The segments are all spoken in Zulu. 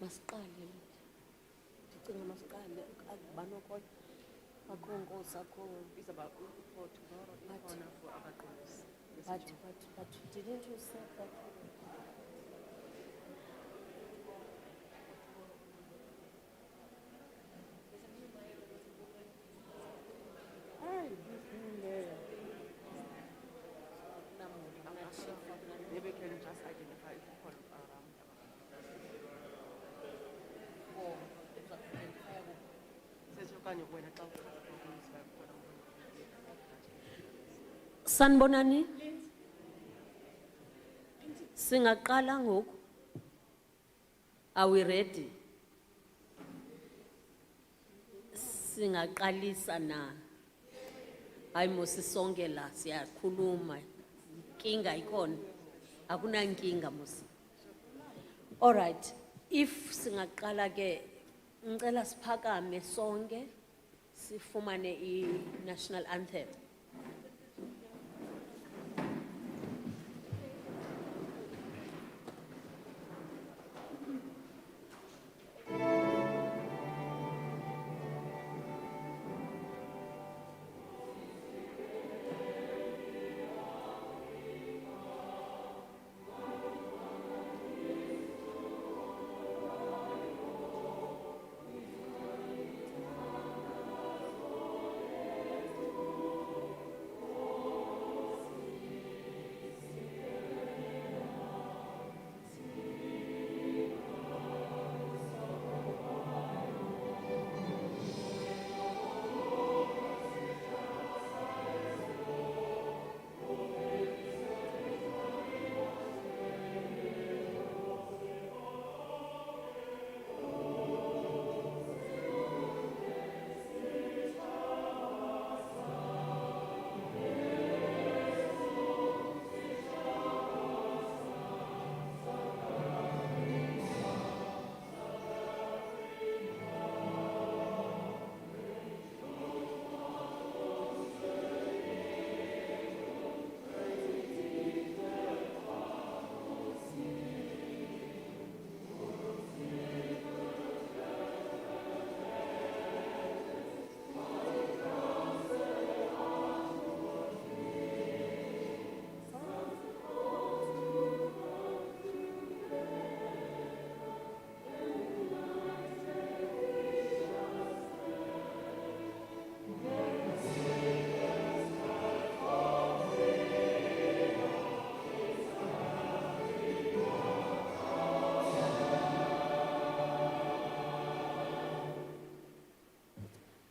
Masiqale ndicinga masiqale akubani okhoyo akho nkosi akho but didn't you say that maybe we can just identify people around. Sanibonani singaqala ngoku. Are we ready? Singaqalisa na. Hayi mosisonke la siyakhuluma. Inkinga ikhona. Akunankinga mosi. All right. If singaqala ke ngicela siphakame sonke sifumane i-national anthem.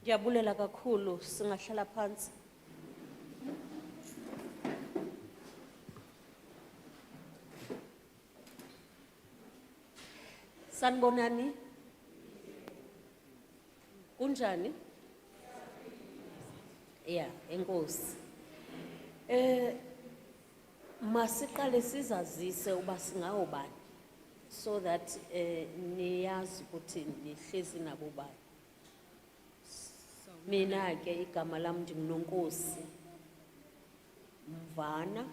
Ndiyabulela kakhulu singahlala phansi. Sanibonani. Kunjani? Yeah, enkosi. Masiqale sizazise uba singawubani so that niyazi ukuthi nihlezi nabo bani. Mina ke igama lami ndingunonkosi Mvana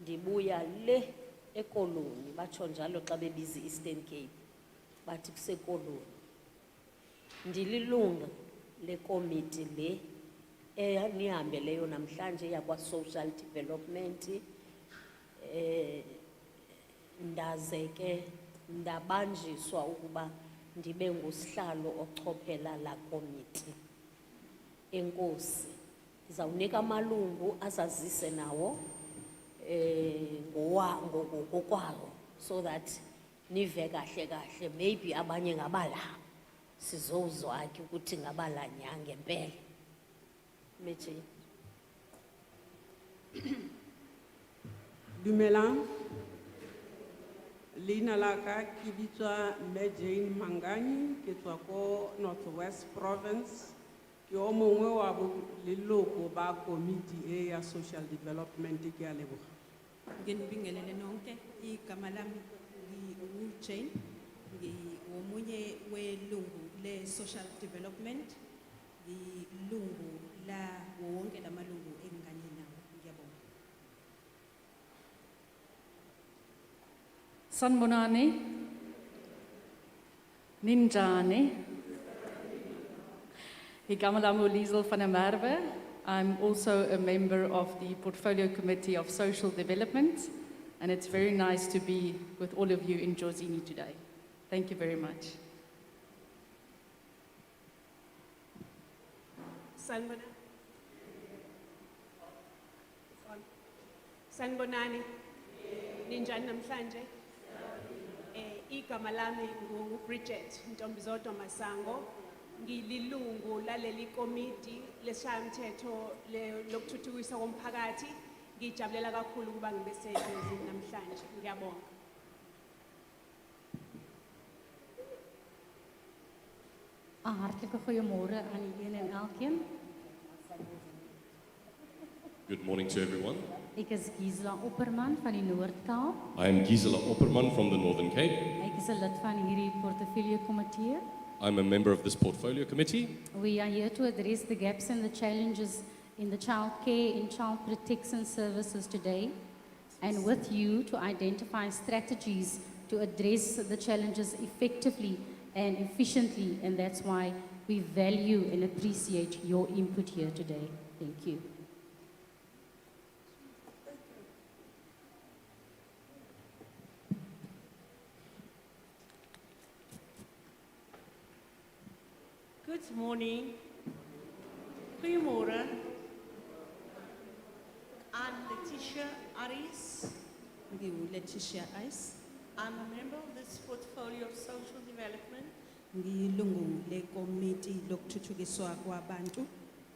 ndibuya le ekoloni batsho njalo xa bebiza Eastern Cape bathi kusekoloni. Ndililunga lekomiti le nihambeleyo namhlanje yakwa social development. Ndaze ke ndabanjiswa ukuba ndibe ngusihlalo ochophela la komiti. Enkosi ndizawunika amalungu azazise nawo ngokwawo so that nive kahle kahle maybe abanye ngabala sizozwa ke ukuthi ngabala nyange ngempela. Methi Dumelang. Leina la ka ke bitswa Jane Mangani ke tswa ko Northwest Province ke o mongwe wa leloko ba committee ya social development ke a leboga. Nginibingelele nonke igama lami ngi-Jane ngingomunye welungu le social development ilungu la wonke lamalungu engane nawo. Ngiyabonga. Sanbonani, Ninjani, Igama lami Liesel van der Merwe. I'm also a member of the Portfolio Committee of Social Development, and it's very nice to be with all of you in Jozini today. Thank you very much. Sanbonani, ninjani namhlanje? Igama lami Bridget Ntombizodwa Masango, ngililungu laleli komiti lesishayamthetho lokuthuthukiswa komphakathi. Ngijabulela kakhulu ukuba ngibe sejozini namhlanje. Ngiyabonga. Hartelijke goeiemorgen aan iedereen en elkeen. Good morning to everyone. Ik is Gisela Opperman van die Noord-Kaap. I am Gisela Opperman from the Northern Cape. Ik is een lid van hierdie portefeuille komitee. I'm a member of this portfolio committee. We are here to address the gaps and the challenges in the child care and child protection services today, and with you to identify strategies to address the challenges effectively and efficiently, and that's why we value and appreciate your input here today. Thank you. Good morning. Goedemorgen. I'm Letitia Aris. Letitia Ice. I'm a member of this portfolio of social development. Ngilungu le komiti lokuthuthukiswa kwabantu.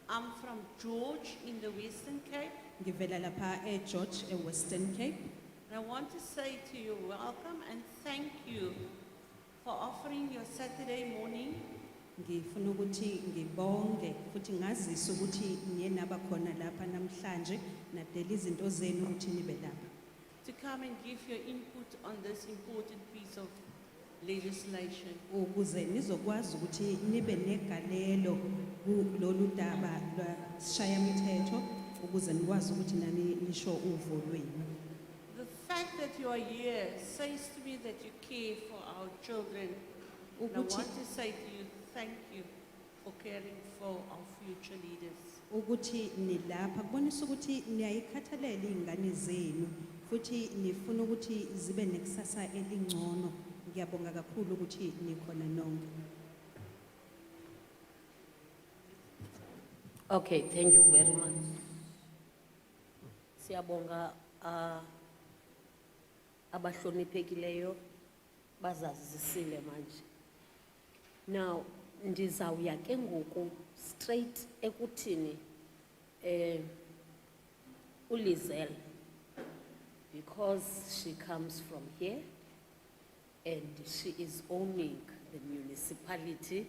I'm from George in the Western Cape. Ngivela lapha eGeorge eWestern Cape. And I want to say to you, welcome and thank you for offering your Saturday morning Ngifuna ukuthi ngibonge futhi ngazise ukuthi niye nabakhona lapha namhlanje nadela izinto zenu ukuthi nibe lapha. to come and give your input on this important piece of legislation. Ukuze nizokwazi ukuthi nibe negalelo kulolu daba lwashayamthetho ukuze nikwazi ukuthi nani nisho uvo lwenu. The fact that you are here says to me that you care for our children. And I want to say to you, thank you for caring for our future leaders. Ukuthi nilapha kubonisa ukuthi niyayikhathalela izingane zenu futhi nifuna ukuthi zibe nekusasa elingcono. Ngiyabonga kakhulu ukuthi nikhona nonke. Okay, thank you very much. Siyabonga abahloniphekileyo bazazisile manje. Now, ndizawuya ke ngoku straight ekuthini uLizel, because she comes from here and she is owning the municipality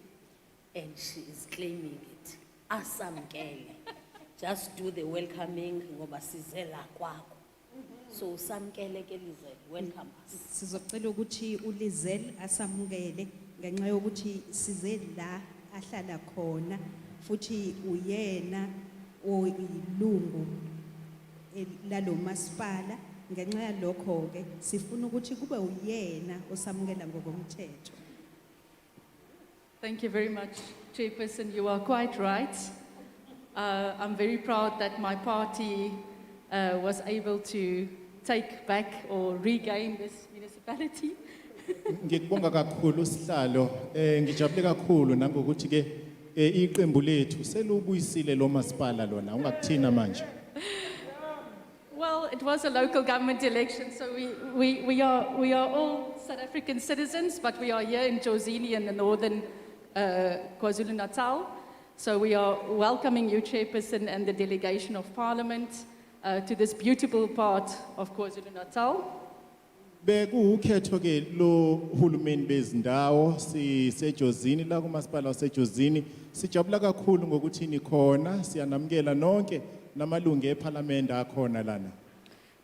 and she is claiming it. Asamkele. Just do the welcoming ngoba sizela kwakho. So samkele ke Lizel, welcome us. Sizocela ukuthi uLizel asamukele ngenxa yokuthi size la ahlala khona futhi uyena oyilungu lalo masipala ngenxa yalokho ke sifuna ukuthi kube uyena osamukela ngokomthetho. Thank you very much, Chairperson. You are quite right. I'm very proud that my party was able to take back or regain this municipality. Ngikubonga kakhulu sihlalo ngijabule kakhulu nangokuthi ke iqembu lethu selubuyisile lo masipala lona ungakuthina manje. Well, it was a local government election, so we are all South African citizens, but we are here in Jozini in the northern KwaZulu-Natal. So we are welcoming you, Chairperson, and the delegation of Parliament to this beautiful part of KwaZulu-Natal. Bekuwukhetho ke lo hulumeni bezindawo sisejozini la kumasipala wasejozini sijabula kakhulu ngokuthi nikhona siyanamukela nonke namalungu eParliament akhona lana.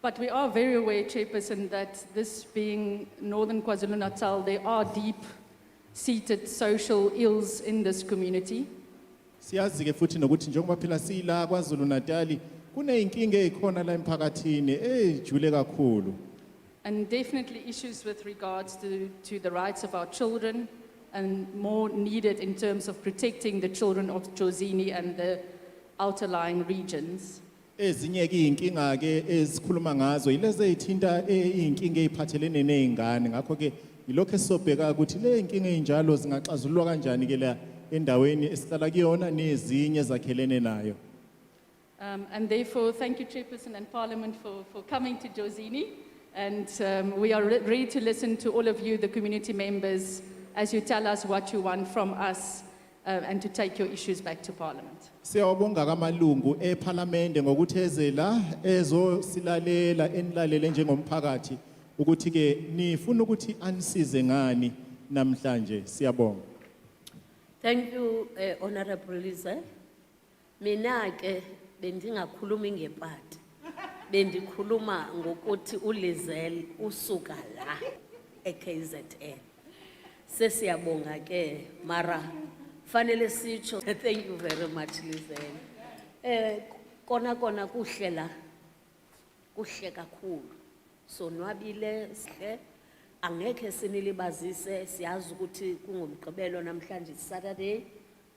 But we are very aware, Chairperson, that this being northern KwaZulu-Natal, there are deep-seated social ills in this community. Siyazi ke futhi nokuthi njengoba phela sila kwaZulu-Natal kuneyinkinga ezikhona la emphakathini ejule kakhulu. and definitely issues with regards to the rights of our children, and more needed in terms of protecting the children of Jozini and the outerlying regions. Ezinye ke inkinga ke esikhuluma ngazo yilezi ezithinta inkinga eziphathelene nezingane ngakho ke yilokho esobheka ukuthi le inkinga ezinjalo zingaxazululwa kanjani ke la endaweni esihlala kuyona nezinye zakhelene nayo. And therefore, thank you, Chairperson and Parliament, for coming to Jozini. And we are ready to listen to all of you, the community members, as you tell us what you want from us and to take your issues back to Parliament. Siyabonga kamalungu eParliament ngokuthi ezela ezosilalela enilalele njengomphakathi ukuthi ke nifuna ukuthi anisize ngani namhlanje. Siyabonga. Thank you, Honorable Lisa. Mina ke bendingakhulumi ngepati. Bendikhuluma ngokuthi uLizel usuka la eKZN. Sesiyabonga ke mara fanele sitsho. Thank you very much, Lizel. Kona kuhle la. Kuhle kakhulu. Sonwabile sihle. Angeke sinilibazise siyazi ukuthi kungumgqibelo namhlanje Saturday.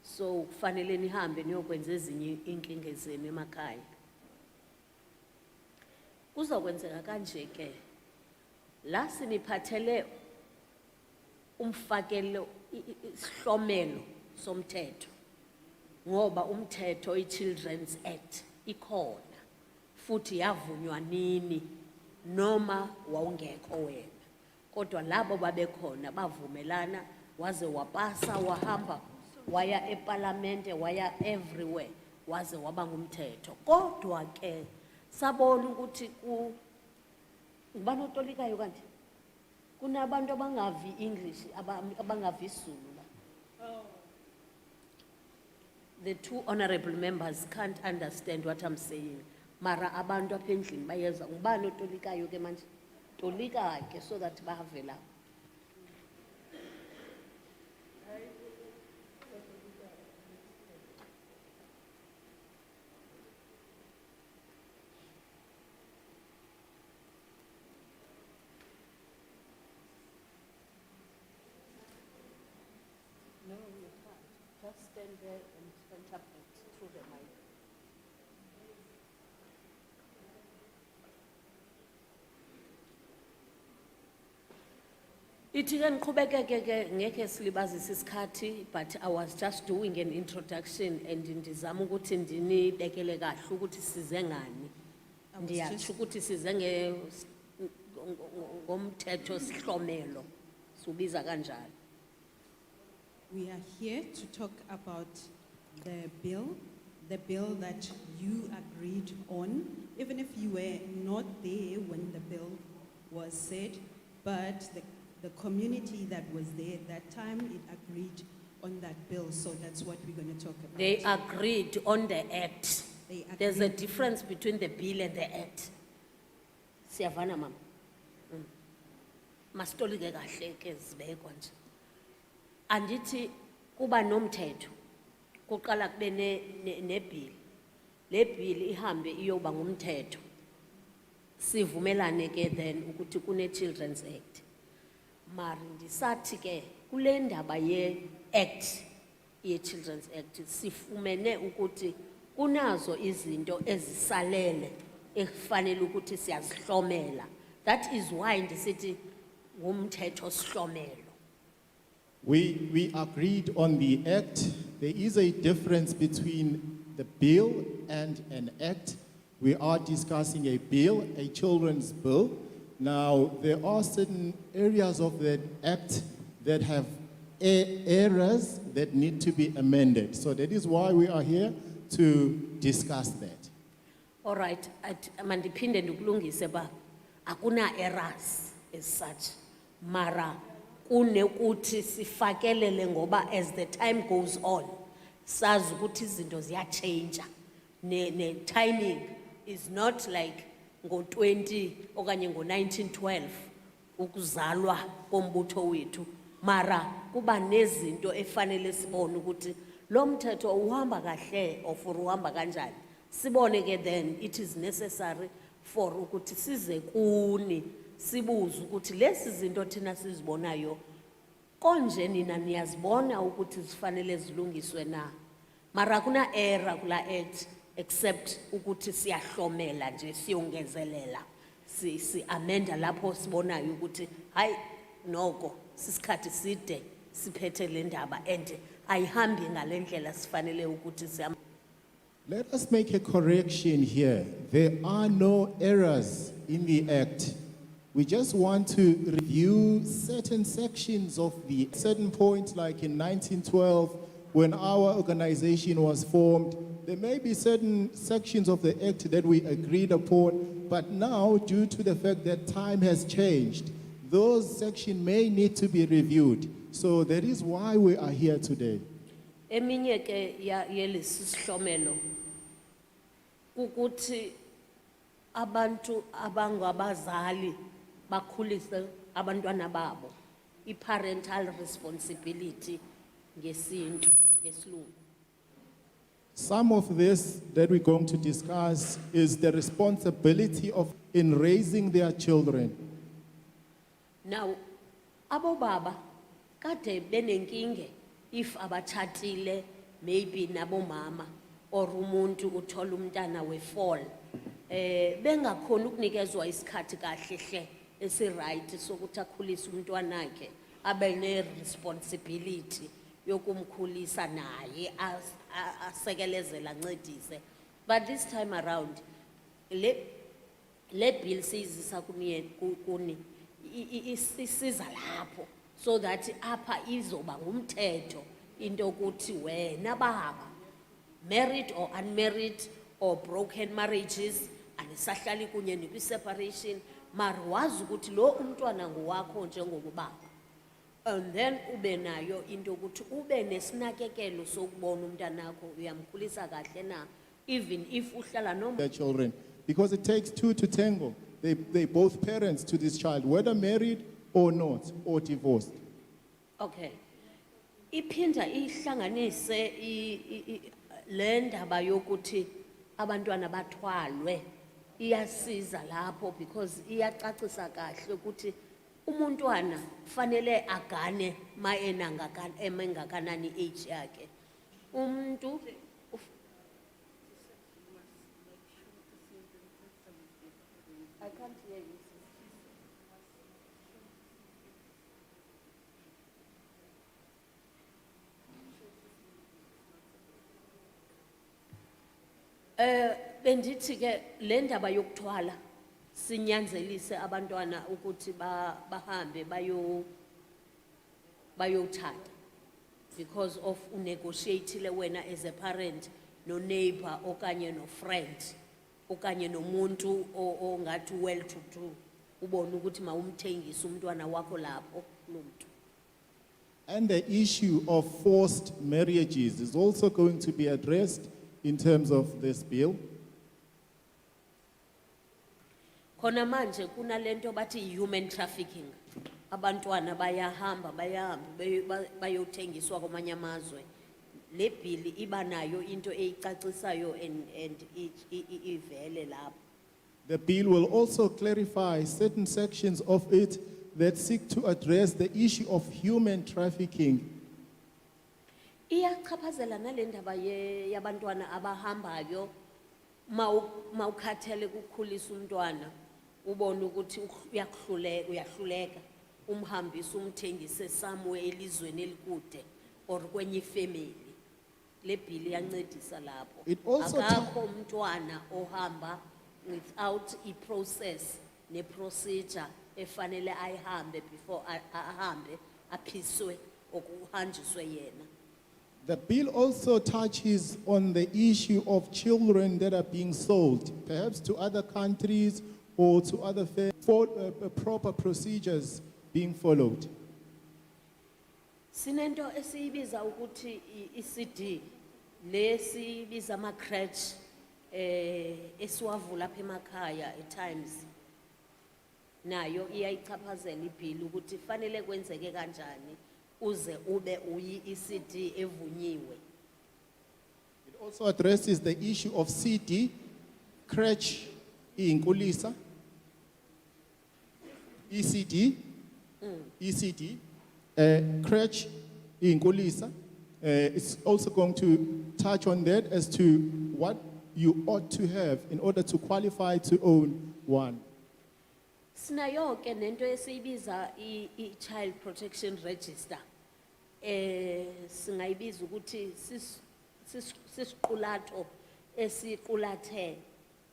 So kufanele nihambe niyokwenza ezinye inkinga zenu emakhaya. Kuzokwenzeka kanje ke. La siniphathele umfakelo isihlomelo somthetho. Ngoba umthetho iChildren's Act ikhona. Futhi yavunywa nini noma wawungekho wena. Kodwa labo babekhona bavumelana waze wapasa wahamba waya eParliament waya everywhere waze waba ngumthetho. Kodwa ke sabona ukuthi ngibani otolikayo kanti kunabantu abangavi English abangavi Zulu la. The two honorable members can't understand what I'm saying. Mara abantu apha endlini bayeza ngibani otolikayo ke manje tolika ke so that bahave la. No, you can't. Just stand there and interpret through the mic. Itiken kubekeke ngeke silibazisa isikhathi, but I was just doing an introduction and ndizama ukuthi ndinibekele kahle ukuthi size ngani. Ndiyatsho ukuthi size ngomthetho sihlomelo. Subiza kanjalo. We are here to talk about the bill that you agreed on, even if you were not there when the bill was said, but the community that was there at that time, it agreed on that bill, so that's what we're going to talk about. They agreed on the act. They agreed. There's a difference between the bill and the act. Siyavana mama. Mastolike kahle ke zibekwa nje. Andithi kuba nomthetho kuqala kube ne bill. Le bill ihambe iyoba ngumthetho. Sivumelane ke then ukuthi kune Children's Act. Mari ndisathi ke kule ndaba ye act ye Children's Act sifumene ukuthi kunazo izinto ezisalele ekufanele ukuthi siyazihlomela. That is why ndisithi ngumthetho sihlomelo. We agreed on the act. There is a difference between the bill and an act. We are discussing a bill, a children's bill. Now, there are certain areas of the act that have errors that need to be amended. So that is why we are here to discuss that. All right, mandiphinde ndikulungise ba akuna errors as such. Mara kunekuthi sifakelele ngoba as the time goes on sazi ukuthi izinto ziyachange ne timing is not like ngo20 okanye ngo1912 ukuzalwa kombutho wethu mara kuba nezinto efanele sibone ukuthi lo mthetho uhamba kahle or uhamba kanjani sibone ke then it is necessary for ukuthi size kuni sibuze ukuthi lezi zinto thina sizibonayo konje nina niyazibona ukuthi zifanele zilungiswe na. Mara kuna error kula act except ukuthi siyahlomela nje siyongezelela. Si amenda lapho sibonayo ukuthi hayi noko sisikhathi side siphethe le ndaba and ayihambi ngalendlela sifanele ukuthi siyam. Let us make a correction here. There are no errors in the Act. We just want to review certain sections of the certain points, like in 1912, when our organization was formed. There may be certain sections of the Act that we agreed upon, but now, due to the fact that time has changed, those sections may need to be reviewed. So that is why we are here today. Eminye ke yelesi sihlomelo ukuthi abantu abangabazali bakhulise abantwana babo, parental responsibility ngesintu ngesilungu. Some of this that we're going to discuss is the responsibility of in raising their children. Now abo baba kade benenkinge if abatshatile maybe nabo mama or umuntu uthola umntana we-fall bengakhona ukunikezwa isikhathi kahle hle esi-right sokuthi akhulise umntwana wakhe abe ne-responsibility yokumkhulisa naye asekelezela ancedise. But this time around le bill siyizisa kuni isiza lapho so that apha izoba ngumthetho into ukuthi wena baba married or unmarried or broken marriages anisahlali kunye nikwi-separation mara wazi ukuthi lo umntwana ngowakho njengobaba, and then ube nayo into ukuthi ube nesinakekelo sokubona umntanakho uyamkhulisa kahle na, even if uhlala noma Their children, because it takes two to tango. They both parents to this child, whether married or not, or divorced. Okay. Iphinda ihlanganise le ndaba yokuthi abantwana bathwalwe iyasiza lapho because iyacacisa kahle ukuthi umuntwana kufanele agane ma engakanani age yakhe. Umuntu I can't hear you. Bendithi ke le ndaba yokuthwala sinyanzelise abantwana ukuthi bahambe bayothatha because of unegotiatile wena as a parent no neighbor okanye no friend okanye nomuntu ongathi well to do ubone ukuthi mawumthengise umntwana wakho lapho kumuntu. And the issue of forced marriages is also going to be addressed in terms of this bill. Khona manje kuna lento bathi human trafficking. Abantwana bayahamba bayothengiswa kwamanye amazwe. Le bill iba nayo into eyicacisayo and ivele lapho. The bill will also clarify certain sections of it that seek to address the issue of human trafficking. Iyachaphazela nale ndaba yabantwana abahambayo mawukhathele ukukhulisa umntwana ubone ukuthi uyahluleka umhambisa umthengise somewhere elizweni elikude or kwenye family. Le bill iyancedisa lapho. It also akakho umntwana ohamba without a process ne procedure efanele ayihambe before ahambe aphiswe okuhanjiswe yena. The bill also touches on the issue of children that are being sold, perhaps to other countries or to other for proper procedures being followed. Sinento esiyibiza ukuthi iCD lesibiza ama crèche esiwavula lapha emakhaya at times nayo iyayichaphazela ibill ukuthi fanele kwenzeke kanjani uze ube uyi-ECD evunyiwe. It also addresses the issue of CD, crèche inkulisa. ECD, ECD, crèche inkulisa. It's also going to touch on that as to what you ought to have in order to qualify to own one. Sinayo ke nento esiyibiza i-child protection register. Singayibiza ukuthi sisiqulatho esiqulathe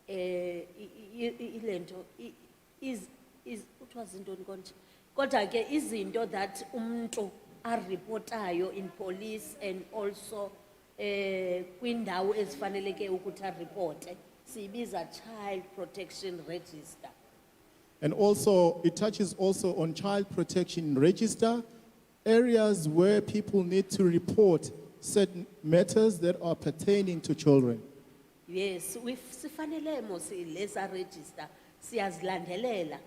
ilento is what was into konje. Kodwa ke izinto that umuntu aripotayo in police and also kwindawo ezifaneleke ukuthi aripote siyibiza child protection register. And also, it touches also on child protection register, areas where people need to report certain matters that are pertaining to children. Yes, sifanele mos lesa register siyazilandelela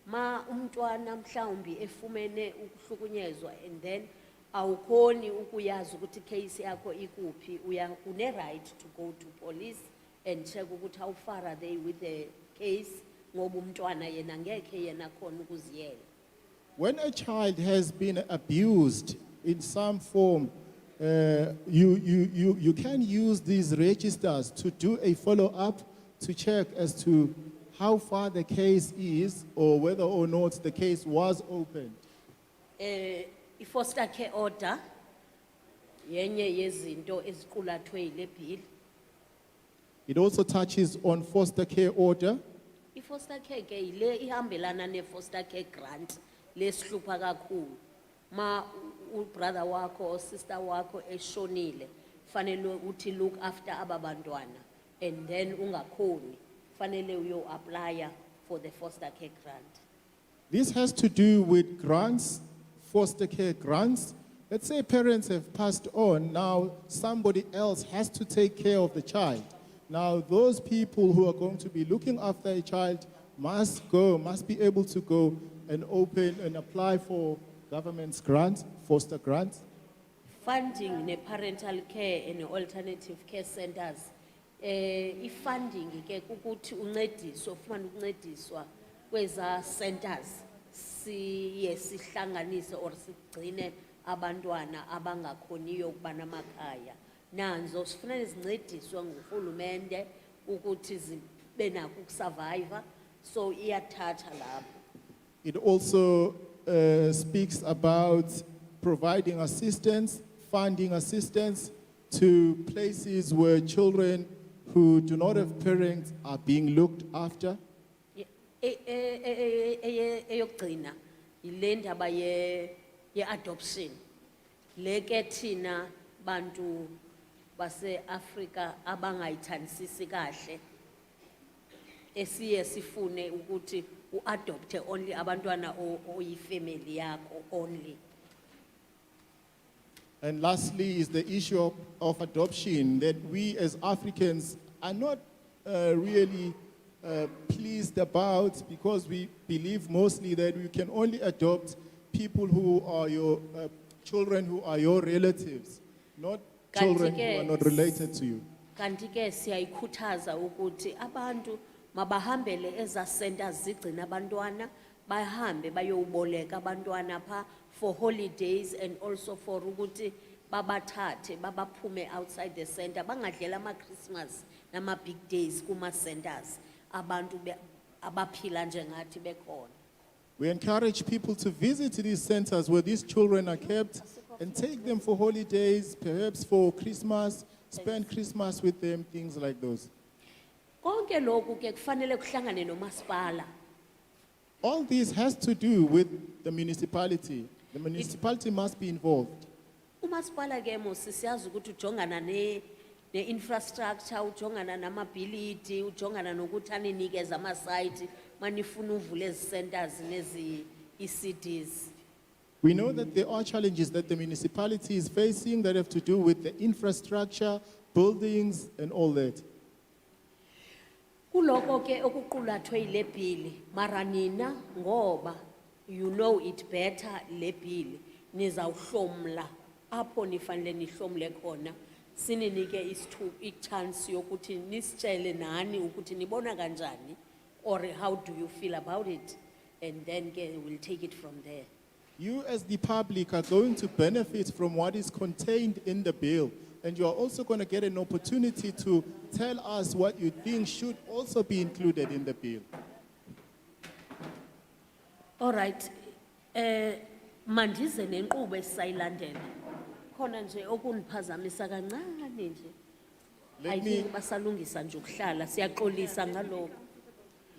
ma umntwana mhlawumbi efumene ukuhlukunyezwa and then awukhoni ukuyazi ukuthi case yakho ikuphi une right to go to police and check ukuthi how far are they with the case ngoba umntwana yena ngeke yena khona ukuziyela. When a child has been abused in some form, you can use these registers to do a follow-up to check as to how far the case is or whether or not the case was opened. I-foster care order yenye yezinto eziqulathwe yile bill. It also touches on foster care order. I-foster care ke yile ihambelana ne-foster care grant lesihlupha kakhulu. Ma brother wakho or sister wakho eshonile fanele uthi look after ababantwana and then ungakhoni fanele uyo apply for the foster care grant. This has to do with grants, foster care grants. Let's say parents have passed on, now somebody else has to take care of the child. Now those people who are going to be looking after a child must be able to go and open and apply for government's grants, foster grants. Funding ne parental care and alternative care centers. I-funding ke ukuthi uncediswa ufumane ukuncediswa kweza centers siye sihlanganise or sigcine abantwana abangakhoniyo ukuba namakhaya. Nanzo sifuna izincediswa ngurhulumente ukuthi zibe nako ukusurvive, so iyathatha lapho. It also speaks about providing assistance, funding assistance to places where children who do not have parents are being looked after. Eyokugcina yile ndaba ye-adoption. Leke thina bantu base-Afrika abangayithandisisi kahle esiye sifune ukuthi u-adopte only abantwana oyifamily yakho only. And lastly is the issue of adoption, that we as Africans are not really pleased about, because we believe mostly that we can only adopt people who are your children who are your relatives, not children who are not related to you. Kanti ke siyayikhuthaza ukuthi abantu mabahambele eza centers zigcina abantwana bahambe bayowuboleka abantwana pha for holidays and also for ukuthi babathathe babaphume outside the center bangadlela ama-Christmas nama-big days kuma-centers abantu abaphila njengathi bekhona. We encourage people to visit these centers where these children are kept and take them for holidays, perhaps for Christmas, spend Christmas with them, things like those. Konke lokhu ke kufanele kuhlangane nomasipala. All this has to do with the municipality. The municipality must be involved. Umasipala ke mos siyazi ukuthi ujongana ne-infrastructure, ujongana namabhilidi, ujongana nokuthi aninikeza ama-site manifuna uvula ezi centers nezi ECDs. We know that there are challenges that the municipality is facing that have to do with the infrastructure, buildings, and all that. Kuloko ke okuqulathwe yile bill mara nina ngoba you know it better le bill nizawuhlomla apho nifanele nihlomle khona sininike i-chance yokuthi nisitshele nani ukuthi nibona kanjani or how do you feel about it. and then we'll take it from there. You as the public are going to benefit from what is contained in the bill. And you are also going to get an opportunity to tell us what you think should also be included in the bill. All right. Mandize nenkqubo esisayilandela. Khona nje okuniphazamisa kancane nje. I Let me, think basalungisa nje ukuhlala siyaxolisa ngalokho.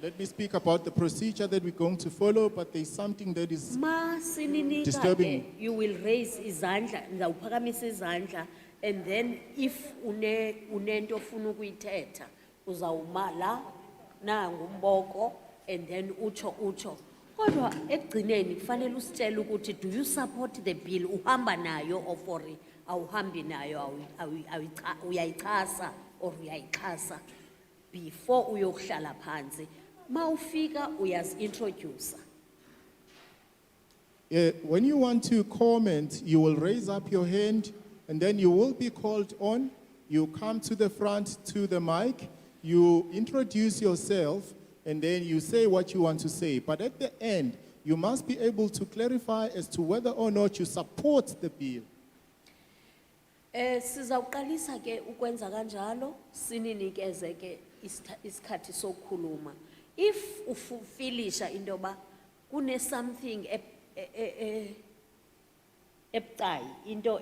let me speak about the procedure that we're going to follow, but there's something that is Ma sininika disturbing. ke, you will raise izandla, ngizawuphakamisa izandla, and then if unento ofuna ukuyithetha, uzawuma la, nangu umboko, and then ucho. Kodwa ekugcineni kufanele usitshele ukuthi do you support the bill, uhamba nayo or for awuhambi nayo, uyayichasa or uyayichasa before uyokuhlala phansi. Ma ufika uyazi-introduce. When you want to comment, you will raise up your hand and then you will be called on. You come to the front to the mic, you introduce yourself, and then you say what you want to say. But at the end, you must be able to clarify as to whether or not you support the bill. Sizawuqalisa ke ukwenza kanjalo, sininikeze ke isikhathi sokukhuluma. If ufilisha into yoba kune something ebucayi, into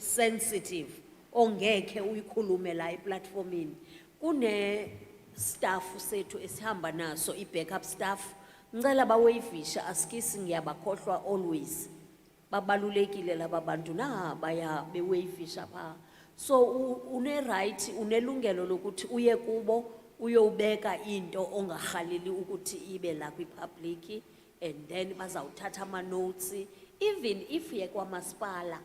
sensitive ongekhe uyikhulume la eplatformini, kune staff sethu esihamba naso i-backup staff, ngicela bawavisha asikisi ngiyabakhohlwa always. Babalulekile laba bantu na baya bewavisha pha. So une right, unelungelo lokuthi uye kubo uyobeka into ongahaleli ukuthi ibe la kwi-public, and then bazawuthatha ama notes. Even if ye kwamasipala,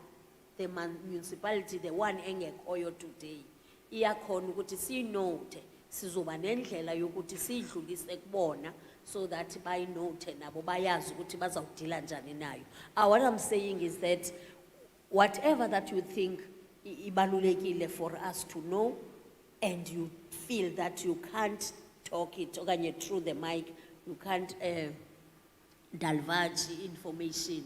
the municipality, the one engekhoyo today, iyakhona ukuthi siyinote, sizoba nendlela yokuthi siyidlulise kubona, so that bayinote nabo bayazi ukuthi bazawudila njani nayo. What I'm saying is that whatever that you think ibalulekile for us to know, and you feel that you can't talk it okanye through the mic, you can't divulge information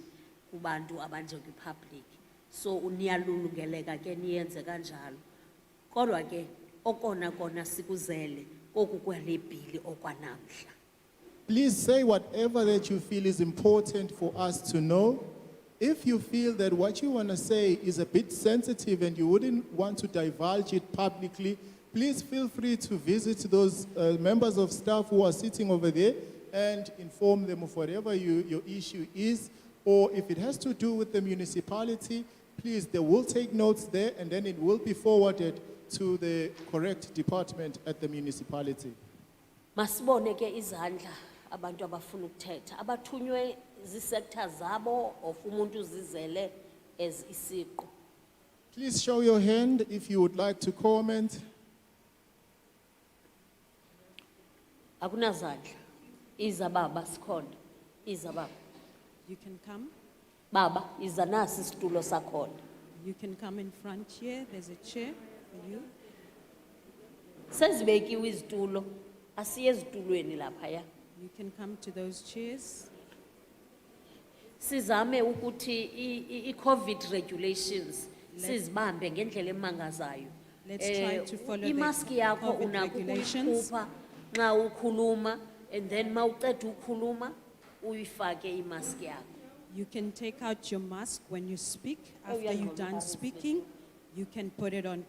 kubantu abanje kwi-public. So niyalungeleka ke niyenze kanjalo. Kodwa ke okona kona sikuzele koku kwale bhili okwanamhla. Please say whatever that you feel is important for us to know. If you feel that what you want to say is a bit sensitive and you wouldn't want to divulge it publicly, please feel free to visit those members of staff who are sitting over there and inform them of whatever your issue is. Or if it has to do with the municipality, please, they will take notes there and then it will be forwarded to the correct department at the municipality. Masibone ke izandla abantu abafuna ukuthetha, abathunywe zisector zabo of umuntu uzizele as isiqu. Please show your hand if you would like to comment. Akunazandla. Iza baba sikhona. Iza baba. You can come. Baba, iza nasi isitulo sakhona. You can come in front here. There's a chair for you. Sezibekiwe izitulo. Asiye ezitulweni lapha ya. You can come to those chairs. Sizame ukuthi i-COVID regulations sizibambe ngendlela emangazayo. Let's try to follow the Imask yakho COVID unako regulations. ukuyikhupha nxa ukhuluma, and then mawuqeda ukukhuluma uyifake imask yakho. You can take out your mask when you speak. Oh, After yeah, you're no, done that's speaking, you can put it on.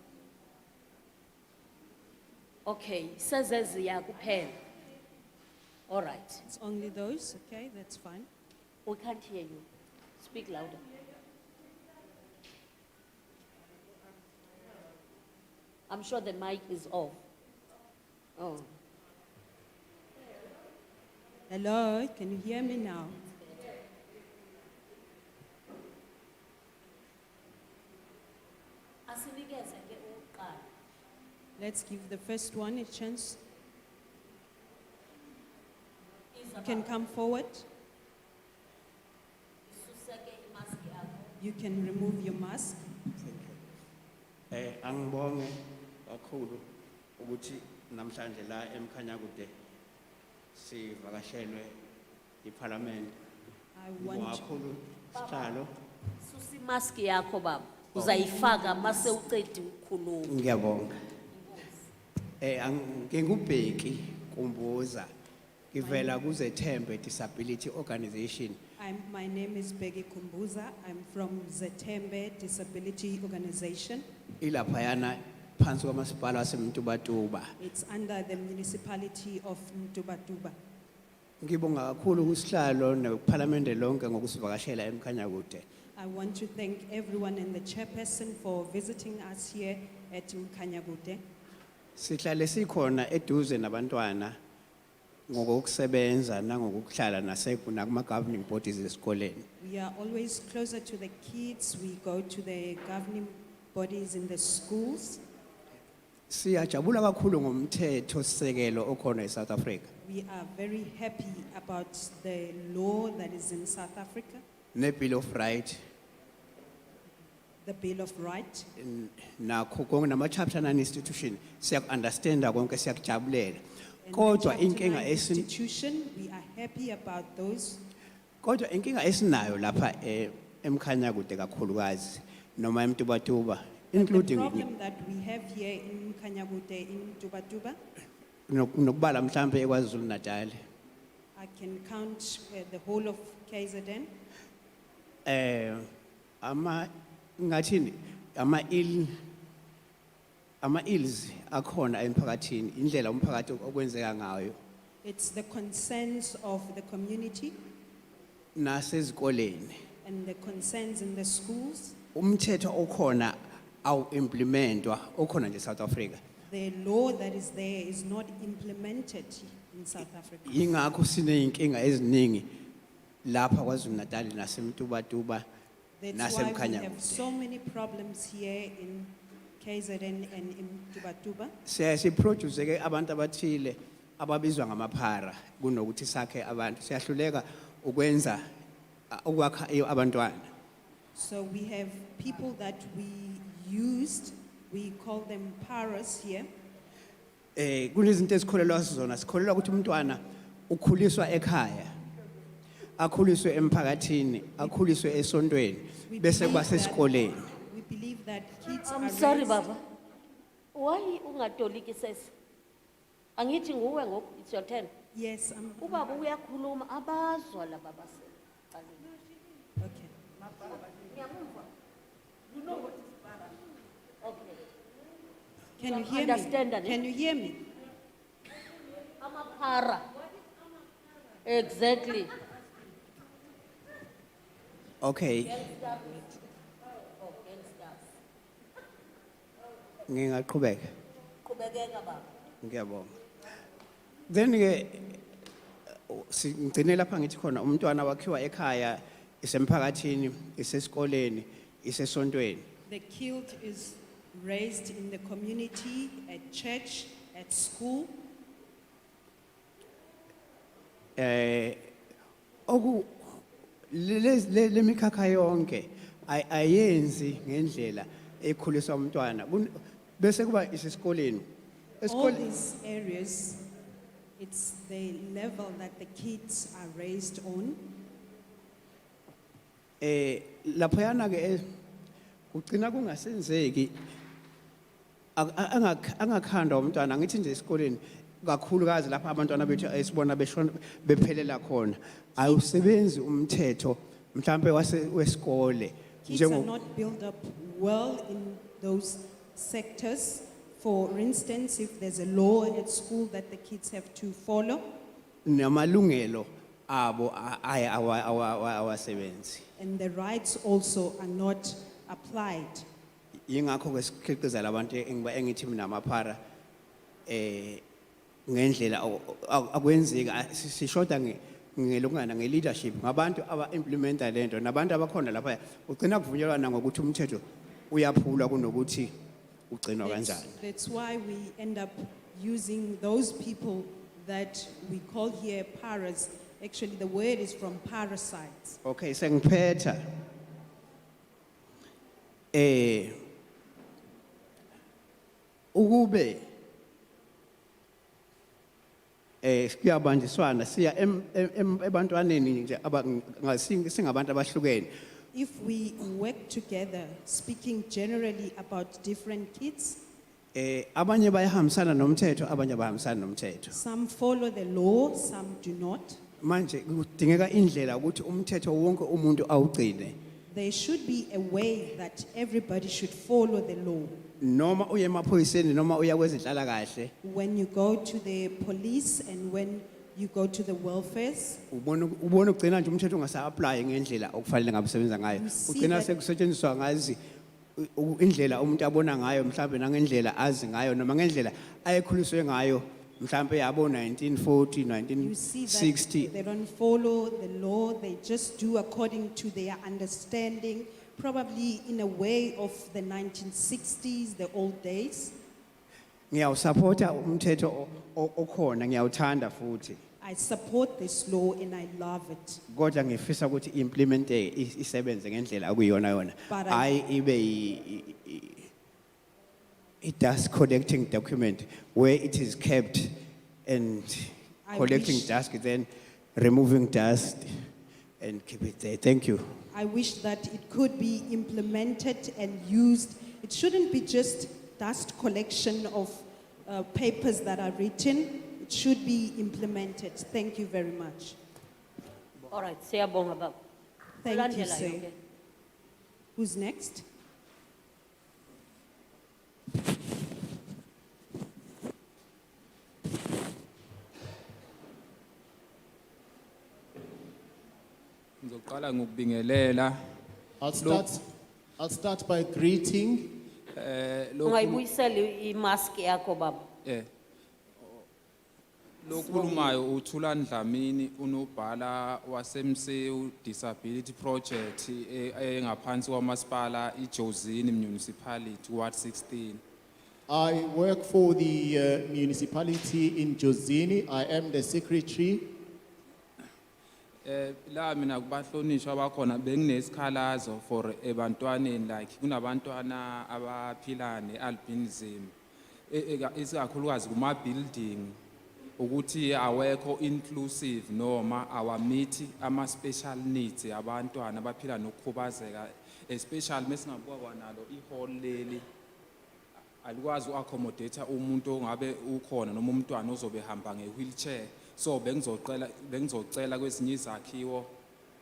Okay, sezeziya kuphela. All right. It's only those, okay? That's fine. We can't hear you. Speak louder. I'm sure the mic is off. Oh. Hello, can you hear me now? Asinikeze ke uqala. Let's give the first one a chance. You can come forward. Isuseke imask yakho. You can remove your mask. Angibonge kakhulu ukuthi namhlanje la emkhanya kude sivakashelwe iParliament. I want, Kakhulu sihlalo. Susi mask yakho baba. Uzayifaka mase uqedi ukukhuluma. Ngiyabonga. Ngingubheki Kumbuza. Ngivela kuZethembe Disability Organization. my name is Begi Kumbuza. I'm from Zetembe Disability Organization. Ilaphayana phansi kwamasipala waseMtubatuba. It's under the municipality of Ntubatuba. Ngibonga kakhulu kusihlalo neParliament lonke ngokusivakashela eMkhanyakude. I want to thank everyone and the chairperson for visiting us here at Mkanyagude. Sihlale sikhona eduze nabantwana ngokusebenza nangokuhlala nakuma governing bodies esikoleni. We are always closer to the kids. We go to the governing bodies in the schools. Siyajabula kakhulu ngomthetho sisekelo okhona eSouth Africa. We are very happy about the law that is in South Africa, Ne Bill of Rights the Bill of Rights. nakho konke nama chapter 9 institution siyakunderstanda konke siyakujabulela. And Kodwa the Chapter inkinga 9 institution, we are happy about those. kodwa inkinga esinayo lapha eMkhanyakude kakhulukazi noma eMtubatuba The including problem that we have here in Mkanyagude, in Tubatuba, nokubala mhlambe eKwaZulu Natal. I can count the whole of KZN. Ngathini ama-ills akhona emphakathini indlela umphakathi okwenzeka ngayo It's the concerns of the community nasezikoleni and the concerns in the schools. umthetho okhona awu-implementwa okhona nje South Africa The law that is there is not implemented in South Africa. yingakho sineyinkinga eziningi lapha KwaZulu Natal naseMtubatuba That's why we naseMkhanyakude. have so many problems here in KZN and in Tubatuba. Siyaproduce ke abantu abathile ababizwa ngamaphara kunokuthi sakhe abantu siyahluleka ukwenza ukwakha abantwana. So we have people that we used, we call them paras here. Kunezinto ezikholelwa zona sikholelwa ukuthi umntwana ukhuliswa ekhaya akhuliswe emphakathini akhuliswe esontweni bese kuba sesikoleni. We believe that kids I'm are sorry raised- baba. Why ungatoliki sesi? Angithi nguwe ngoku, it's your turn. Yes, Ubaba uyakhuluma abazwa la baba se. okay. You know what is para? Okay. Can you can hear me? understand that, eh? Can you hear me? Amapara. Exactly. Okay, Gangsters. Oh, gangsters. ngingaqhubeka. Qhubekeka baba. Ngiyabonga. Then ke ngicine lapha ngithi khona umntwana wakhiwa ekhaya isemphakathini isesikoleni isesontweni. The killed is raised in the community, at church, at school. Oku le mikhakha yonke ayenzi ngendlela ekhuliswa umntwana bese kuba isesikoleni. All these areas, it's the level that the kids are raised on. Laphayana ke ugcina kungasenzeki angakhandwa umntwana ngithi nje esikoleni kakhulukazi lapha abantwana bethu esibona beshona bephelela khona awusebenzi umthetho mhlambe wesikole Kids are not built up well in those sectors. For instance, if there's a law at school that the kids have to follow, namalungelo abo awasebenzi. and the rights also are not applied. Yingakho ke sikhiqizela abantu engithi mina amaphara ngendlela akwenzeka sishoda ngelokungana nge-leadership ngabantu aba-implementa lento nabantu abakhona lapha ugcina kuvunyelwana ngokuthi umthetho uyaphulwa kunokuthi ugcinwa kanjani. That's why we end up using those people that we call here paras. Actually, the word is from parasites. Okay, sengiphetha ukube kuyabanjiswana siya ebantwaneni nje singabantu abahlukene. If we work together, speaking generally about different kids, Abanye bayahambisana nomthetho, abanye abahambisana nomthetho. some follow the law, some do not. Manje kudingeka indlela ukuthi umthetho wonke umuntu awugcine. There should be a way that everybody should follow the law. Noma uye emaphoyiseni noma uya kwezenhlalakahle, When you go to the police and when you go to the welfares, ubona ugcina nje umthetho ungasa-apply ngendlela okufanele ngabe usebenza ngayo. You see Ugcina that- sekusetshenziswa ngazi indlela umuntu abona ngayo mhlawumbe nangendlela azi ngayo noma ngendlela ayekhuliswe ngayo mhlawumbe yabo 1940, you see 1960. that they don't follow the law, they just do according to their understanding, probably in a way of the 1960s, the old days. Ngiyawusupporta umthetho okhona, ngiyawuthanda futhi. I support this law and I love it. Kodwa ngifisa ukuthi implemente isebenze ngendlela okuyiyona yona. But Hayi ibe dust collecting document where it is kept and I collecting wish- dust, then removing dust and keep it there. Thank you. I wish that it could be implemented and used. It shouldn't be just dust collection of papers that are written. It should be implemented. Thank you very much. All right, siyabonga baba. Thank you, Ulandelayo sir. ke. Who's next? Ngizoqala ngokubingelela I'll start by greeting. lokhu Ungayibuyisela imask yakho baba. lokhulumayo uThula Ndlamini unobhala wasemsewu disability project engaphansi kwamasipala iJozini Municipality Ward 16. I work for the municipality in Jozini. I am the secretary. La mina kubahlonishwa abakhona benginesikhalazo for ebantwaneni like kunabantwana abaphila nealbinism isikakhulukazi kuma building ukuthi awekho inclusive noma awamithi ama special needs abantwana abaphila nokukhubazeka especially mesingabuka kwanalo ihall leli alikwazi uaccommodate umuntu ongabe ukhona noma umntwana ozobe hamba ngewheelchair. So bengizocela kwesinye izakhiwo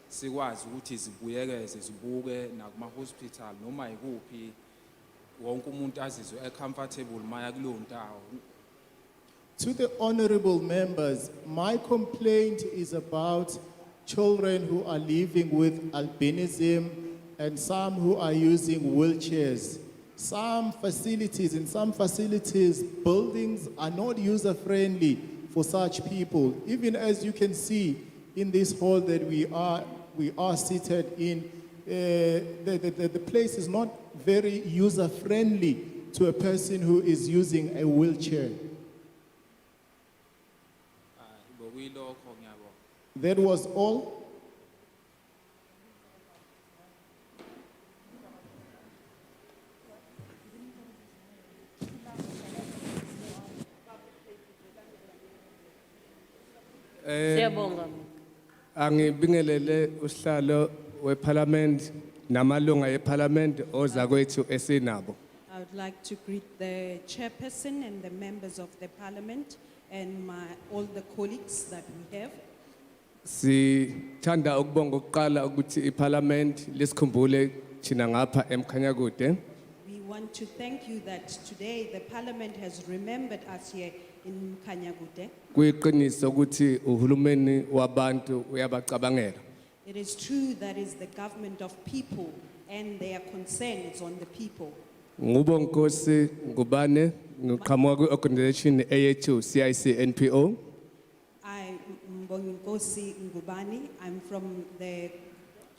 sikwazi ukuthi zibuyekeze zibuke nakuma hospital noma ikuphi wonke umuntu azizwe comfortable maya kuleyo ndawo. To the honorable members, my complaint is about children who are living with albinism and some who are using wheelchairs. In some facilities, buildings are not user-friendly for such people. Even as you can see in this hall that we are seated in, the place is not very user-friendly to a person who is using a wheelchair. That was all. Siyabonga. Angibingelele usihlalo weParliament namalunga eParliament oza kwethu esinabo. I would like to greet the chairperson and the members of the parliament and all the colleagues that we have. Sithanda ukubonga ukuqala ukuthi iParliament lisikhumbule thina ngapha eMkhanyakude. We want to thank you that today the parliament has remembered us here in Kanyagude. Kuyiqiniso ukuthi uhulumeni wabantu uyabacabangela. It is true that is the government of people and their concerns on the people. Ngubonkosi ngubane ngiqhamuka kwi-organization eyethu CIC NPO. I, Mbonginkosi Ngubani, I'm from the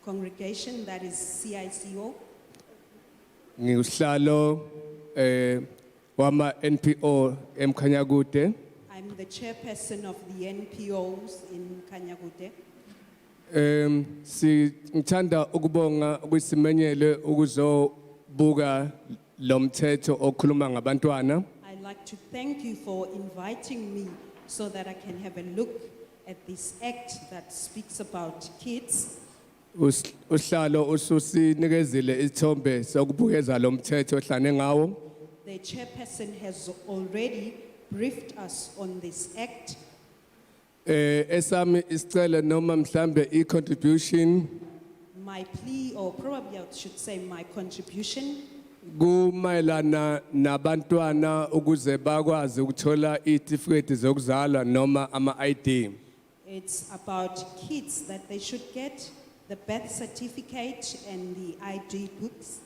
congregation that is CICO. Ngiusihlalo wama NPO eMkhanyakude. I'm the chairperson of the NPOs in Kanyagude. Ngithanda ukubonga kwisimenyele ukuzobuka lo mthetho okhuluma ngabantwana. I'd like to thank you for inviting me so that I can have a look at this act that speaks about kids. Uhlalo ususinikezile isithombe sokubukeza lo mthetho ohlane ngawo. The chairperson has already briefed us on this act. Esami isicelo noma mhlambe i-contribution My plea, or probably I should say my contribution, kumayelana nabantwana ukuze bakwazi ukuthola izitifiketi zokuzalwa noma ama-ID. it's about kids that they should get the birth certificate and the ID books.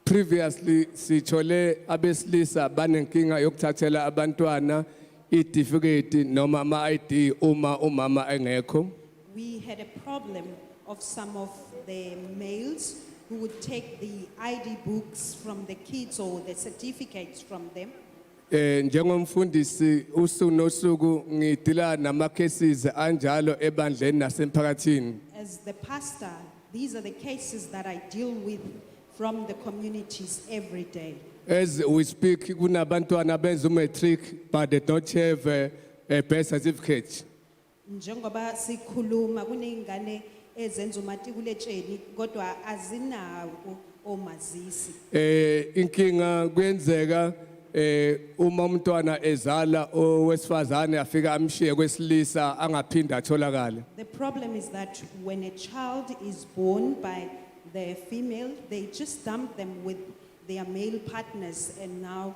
Previously sithole abesilisa banenkinga yokuthathela abantwana izitifiketi noma ama-ID uma umama engekho. We had a problem of some of the males who would take the ID books from the kids or the certificates from them. Njengomfundisi usuku nosuku ngidila nama cases anjalo ebandleni nasemphakathini. As the pastor, these are the cases that I deal with from the communities every day. As we speak, kunabantwana benza umatric but they don't have a birth certificate. Njengoba sikhuluma kuneyingane ezenza umatikuletsheni kodwa azinawo omazisi. Inkinga kwenzeka uma umntwana ezala owesifazane afika amshiye kwesilisa angaphinda atholakale. The problem is that when a child is born by the female, they just dump them with their male partners and now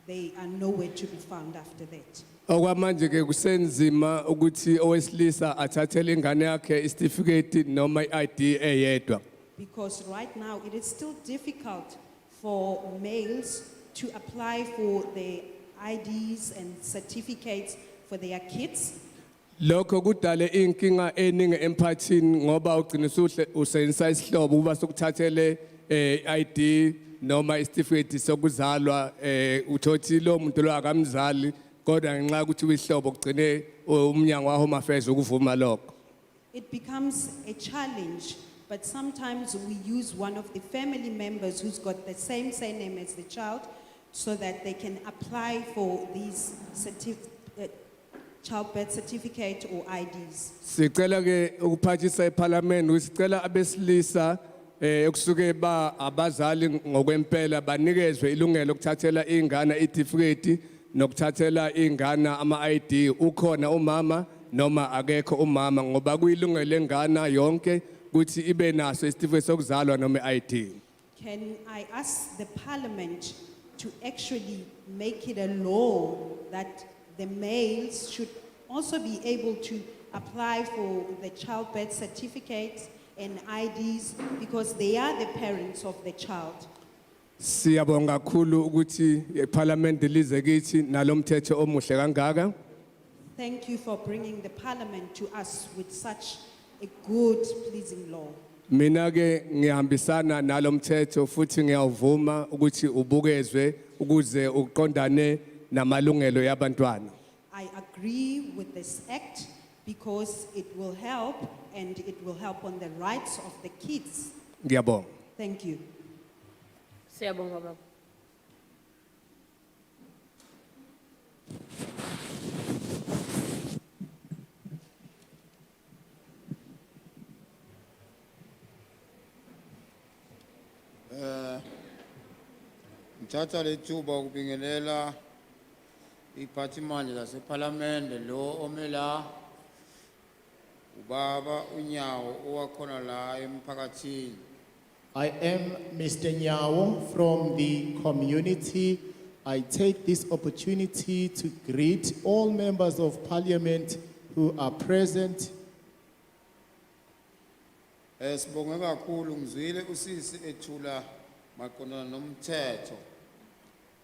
they are nowhere to be found after that. Okwamanje ke kusenzima ukuthi owesilisa athathele ingane yakhe isitifiketi noma i-ID eyedwa. Because right now it is still difficult for males to apply for the IDs and certificates for their kids. Lokho kudale inkinga eningi emphakathini ngoba ugcina usebenzisa isihlobo kuba sokuthathele ID noma isitifiketi sokuzalwa uthothi lo muntu lo akamzali kodwa ngenxa ukuthi uyihlobo kugcine umnyango wa Home Affairs ukuvuma lokho. It becomes a challenge, but sometimes we use one of the family members who's got the same surname as the child so that they can apply for these childbirth certificate or IDs. Sicela ke ukuphathisa eParliament usicela abesilisa okusuke ba abazali ngokwempela banikezwe ilungelo lokuthathela ingane izitifiketi nokuthathela ingane ama-ID ukhona umama noma akekho umama ngoba kuyilungelo lengane yonke ukuthi ibe naso isitifiketi sokuzalwa noma i-ID. Can I ask the Parliament to actually make it a law that the males should also be able to apply for the childbirth certificates and IDs because they are the parents of the child? Siyabonga kakhulu ukuthi iParliament lize kithi nalomthetho omuhle kangaka. Thank you for bringing the Parliament to us with such a good, pleasing law. Mina ke ngihambisana nalomthetho futhi ngiyavuma ukuthi ubukezwe ukuze uqondane namalungelo yabantwana. I agree with this act because it will help and it will help on the rights of the kids. Ngiyabonga. Thank you. Siyabonga baba. Ngithatha lethuba ukubingelela iphathimandla laseParliament lo omela ubaba unyawo owakhona la emphakathini. I am Mr. Nyawo from the community. I take this opportunity to greet all members of Parliament who are present. Sibonge kakhulu ngizwile usisi ethula maqondana nomthetho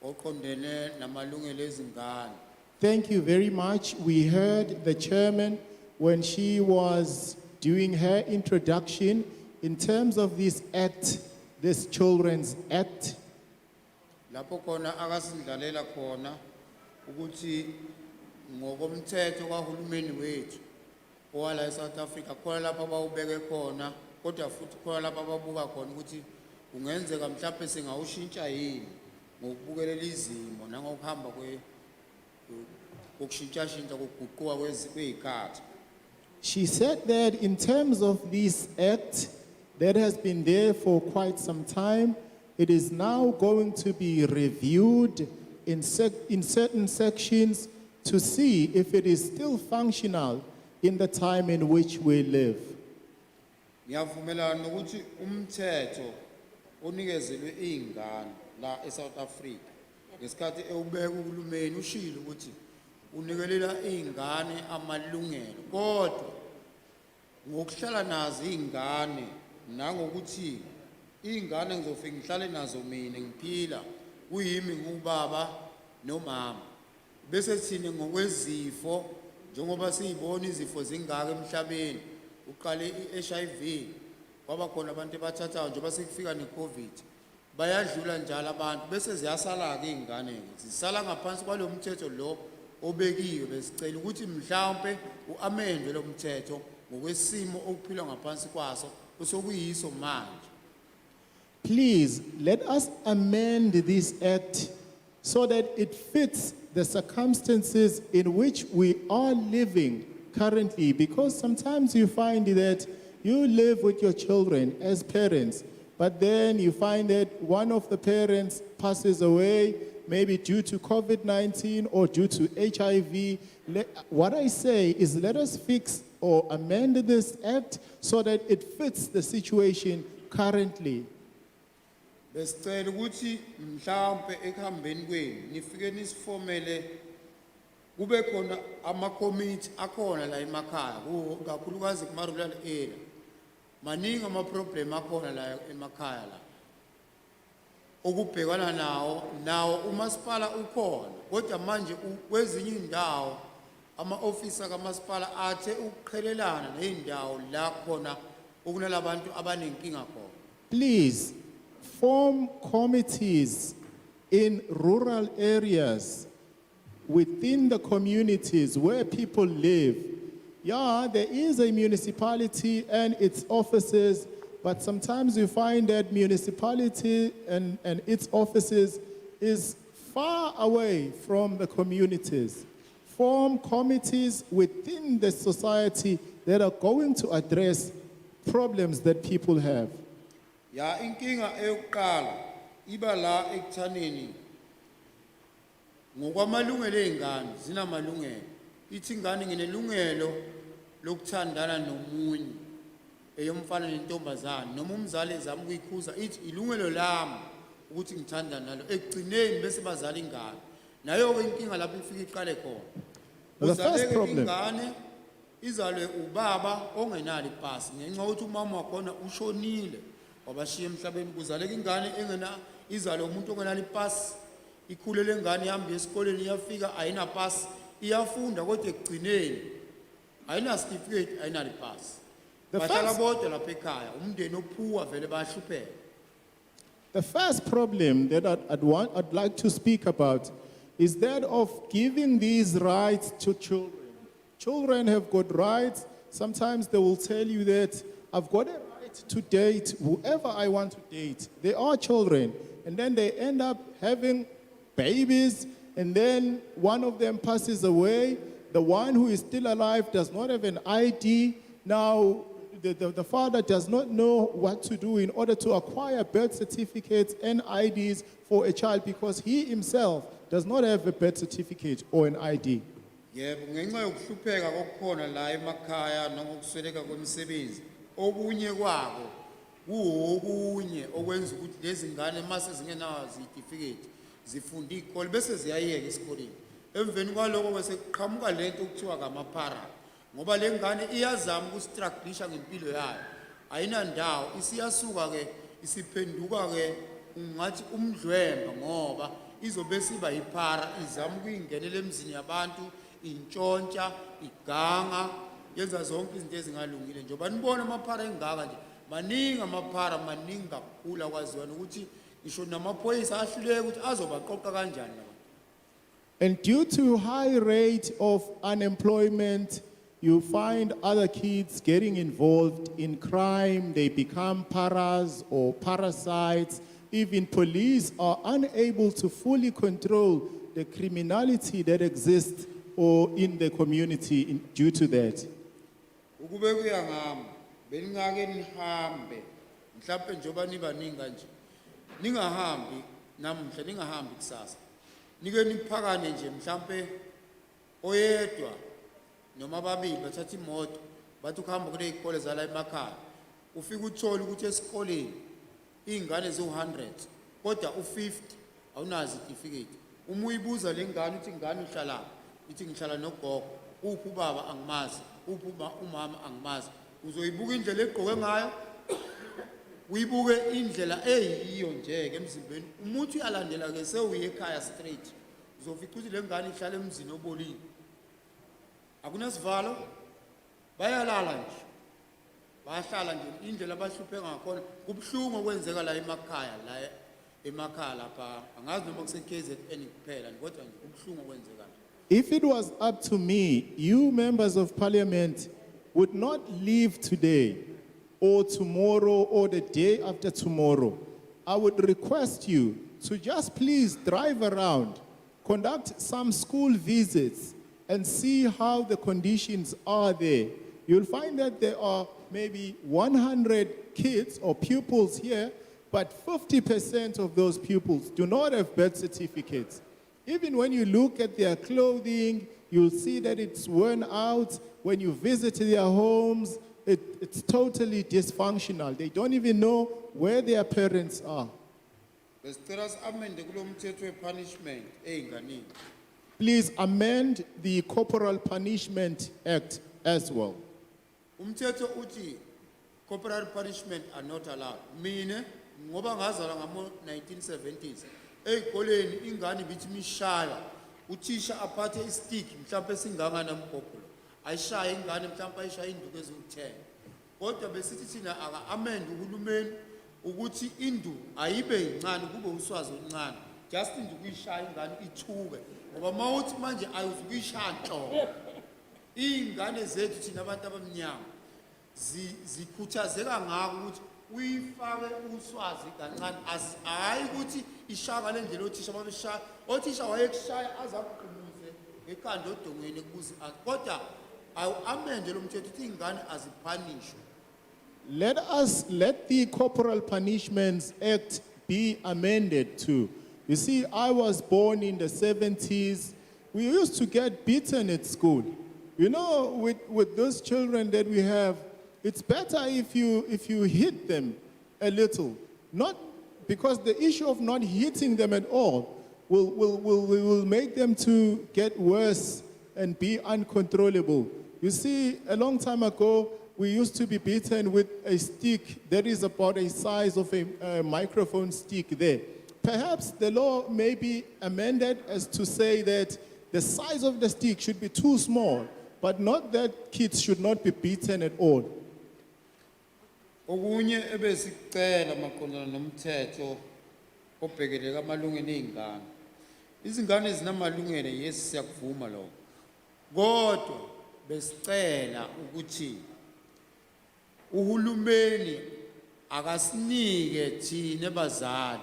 oqondene namalungelo ezingane. Thank you very much. We heard the chairman when she was doing her introduction in terms of this act, this Children's Act. Lapho khona akasindlalela khona ukuthi ngokomthetho kahulumeni wethu owala eSouth Africa khona lapho bawubeke khona kodwa futhi khona lapho babuka khona ukuthi kungenzeka mhlawumbe singawushintsha yini ngokubukelela izimo nangokuhamba kokushintshashintsha kokuguquka kwezikhathi. She said that in terms of this act that has been there for quite some time, it is now going to be reviewed in certain sections to see if it is still functional in the time in which we live. Ngiyavumelana nokuthi umthetho onikezelwe izingane la eSouth Africa ngesikhathi ewubeka uhulumeni ushilo ukuthi unikelela izingane amalungelo kodwa ngokuhlala nazo izingane nangokuthi izingane ngizofika ngihlale nazo mina ngiphila kuyimi ngubaba nomama bese thina ngokwezifo njengoba siyibona izifo zingaka emhlabeni uqale iHIV kwaba khona abantu abathathayo njengoba sekufika neCovid bayadlula njalo abantu bese ziyasala ke izingane zisala ngaphansi kwalo mthetho lo obekiwe besicela ukuthi mhlawumbe uamendwe lo mthetho ngokwesimo okuphilwa ngaphansi kwaso osokuyiso manje. Please let us amend this act so that it fits the circumstances in which we are living currently, because sometimes you find that you live with your children as parents, but then you find that one of the parents passes away, maybe due to COVID-19 or due to HIV. What I say is let us fix or amend this act so that it fits the situation currently. Besicela ukuthi mhlawumbe ekuhambeni kwenu nifike nisifomele kube khona ama-committee akhona la emakhaya kakhulukazi kuma-rural area maningi ama-problem akhona la emakhaya la okubhekana nawo umasipala ukhona kodwa manje kwezinye indawo ama-ofisa kamasipala athe ukuqhelelana ney'ndawo la khona okunalabantu abanenkinga khona. Please form committees in rural areas within the communities where people live. Yeah, there is a municipality and its offices, but sometimes you find that municipality and its offices is far away from the communities. Form committees within the society that are going to address problems that people have. Ya inkinga eyokuqala iba la ekuthaneni ngokwamalungelo ezingane zinamalungelo ithi ingane nginelungelo lokuthandana nomunye eyomfana nentombazana noma umzali ezama ukuyikhuza ithi ilungelo lami ukuthi ngithandane nalo ekugcineni bese bazala ingane nayo ke inkinga lapho ifika iqale khona. The first problem, ingane izalwe ubaba ongenalo ipasi ngenxa ukuthi umama wakhona ushonile wabashiya emhlabeni kuzaleka ingane engena izalwe umuntu ongenalo ipasi ikhulele ingane ihamba esikoleni iyafika ayinapasi iyafunda kodwa ekugcineni ayina certificate ayinalo ipasi bahlala bodwa lapha ekhaya umndeni ophuwa vele bayahlupheka. the first problem that I'd like to speak about is that of giving these rights to children. Children have got rights. Sometimes they will tell you that I've got a right to date whoever I want to date. They are children. And then they end up having babies, and then one of them passes away. The one who is still alive does not have an ID. Now, the father does not know what to do in order to acquire birth certificates and IDs for a child because he himself does not have a birth certificate or an ID. Yebo ngenxa yokuhlupheka kokukhona la emakhaya nangokusweleka kwemisebenzi okunye kwako kuokunye okwenza ukuthi lezi ngane mase zingenazo izitifiketi zifunda ikole bese ziyayeka esikoleni emveni kwaloko bese kuqhamuka lento okuthiwa ngamaphara ngoba le ngane iyazama ukustrugglisha ngempilo yayo ayinandawo isiyasuka ke isiphenduka ke ungathi umdlwemba ngoba izobe siba yiphara izama ukuyingenela emzini yabantu intshontsha iganga yenza zonke izinto ezingalungile njengoba nibona amaphara engaka nje maningi amaphara maningi kakhulu akwaziwana ukuthi ngisho namaphoyisa ahluleke ukuthi azobaqoqa kanjani la. And due to high rate of unemployment, you find other kids getting involved in crime. They become paras or parasites. even police are unable to fully control the criminality that exists or in the community due to that. Ukube kuya ngami beningake nihambe mhlawumbe njoba nibaningi kanje ningahambi namhla ningahambi kusasa nike niphakane nje mhlawumbe oyedwa noma ababili bathatha imoto bathi ukuhamba kule izikole zala emakhaya ufika uthola ukuthi esikoleni izingane zo100 kodwa u50 awunazi certificate uma uyibuza lengane uthi ingane uhlala ithi ngihlala nogogo uphi ubaba angimazi uphi umama angimazi uzoyibuka indlela egqoke ngayo uyibuke indlela eyiyo nje ke emzimbeni umuntu uyalandela ke sewuye ekhaya straight uzofica ukuthi lengane ihlala emzini obolile akunasivalo bayalala nje bahlala nje indlela abahluphe ngakhona kubhlungu okwenzeka la emakhaya lapha angazi noma kuse KZN kuphela kodwa nje kubhlungu okwenzeka. If it was up to me, you members of parliament would not leave today or tomorrow or the day after tomorrow. I would request you to just please drive around, conduct some school visits and see how the conditions are there. You'll find that there are maybe 100 kids or pupils here, but 50% of those pupils do not have birth certificates. Even when you look at their clothing, you'll see that it's worn out. When you visit their homes, it's totally dysfunctional. They don't even know where their parents are. Please amend the Corporal Punishment Act as well. Umthetho uthi corporal punishment are not allowed. Mine ngoba ngazalwa ngamo 1970s. Ezikoleni ingane bithi mishaya uthisha aphathe istick mhlawumbe singangana mgobholo. Ayishaya ingane mhlawumbe ayishaya induku eziwu10. Kodwa besithi thina aka amend uhulumeni ukuthi indu ayibe incane kube uswazi oncane. Just induku ishaya ingane ithuke. Ngoba mawuthi manje ayizukuyishaya nhlo. Ingane zethu thina abantu abamnyama zikhuthazeka ngako ukuthi uyifake uswazi kancane hayi ukuthi ishaka lendlela othisha babeshaya othisha wayekushaya azakuqhumuze ekhanda odongweni kubuzi kodwa awamende lo mthetho uthi ingane aziphanishwe. Let the Corporal Punishments Act be amended too. You see, I was born in the 70s. We used to get beaten at school. You know, with those children that we have, it's better if you hit them a little. Not because the issue of not hitting them at all will make them to get worse and be uncontrollable. You see, a long time ago, we used to be beaten with a stick that is about the size of a microphone stick there. Perhaps the law may be amended as to say that the size of the stick should be too small, but not that kids should not be beaten at all. Okunye ebesicela maqondana nomthetho obhekeleka amalungelo ezingane. Izingane ezinamalungelo yes siyakuvuma lokho. Kodwa besicela ukuthi uhulumeni akasinike thina bazali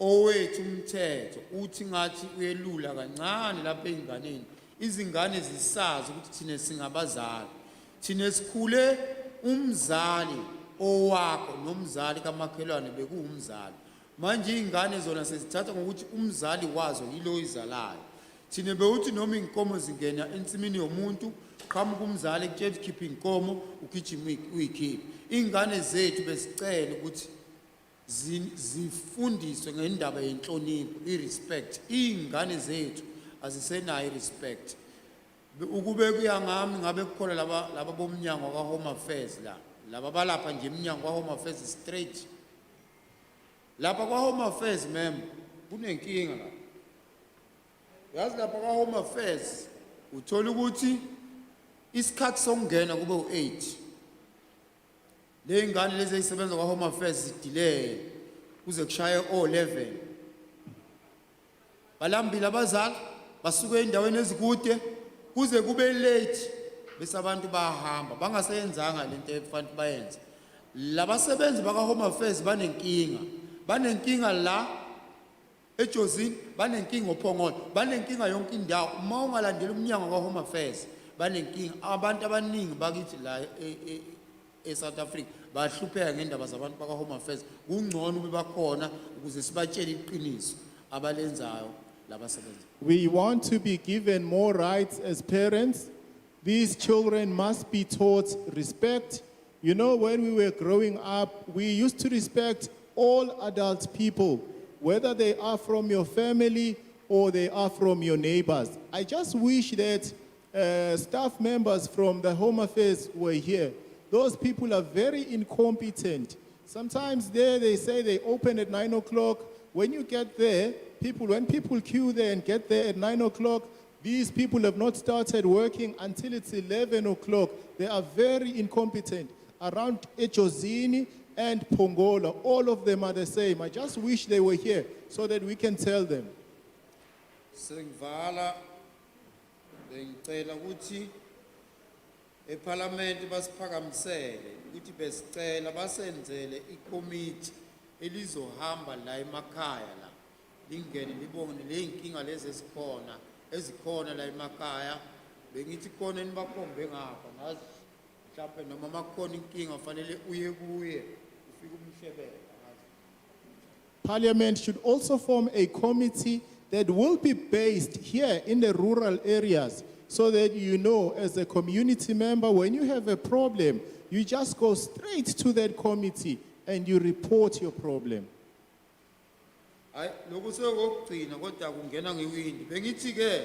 owethu umthetho uthi ngathi uyelula kancane lapha ezinganeni. Izingane zisazi ukuthi thina singabazali. Thina sikhule umzali owakho nomzali kamakhelwane bekuwumzali. Manje izingane zona sezithatha ngokuthi umzali wazo yilo izalayo. Thina bewuthi noma inkomo zingena ensimini yomuntu qhamuka umzali kutshela khipha inkomo ugijima uyikhipha. Izingane zethu besicela ukuthi zifundiswe ngendaba yenhlonipho irespect. Izingane zethu azisenayo irespect. Ukube kuya ngami ngabe kukhona laba bomnyango ka Home Affairs laba balapha nje eminyango ka Home Affairs straight. Lapha kwa Home Affairs kunenkinga la. Yazi lapha kwa Home Affairs uthola ukuthi isikhathi sokungena kube u8. Le ngane lezi ezisebenza kwa Home Affairs zidelay kuze kushaye o11. Balambile abazali basuke endaweni ezikude kuze kube late bese abantu bahamba bangaseyenzanga lento efanele bayenze. Labasebenzi baka Home Affairs banenkinga banenkinga la eJozini, banenkinga oPhongolo, banenkinga yonke indawo. Uma ungalandela umnyango kaHome Affairs, banenkinga. Abantu abaningi bakithi la eSouth Africa bahlupheka ngendaba zabantu bakaHome Affairs. Kungcono ube bakhona ukuze sibatshele iqiniso abalenzayo labasebenzi. We want to be given more rights as parents. These children must be taught respect. You know, when we were growing up, we used to respect all adult people, whether they are from your family or they are from your neighbors. I just wish that staff members from the Home Affairs were here. Those people are very incompetent. Sometimes there they say they open at 9 o'clock. When you get there, when people queue there and get there at 9 o'clock, these people have not started working until it's 11 o'clock. They are very incompetent. Around Jozini and Pongola, all of them are the same. I just wish they were here so that we can tell them. Sengvala bengicela ukuthi eParliament basiphakamisele ukuthi besicela basenzele ikomiti elizohamba la emakhaya la lingene libone leyinkinga lezi ezikhona la emakhaya. Bengithi khona enibakhombe ngapha ngazi mhlawumbe noma makhona inkinga fanele uye kuye ufike umshebele. Parliament should also form a committee that will be based here in the rural areas so that you know, as a community member, when you have a problem, you just go straight to that committee and you report your problem. Hayi lokho sekugcina kodwa kungena ngewindi. Bengithi ke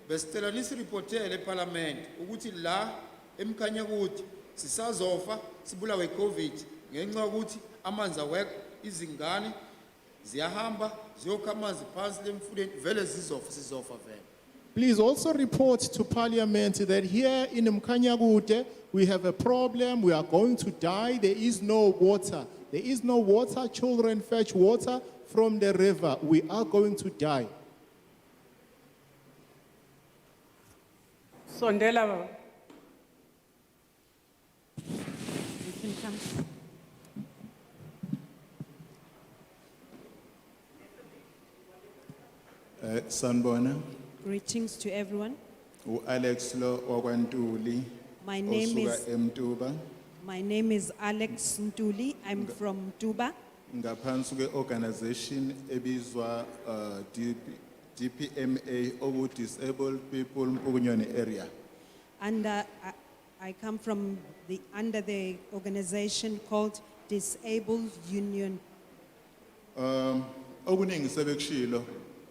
besicela nisiriportele eParliament ukuthi la emkhanya ukuthi sisazofa sibulawe iCovid ngenxa ukuthi amanzi awekho, izingane ziyahamba ziyokha amanzi phansi lemfuleni vele sizofa vele. Please also report to Parliament that here in Mkanyagude, we have a problem, we are going to die, there is no water. There is no water, children fetch water from the river. We are going to die. Sondela baba. You can come. Sanbona, Greetings to everyone. Alex Lo Okwantuli, My name is Mtuba, Alex Ntuli. I'm from Tuba. ngaphansi kwe-organization ebizwa DPMA oku Disabled People Mpukunyoni area. And I come from under the organization called Disabled Union. Okuningi sebekushilo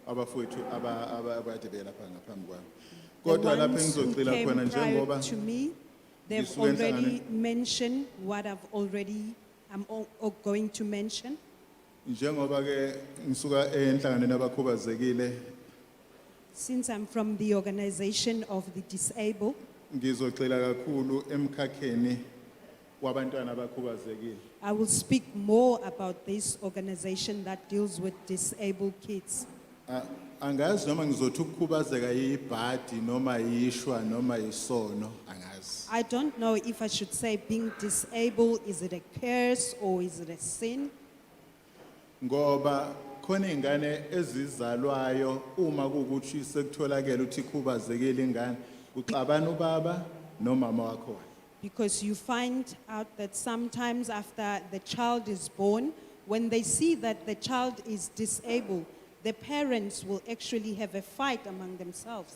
abafowethu abade belapha ngaphambi kwami. The Kodwa lapha ones who engizogcila came khona prior njengoba to me, they've ngisuke already mentioned what I'm going to mention. njengoba ke ngisuka enhlanganweni abakhubazekile Since I'm from the organization of the disabled, ngizogxila kakhulu emkhakheni wabantwana abakhubazekile. I will speak more about this organization that deals with disabled kids. Angazi noma ngizothi ukukhubazeka yibhadi noma yishwa noma yisono angazi. I don't know if I should say being disabled, is it a curse or is it a sin? Ngoba khona ingane ezizalwayo uma kukuthi sekutholakala ukuthi ikhubazekile ingane uxabana ubaba nomama wakho. Because you find out that sometimes after the child is born, when they see that the child is disabled, the parents will actually have a fight among themselves.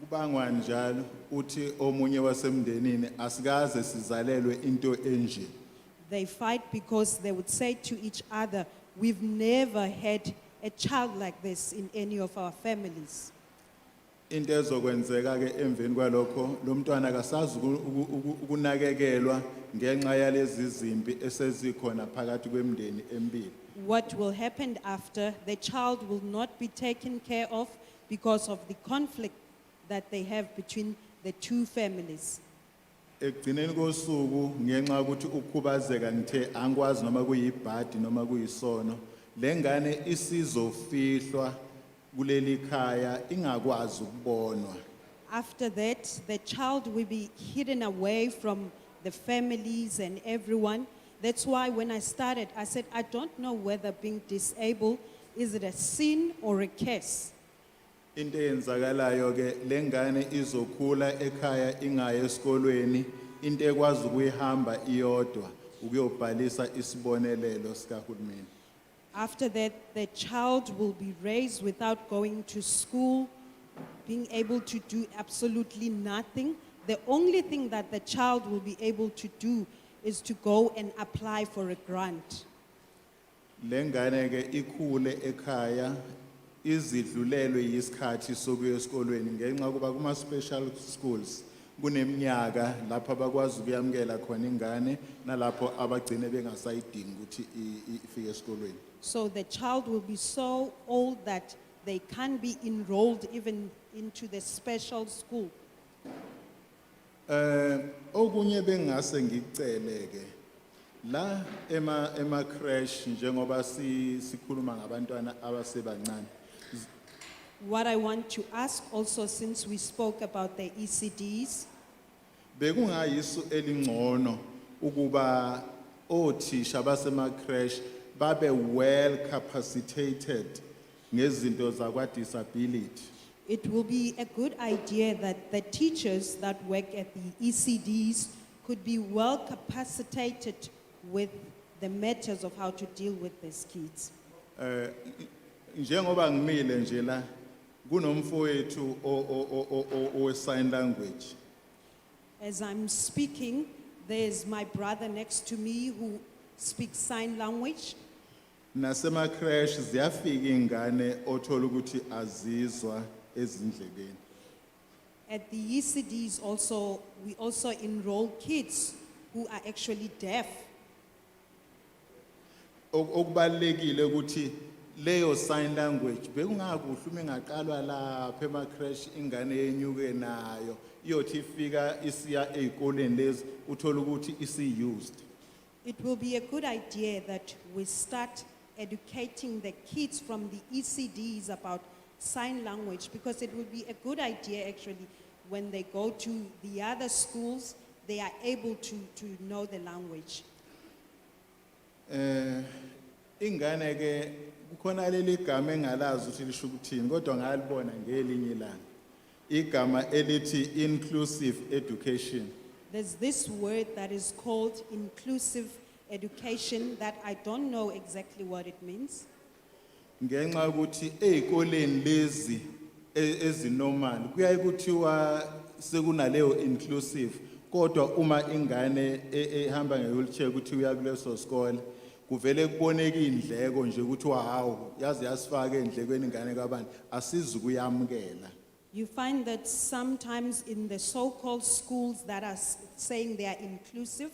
Kubangwa njalo uthi omunye wasemndenini asikaze sizalelwe into enje. They fight because they would say to each other, we've never had a child like this in any of our families. Into ezokwenzeka ke emveni kwalokho lo mntwana akasazi ukunakekelwa ngenxa yalezi zimpi esezikhona phakathi kwemndeni emibili. What will happen after, the child will not be taken care of because of the conflict that they have between the two families. Ekugcineni kosuku ngenxa ukuthi ukukhubazeka ngithe angikwazi noma kuyibhadi noma kuyisono lengane isizofihlwa kuleli khaya ingakwazi ukubonwa. After that, the child will be hidden away from the families and everyone, That's why when I started, I said, I don't know whether being disabled, is it a sin or a curse? Into eyenzakalayo ke lengane izokhula ekhaya ingaye esikolweni into ekwazi ukuyihamba iyodwa ukuyobhalisa isibonelelo sikahulumeni. After that, the child will be raised without going to school, being able to do absolutely nothing. The only thing that the child will be able to do is to go and apply for a grant. Lengane ke ikhule ekhaya izidlulelwe yisikhathi sokuya esikolweni ngenxa kuba kuma special schools kuneminyaka lapha bakwazi ukuyamkela khona ingane nalapho abagcine bengasayidingi ukuthi ifike esikolweni. So the child will be so old that they can't be enrolled even into the special school. Okunye bengase ngicele ke la ema crash njengoba sikhuluma ngabantwana abasebancane. What I want to ask also, since we spoke about the ECDs, Bekungayisu elingcono ukuba othisha basema crash babe well capacitated ngezinto zakwa disability. it will be a good idea that the teachers that work at the ECDs could be well capacitated with the matters of how to deal with these kids. Njengoba ngimile nje la kunomfowethu o sign language. As I'm speaking, there's my brother next to me who speaks sign language. Nasema crash ziyafika ingane othola ukuthi azizwa ezindlebeni. At the ECDs also, we also enroll kids who are actually deaf. Okubalekile ukuthi leyo sign language bekungakuhle uma ingaqalwa lapha ema crash ingane yenyuke nayo iyothi ifika isiya ezikoleni lezi uthola ukuthi used. It will be a good idea that we start educating the kids from the ECDs about sign language, because it would be a good idea actually when they go to the other schools, they are able to know the language. Ingane ke kukhona leli gama engalazi ukuthi lisho ukuthini kodwa ngalibona ngelinye ilanga. Igama elithi inclusive education. There's this word that is called inclusive education that I don't know exactly what it means. Ngenxa ukuthi ezikoleni lezi ezinormal kuyaye kuthiwa sekunaleyo inclusive kodwa uma ingane ehamba ngewheelchair ukuthi uya kuleso sikole kuvele kuboneke indleko nje ukuthi hawo yazi yasifaka endlekweni ingane kabani asizukuyamkela. You find that sometimes in the so-called schools that are saying they are inclusive,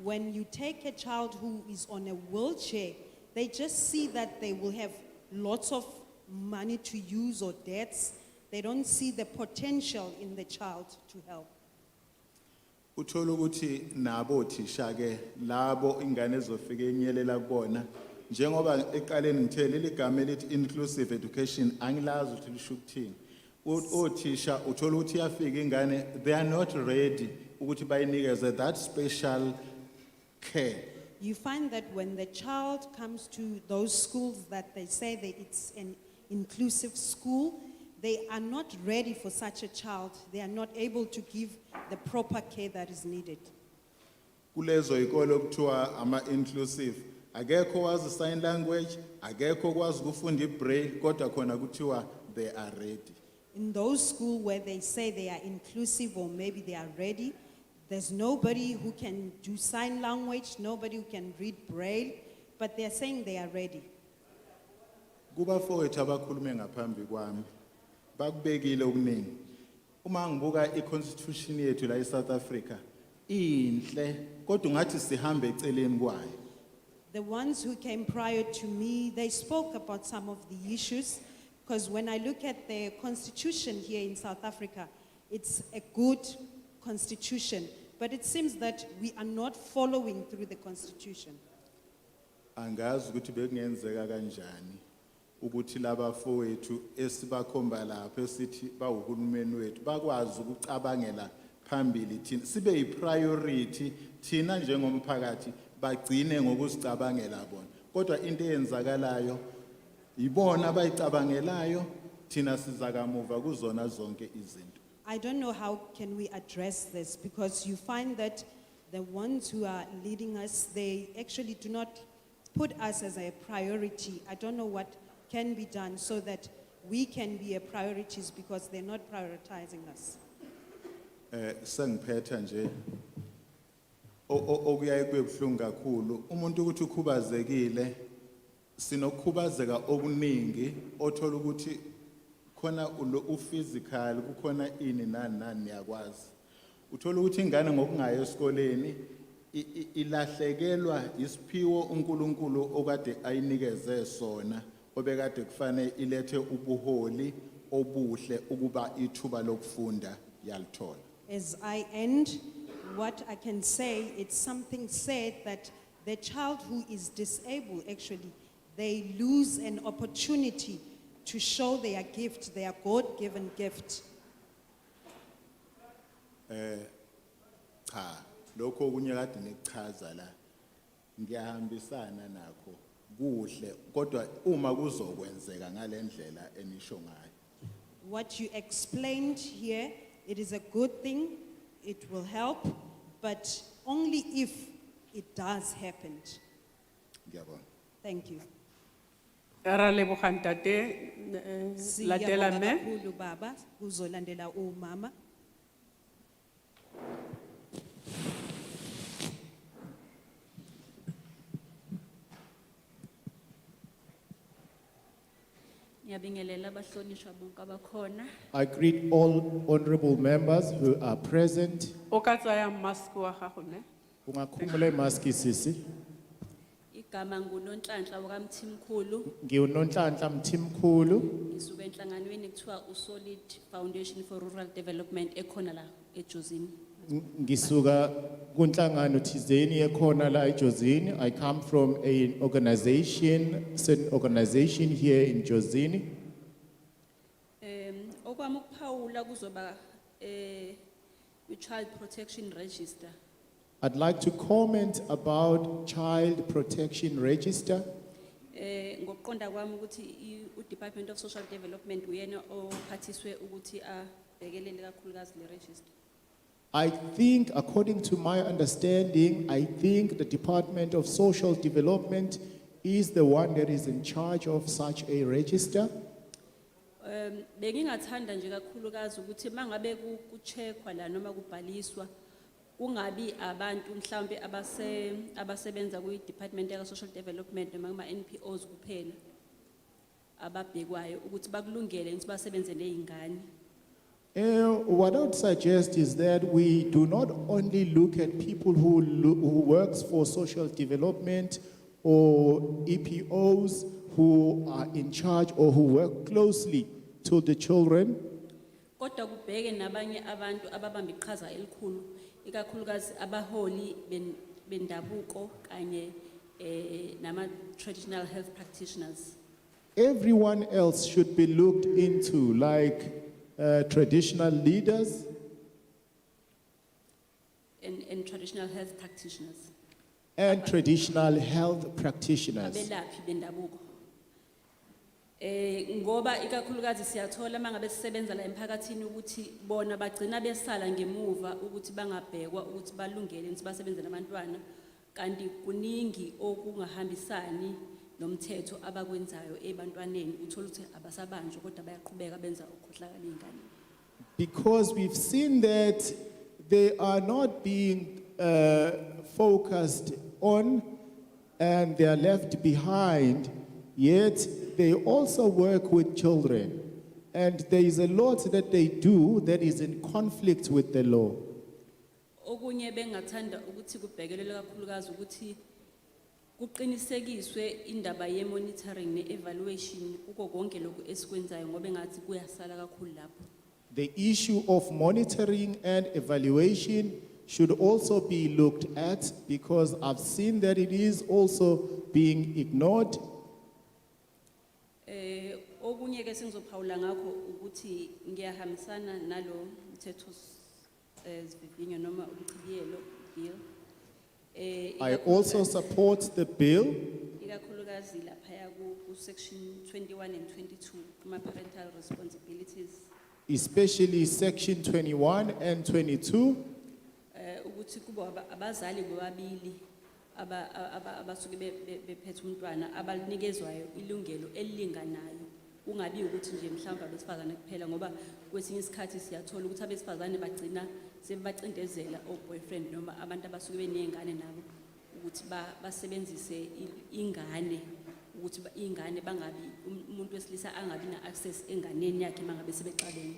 when you take a child who is on a wheelchair, they just see that they will have lots of money to use or debts. They don't see the potential in the child to help. Uthola ukuthi nabo thisha ke labo ingane ezofika enyelela kubona njengoba eqaleni ngithe leli gama elithi inclusive education angilazi ukuthi lisho ukuthini. Othisha uthola ukuthi yafika ingane they are not ready ukuthi bayinikeze that special care. You find that when the child comes to those schools that they say that it's an inclusive school, they are not ready for such a child. They are not able to give the proper care that is needed. Kulezo ikolo kuthiwa ama inclusive akekho wazi sign language akekho kwazi ukufunda ibraille kodwa khona kuthiwa they are ready. In those schools where they say they are inclusive or maybe they are ready, there's nobody who can do sign language, nobody who can read braille, but they're saying they are ready. Kuba fowethu abakhulume ngaphambi kwami bakubekile okuningi. Uma ngibuka iconstitution yethu la eSouth Africa inhle kodwa ngathi sihambe eceleni kwayo. The ones who came prior to me, they spoke about some of the issues, because when I look at the constitution here in South Africa, it's a good constitution, but it seems that we are not following through the constitution. Angazi ukuthi bekungenzeka kanjani ukuthi laba fowethu esibakhomba lapha esithi bawuhulumeni wethu bakwazi ukucabangela phambili thina sibe yipriority thina njengomphakathi bagcine ngokuzicabangela bona. Kodwa into eyenzakalayo ibona abayicabangelayo thina sizakamuva kuzona zonke izinto. I don't know how can we address this because you find that the ones who are leading us, they actually do not put us as a priority. I don't know what can be done so that we can be a priorities because they're not prioritizing us. Sengiphetha nje okuyaye kube buhlungu kakhulu umuntu ukuthi ukhubazekile sinokukhubazeka okuningi othola ukuthi khona physical kukhona ini nani yakwazi uthola ukuthi ingane ngokungayo esikoleni ilahlekelwa isiphiwo uNkulunkulu okade ayinikeze sona obekade kufanele ilethe ubuholi obuhle ukuba ithuba lokufunda yalithola. As I end, what I can say, it's something said that the child who is disabled, actually, they lose an opportunity to show their gift, their God-given gift. Cha, lokho kunye kade nikuchaza la ngiyahambisana nakho kuhle kodwa uma kuzokwenzeka ngalendlela enisho ngayo. What you explained here, it is a good thing, it will help, but only if it does happen. Ngiyabonga. Thank you. Ra lebogang ntate, latela Siyabonga me. kakhulu baba, kuzolandela umama. Ngiyabingelela abahlonishwa bonke abakhona. I greet all honorable members who are present. O ka tsaya mask wa gago ne? Ungakhumula imask sisi. Igama nguNonhlanhla wakaMthimkhulu. Ngiunonhlanhla Mthimkhulu. Ngisuka enhlanganweni kuthiwa uSolid Foundation for Rural Development ekhona la eJozini. Ngisuka kunhlangano thizeni ekhona la eJozini. I come from an organization, certain organization here in Jozini. Okwami ukuphawula kuzoba child protection register. I'd like to comment about child protection register. Ngokuqonda kwami ukuthi uDepartment of Social Development uyena ophathiswe ukuthi abhekelele kakhulukazi le register. I think, according to my understanding, I think the Department of Social Development is the one that is in charge of such a register. Bengingathanda nje kakhulukazi ukuthi mangabe kucheckwa la noma kubhaliswa kungabi abantu mhlambe abasebenza ku-Department of Social Development noma kuma NPOs kuphela ababhekwayo ukuthi bakulungele ukuthi basebenze nezingane. What I would suggest is that we do not only look at people who works for social development or EPOs who are in charge or who work closely to the children. Kodwa kubheke nabanye abantu ababamba iqhaza elikhulu ikakhulukazi abaholi bendabuko kanye nama traditional health practitioners. Everyone else should be looked into, like traditional leaders and traditional health practitioners. And traditional health practitioners. Abelaphi bendabuko. Ngoba ikakhulukazi siyathola mangabe sisebenza la emphakathini ukuthi bona bagcina besala ngemuva ukuthi bangabhekwa ukuthi balungele ukuthi basebenze nabantwana kanti kuningi okungahambisani nomthetho abakwenzayo ebantwaneni uthola ukuthi abasabanjwa kodwa bayaqhubeka benza ukukhohlakala izingane. Because we've seen that they are not being focused on and they are left behind, yet they also work with children. And there is a lot that they do that is in conflict with the law. Okunye bengathanda ukuthi kubhekelele kakhulukazi ukuthi kuqinisekiswe indaba ye monitoring ne evaluation kuko konke lokho esikwenzayo ngoba engathi kuyasala kakhulu lapho. The issue of monitoring and evaluation should also be looked at because I've seen that it is also being ignored. Okunye ke sengizophawula ngakho ukuthi ngiyahambisana nalo mthetho sivivinyo noma umchibiyelo bill I also support the bill, ikakhulukazi laphaya ku section 21 and 22 kuma parental responsibilities especially section 21 and 22, ukuthi kuba abazali bobabili abasuke bephethe umntwana abanikezwayo ilungelo elilinganayo kungabi ukuthi nje mhlawumbe abesifazane kuphela ngoba kwesinye isikhathi siyathola ukuthi abesifazane bagcina sebacindezela boyfriend noma abantu abasuke benezingane nabo ukuthi basebenzise ingane ukuthi ingane bangabi umuntu wesilisa angabi na access enganeni yakhe mangabe sebexabene.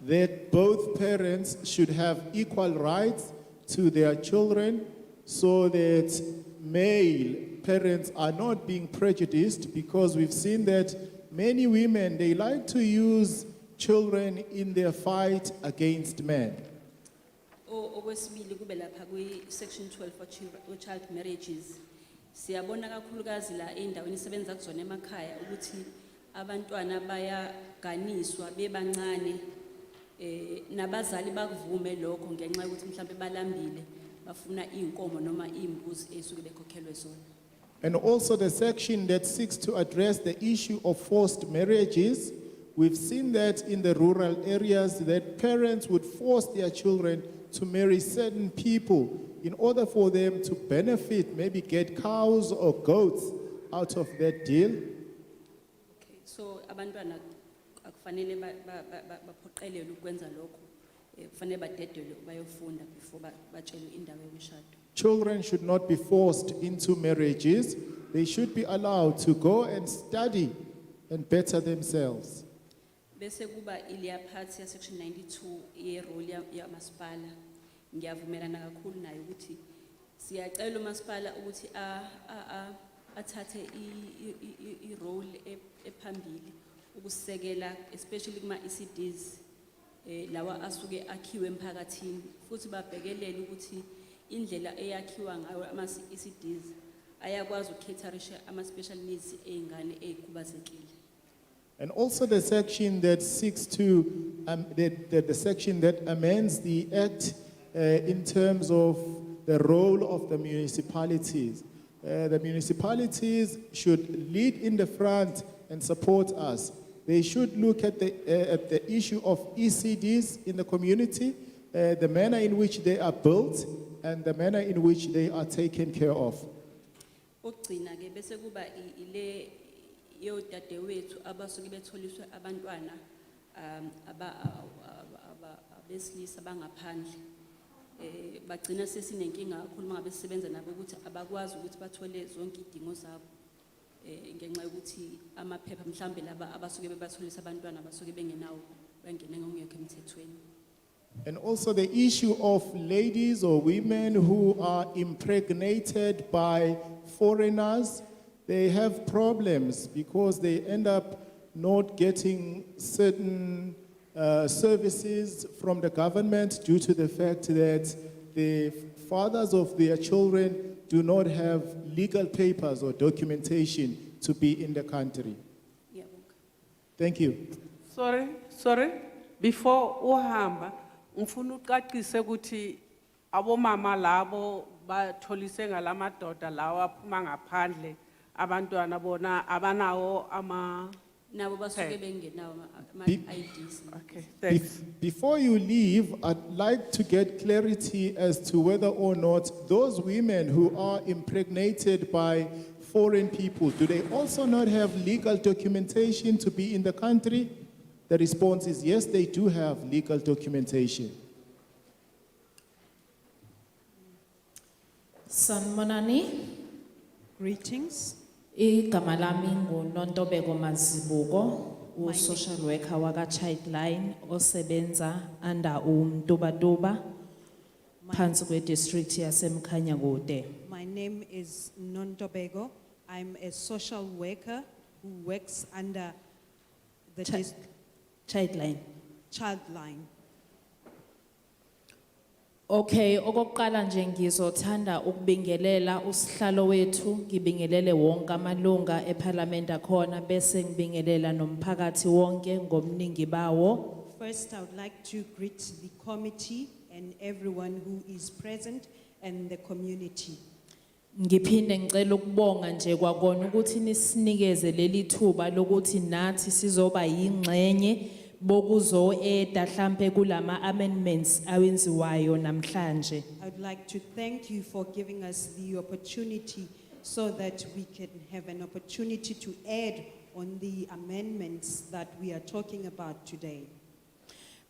that both parents should have equal rights to their children so that male parents are not being prejudiced, because we've seen that many women, they like to use children in their fight against men. Okwesibili kube lapha kwi section 12 for child marriages siyabona kakhulukazi la endaweni isebenza kuzona emakhaya ukuthi abantwana bayaganiswa bebancane nabazali bakuvume lokho ngenxa ukuthi mhlambe balambile bafuna inkomo noma imbuzi esuke bekhokhelwe zona. And also the section that seeks to address the issue of forced marriages. We've seen that in the rural areas that parents would force their children to marry certain people in order for them to benefit, maybe get cows or goats out of that deal. Okay, so abantwana akufanele baphoqelelwe ukwenza lokho kufanele badedelwe bayofunda before batshelwe indawo yomshado. Children should not be forced into marriages. They should be allowed to go and study and better themselves. Bese kuba iliya part ya section 92 ye role ya masipala ngiyavumelana kakhulu nayo ukuthi siyacela umasipala ukuthi athathe I role ephambili ukusekela especially kuma ECDs lawa asuke akhiwe emphakathini futhi babhekelele ukuthi indlela eyakhiwa ngayo ama ECDs ayakwazi ukukhetharisha ama special needs eingane ezikhubazekile. And also the section that seeks to, the section that amends the act in terms of the role of the municipalities. The municipalities should lead in the front and support us. They should look at the issue of ECDs in the community, the manner in which they are built, and the manner in which they are taken care of. Ogcina ke bese kuba ile yodadewethu abasuke betholiswe abantwana abesilisa bangaphandle bagcina sesinenkinga kakhulu mangabe sisebenza nabo ukuthi abakwazi ukuthi bathole zonke idingo zabo ngenxa yokuthi amaphepha mhlambe laba abasuke bebatholisa abantwana abasuke bengenawo bangene ngokungekho emthethweni. And also the issue of ladies or women who are impregnated by foreigners, they have problems because they end up not getting certain services from the government due to the fact that the fathers of their children do not have legal papers or documentation to be in the country. Thank you. Sorry. Before uhamba, ngifuna uqaqise ukuthi abomama labo batholise ngalamadoda lawa aphuma ngaphandle abantwana bona abanawo ama nabo basuke bengenawo ama IDs. Okay, thanks. Before you leave, I'd like to get clarity as to whether or not those women who are impregnated by foreign people, do they also not have legal documentation to be in the country? The response is yes, they do have legal documentation. Sanmonani. Greetings. Igama lami nguNontobeko Mazibuko, u-social worker waka Childline osebenza under uMtubatuba phansi kwe-district yaseMkhanyakude. My name is Nontobeko. I'm a social worker who works under the Childline. Childline. Okay, okokuqala nje ngizothanda ukubingelela usihlalo wethu, ngibingelele wonke amalunga eParliament akhona bese ngibingelela nomphakathi wonke ngomningi bawo. First, I would like to greet the committee and everyone who is present and the community. Ngiphinde ngicela ukubonga nje kwakona ukuthi nisinikeze leli thuba lokuthi nathi sizoba yingxenye bokuzo-eda hlampe kulama amendments awenziwayo namhlanje. I would like to thank you for giving us the opportunity so that we can have an opportunity to add on the amendments that we are talking about today.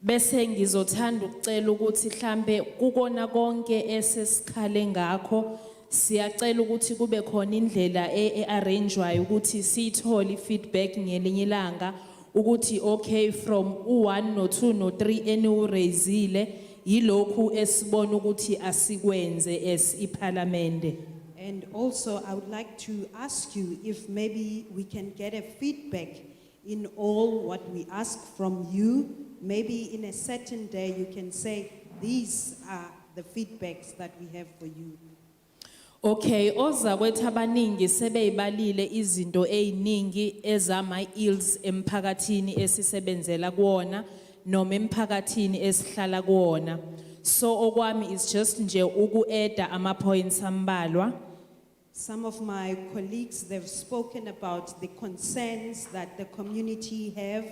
Bese ngizothanda ukucela ukuthi hlambe kukona konke esesikhale ngakho siyacela ukuthi kube khona indlela arrangewayo ukuthi sithole feedback ngelinye ilanga ukuthi okay from u1 no2 no3 eniuraisile yilokhu esibona ukuthi asikwenze as iParliament. And also I would like to ask you if maybe we can get a feedback in all what we ask from you. Maybe in a certain day you can say these are the feedbacks that we have for you. Okay, oza kwethu abaningi sebeyibalile izinto eziningi ezama ills emphakathini esisebenzela kuona noma emphakathini esihlala kuona. So okwami is just nje uku-eda ama points ambalwa. Some of my colleagues, they've spoken about the concerns that the community have,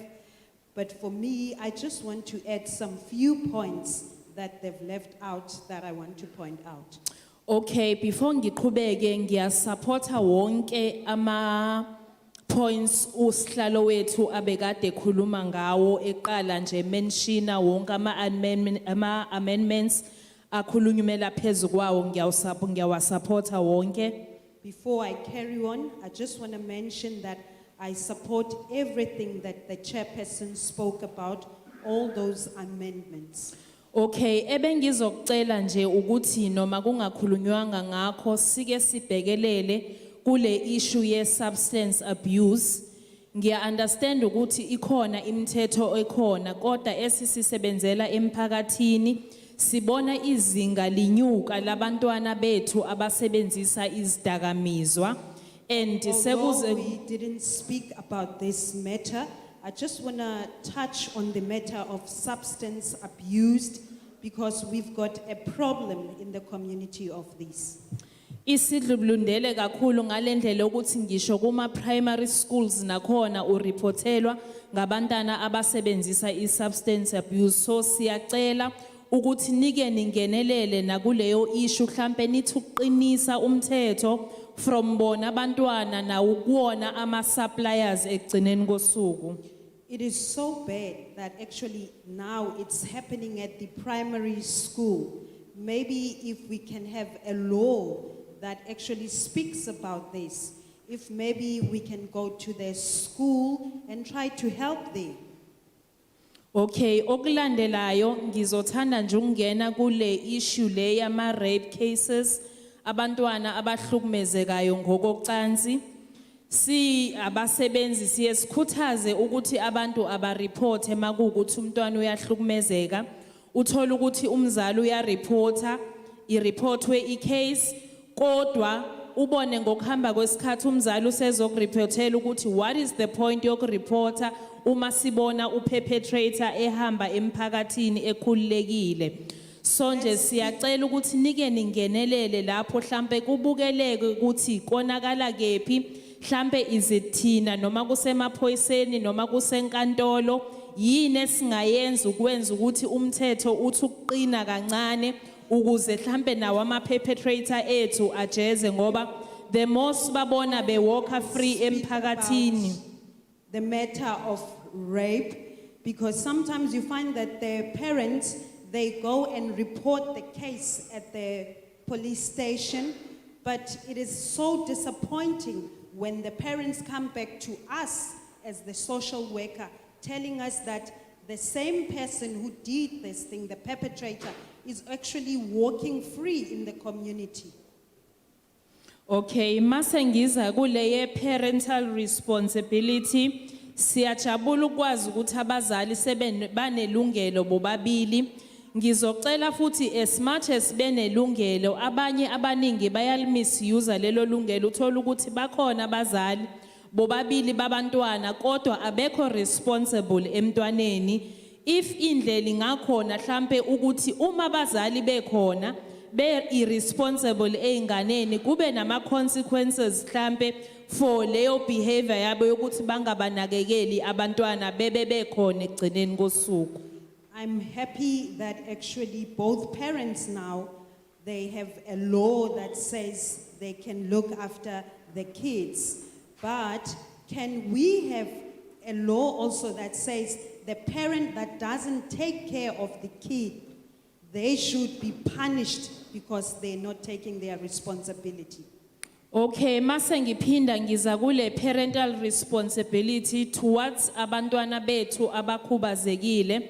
but for me, I just want to add some few points that they've left out that I want to point out. Okay, before ngiqhubeke ngiyasupporta wonke ama points usihlalo wethu abekade ekhuluma ngawo eqala nje mentiona wonke ama amendments akhulunyumela phezulu kwawo ngiyawasupporta wonke. Before I carry on, I just want to mention that I support everything that the chairperson spoke about, all those amendments. Okay, ebengizokucela nje ukuthi noma kungakhulunywanga ngakho sike sibhekelele kule issue ye substance abuse. Ngiya understand ukuthi ikhona imithetho ekhona kodwa esisebenzela emphakathini sibona izinga linyuka labantwana bethu abasebenzisa izidakamizwa and Although we didn't speak about this matter, I just want to touch on the matter of substance abuse because we've got a problem in the community of this. Isidlulundele kakhulu ngalendlela ukuthi ngisho kuma primary schools nakhona ureportelwa ngabantwana abasebenzisa isubstance abuse. So siyacela ukuthi nike ningenelele nakuleyo issue hlampe nithi uqinisa umthetho from bona abantwana na ukuona ama suppliers ekugcineni kosuku. It is so bad that actually now it's happening at the primary school. Maybe if we can have a law that actually speaks about this, if maybe we can go to their school and try to help them. Okay, okulandelayo ngizothanda nje ukungena kule issue le yama rape cases abantwana abahlukumezekayo ngokocansi. Si abasebenzi siyesikhuthaze ukuthi abantu abareporte makuukuthi umntwana uyahlukumezeka. Uthola ukuthi umzali uyareporta, ireportwe icase kodwa ubone ngokuhamba kwesikhathi umzali usezokureportela ukuthi what is the point yokureporta uma sibona uperpetrator ehamba emphakathini ekhululekile. So nje siyacela ukuthi nike ningenelele lapho hlampe kubukeleke ukuthi konakala kephi hlampe izithina noma kusemaphoyiseni noma kusenkantolo yini esingayenza ukwenza ukuthi umthetho uthi uqina kancane ukuze hlampe nawo ama perpetrator ethu ajeze ngoba the most babona be walk free emphakathini. The matter of rape, because sometimes you find that the parents, they go and report the case at the police station, but it is so disappointing when the parents come back to us as the social worker telling us that the same person who did this thing, the perpetrator, is actually walking free in the community. Okay, masengiza kule parental responsibility siyajabula ukwazi ukuthi abazali banelungelo bobabili. Ngizocela futhi as much as benelungelo abanye abaningi bayalimisuza lelo lungelo uthola ukuthi bakhona abazali bobabili babantwana kodwa abekho responsible emntwaneni. If indlela ingakhona hlampe ukuthi uma abazali bekhona be irresponsible einganeni kube nama consequences mhlambe for leyo behavior yabo yokuthi bangabanakekeli abantwana bebe bekhona egcineni kosuku. I'm happy that actually both parents now, they have a law that says they can look after the kids. But can we have a law also that says the parent that doesn't take care of the kid, they should be punished because they're not taking their responsibility? Okay, mase ngiphinda ngiza kule parental responsibility towards abantwana bethu abakhubazekile.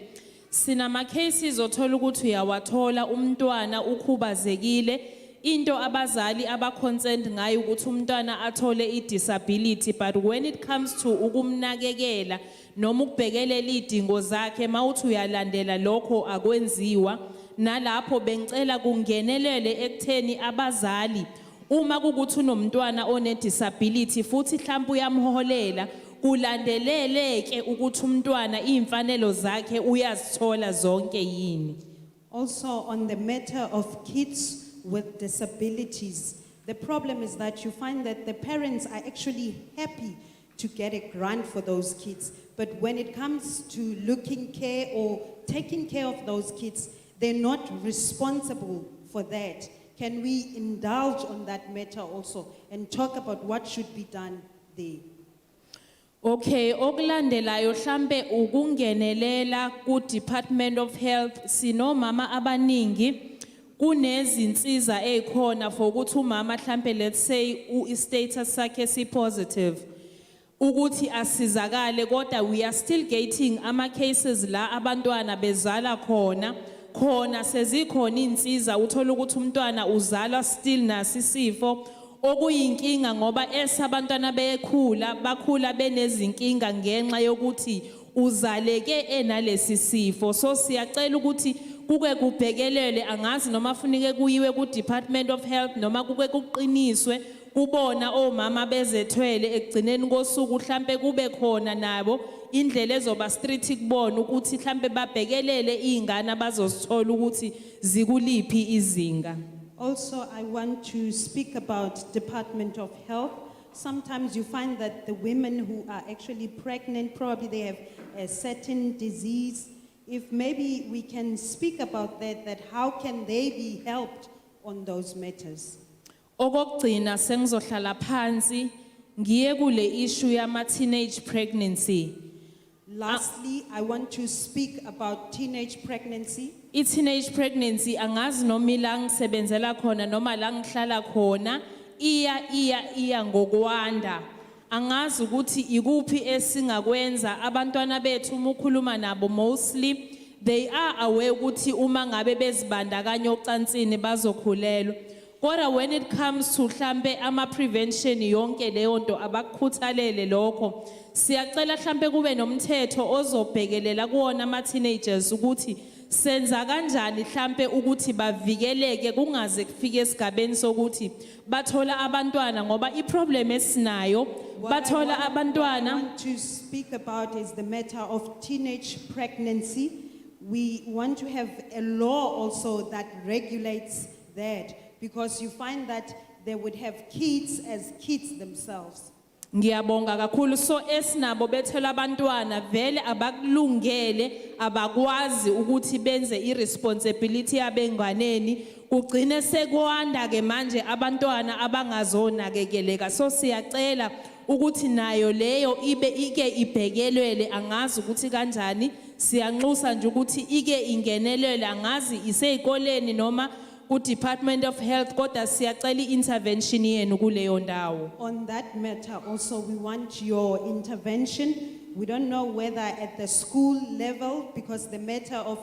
Sinama cases othola ukuthi uyawathola umntwana ukhubazekile, into abazali abaconcerned ngayo ukuthi umntwana athole idisability, but when it comes to ukumnakekela noma ukubhekelela idingo zakhe mawuthi uyalandela lokho akwenziwa. Nalapho bengicela kungenelele ekutheni abazali uma kukuthi unomntwana one disability futhi mhlawumbe uyamholela kulandeleleke ukuthi umntwana imfanelo zakhe uyazithola zonke yini. Also on the matter of kids with disabilities, the problem is that you find that the parents are actually happy to get a grant for those kids, but when it comes to looking care or taking care of those kids, they're not responsible for that. Can we indulge on that matter also and talk about what should be done there? Okay, okulandelayo mhlambe ukungenelela ku Department of Health sino mama abaningi kunezinsiza ezikhona for ukuthi umama mhlambe let's say status sakhe si positive ukuthi asizakale, kodwa we are still getting ama cases la abantwana bezala khona sezikhona insiza uthola ukuthi umntwana uzalwa still nasisifo okuyinkinga ngoba esabantwana bakhula benezinkinga ngenxa yokuthi uzaleke enalesi sifo. So siyacela ukuthi kuke kubhekelele, angazi noma funike kuyiwe ku Department of Health noma kuke kuqiniswe kubona omama bezethwele ekugcineni kosuku mhlambe kube khona nabo indlela ezoba strict kubona ukuthi mhlambe babhekelele izingane abazosithola ukuthi zikuliphi izinga. Also, I want to speak about Department of Health. Sometimes you find that the women who are actually pregnant, probably they have a certain disease. If maybe we can speak about that how can they be helped on those matters? Okugcina sengizohlala phansi ngiye kule issue yama teenage pregnancy. Lastly, I want to speak about teenage pregnancy. I-teenage pregnancy angazi noma ila ngisebenzela khona noma la ngihlala khona iya ngokwanda. Angazi ukuthi ikuphi esingakwenza abantwana bethu uma ukhuluma nabo mostly they are aware ukuthi uma ngabe bezibandakanya ocansini bazokhulelwa. Kodwa when it comes to mhlambe ama prevention yonke leyo nto abakukhuthalele lokho, siyacela mhlambe kube nomthetho ozobhekelela kuona ama teenagers ukuthi senza kanjani mhlambe ukuthi bavikeleke kungaze kufike esigabeni sokuthi bathola abantwana ngoba iproblem esinayo bathola abantwana. What I want to speak about is the matter of teenage pregnancy. We want to have a law also that regulates that, because you find that they would have kids as kids themselves. Ngiyabonga kakhulu. So esinabo bethola abantwana vele abakulungele abakwazi ukuthi benze irresponsibility yabenganeni kugcine sekwanda ke manje abantwana abangazonakekeleka. So siyacela ukuthi nayo leyo ibe ike ibhekelele, angazi ukuthi kanjani, siyanxusa nje ukuthi ike ingenelele, angazi iseyikoleni noma ku Department of Health, kodwa siyacela intervention yenu kuleyo ndawo. On that matter also we want your intervention. We don't know whether at the school level, because the matter of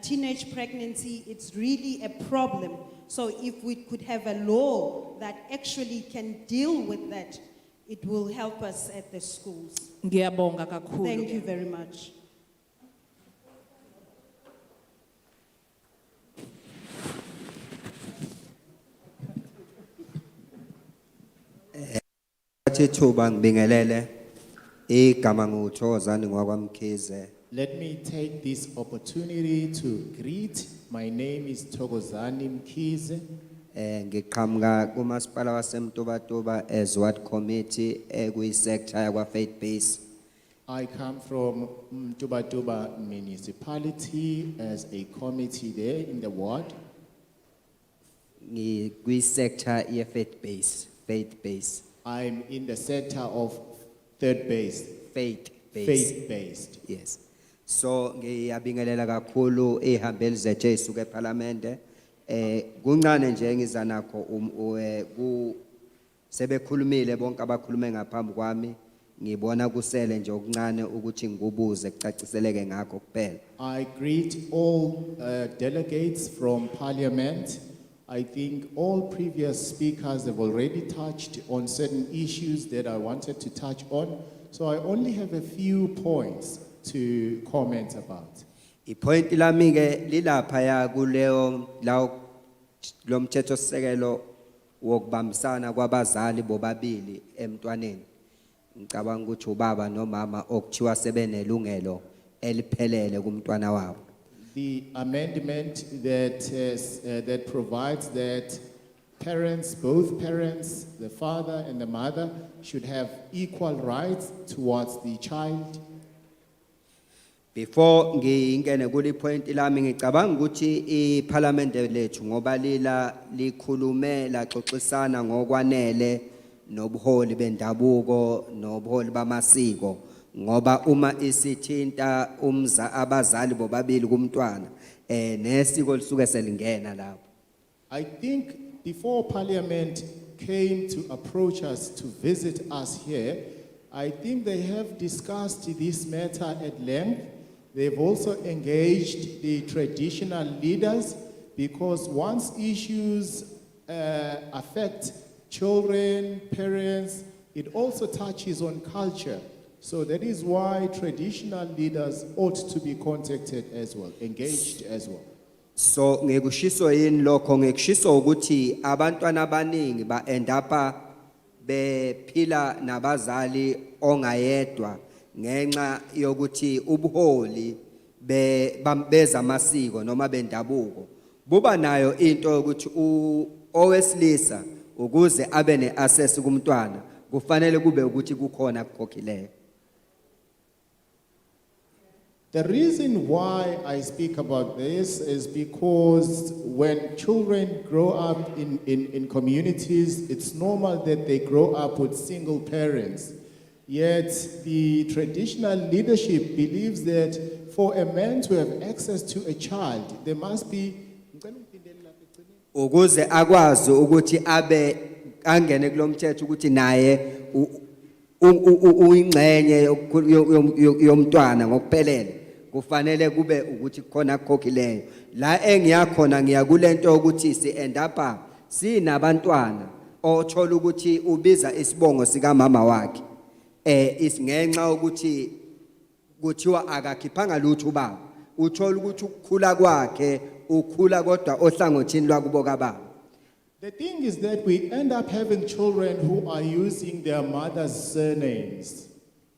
teenage pregnancy, it's really a problem. So if we could have a law that actually can deal with that, it will help us at the schools. Ngiyabonga kakhulu. Thank you very much. Thuba ngibingelele igama nguJozini ngwakwamkhize Let me take this opportunity to greet. My name is Jozini Mkhize. Ngiqhamuka kumasipala waseMtubatuba as ward committee sector yakwa faith base. I come from Mtubatuba Municipality as a committee there in the ward. Kwi sector ye faith base. I'm in the sector of third base. Faith-based. Yes. So ngiyabingelela kakhulu ihambeli zethu ezisuka eParliament. Kuncane nje engiza nakho ku sebekhulumile bonke abakhulume ngaphambi kwami. Ngibona kusele nje okuncane ukuthi ngibuze kucaciseleke ngakho kuphela. I greet all delegates from Parliament. I think all previous speakers have already touched on certain issues that I wanted to touch on. So I only have a few points to comment about. Ipoint lami ke lilapha ya kuleo lo mthetho sisekelo wokubambisana kwabazali bobabili emntwaneni. Ngicabanga ukuthi ubaba nomama okuthiwa sebenelungelo eliphelele kumntwana wabo. The amendment that provides that parents, both parents, the father and the mother, should have equal rights towards the child. Before ngingene kuli point lami ngicabanga ukuthi iParliament lethu ngoba lila likhulume laxoxisana ngokwanele nobuholi bendabuko nobuholi bamasiko ngoba uma isithinta abazali bobabili kumntwana nesiko lisuke selingena lapho. I think before Parliament came to approach us to visit us here, I think they have discussed this matter at length. They've also engaged the traditional leaders because once issues affect children, parents, it also touches on culture. So that is why traditional leaders ought to be contacted as well, engaged as well. So ngekushiso yini lokho ngekushiso ukuthi abantwana abaningi ba end up bephila nabazali ongayedwa ngenxa yokuthi ubuholi beza amasiko noma bendabuko buba nayo into yokuthi owesilisa ukuze abe neaccess kumntwana kufanele kube ukuthi kukhona kukhokhileyo. The reason why I speak about this is because when children grow up in communities, it's normal that they grow up with single parents. Yet the traditional leadership believes that for a man to have access to a child, there must be ukuze akwazi ukuthi abe angene kulomthetho ukuthi naye uyingxenye yomntwana ngokuphelele kufanele kube ukuthi khona kukhokhileyo la engiyakhona ngiyakulento ukuthi si end up sinabantwana othola ukuthi ubiza isibongo sika mama wakhe isingenxa ukuthi kuthiwa akakhiphanga lutho ubaba uthola ukuthi ukukhula kwakhe ukhula kodwa ohlangothini lwakubo kababa. The thing is that we end up having children who are using their mother's surnames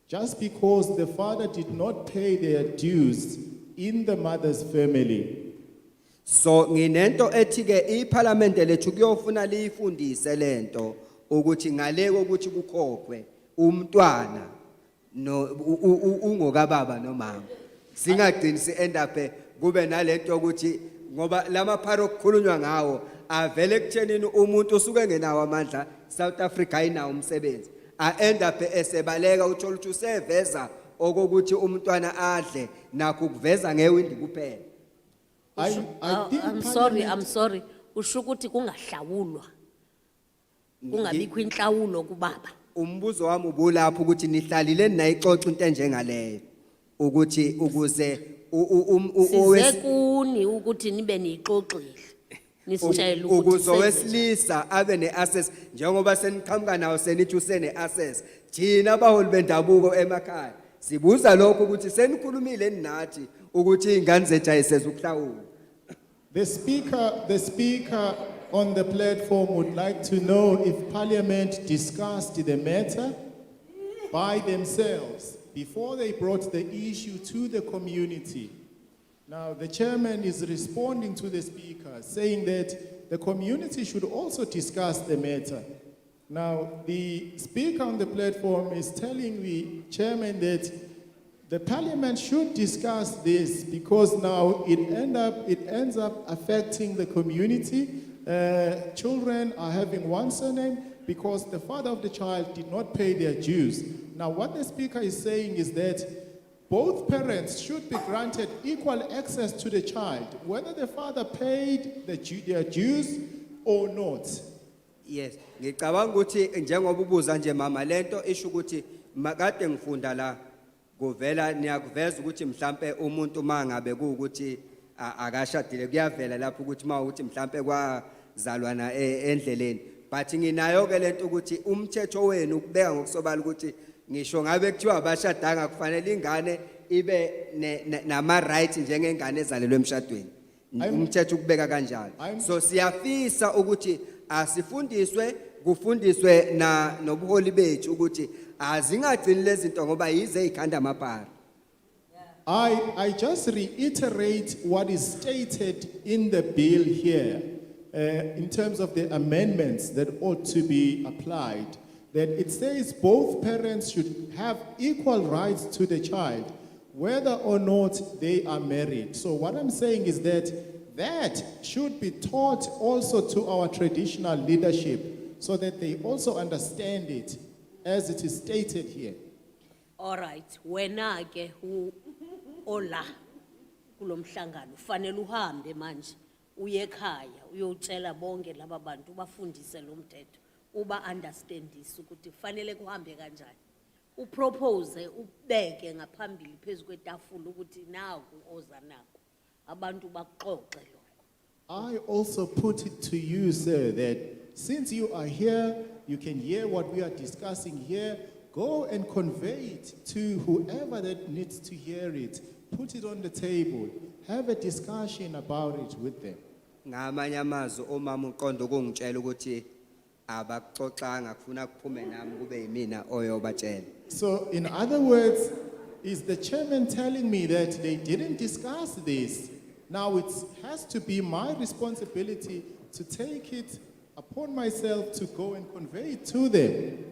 just because the father did not pay their dues in the mother's family. So nginento ethi ke iParliament lethu kuyofuna liyifundise lento ukuthi ngale ukuthi kukhokhwe umntwana no ungokababa nomama singagcini si end up kube nalento ukuthi ngoba lama pharo okukhulunywa ngawo avele kuthenini umuntu usuke engenawo amandla South Africa ayinawo umsebenzi a end up esebaleka uthola ukuthi useveza okokuthi umntwana adle nakho kuveza ngewindi kuphela. I'm sorry. Usho ukuthi kungahlawulwa. Kungabikho inhlawulo kubaba. Umbuzo wami ubulapha ukuthi nihlalile nayixoxa into enjengaleyo ukuthi ukuze Sizekuni ukuthi nibe nixoxile. Nisitshela ukuthi ukuze owesilisa abe neaccess njengoba seniqhamuka nawo senithi usene access thina abaholi bendabuko emakhaya sibuza lokho ukuthi senikhulumile ninathi ukuthi ingane zethu ayiseza ukuhlawula. The speaker on the platform would like to know if Parliament discussed the matter by themselves. before they brought the issue to the community. Now, the chairman is responding to the speaker, saying that the community should also discuss the matter. Now, the speaker on the platform is telling the chairman that the parliament should discuss this because now it ends up affecting the community. Children are having one surname because the father of the child did not pay their dues. Now, what the speaker is saying is that both parents should be granted equal access to the child, whether the father paid their dues or not. Yes, ngicabanga ukuthi njengoba ubuza nje mama lento isho ukuthi makade ngifunda la kuvela niyakuveza ukuthi mhlambe umuntu mangabe ukuthi akashadile kuyavela lapho ukuthi mawukuthi mhlambe kwazalwana endleleni, but nginayo ke lento ukuthi umthetho wenu ukubeka ngokusobala ukuthi ngisho ngabe kuthiwa abashadanga kufanele ingane ibe nama rights njengengane ezalelwe emshadweni. Umthetho ukubeka kanjalo. So siyafisa ukuthi asifundiswe kufundiswe nobuholi bethu ukuthi azingagcini lezi zinto ngoba yize ikhanda amapara. I just reiterate what is stated in the bill here in terms of the amendments that ought to be applied. That it says both parents should have equal rights to the child, whether or not they are married. So what I'm saying is that should be taught also to our traditional leadership so that they also understand it as it is stated here. All right, wena ke ola kulomhlangano ufanele uhambe manje uye ekhaya uyotshela bonke laba bantu bafundise lo mthetho uba understandise ukuthi kufanele kuhambe kanjani. Upropose ubeke ngaphambili phezukwetafula ukuthi naku oza nako abantu baxoxe lokho. I also put it to you, sir, that since you are here, you can hear what we are discussing here. Go and convey it to whoever that needs to hear it. Put it on the table. Have a discussion about it with them. Ngamanye amazwi omama uqondo ukungitshela ukuthi abaxoxanga kufuna kuphume nami kube yimina oyobatshela. So in other words, is the chairman telling me that they didn't discuss this? Now it has to be my responsibility to take it upon myself to go and convey it to them.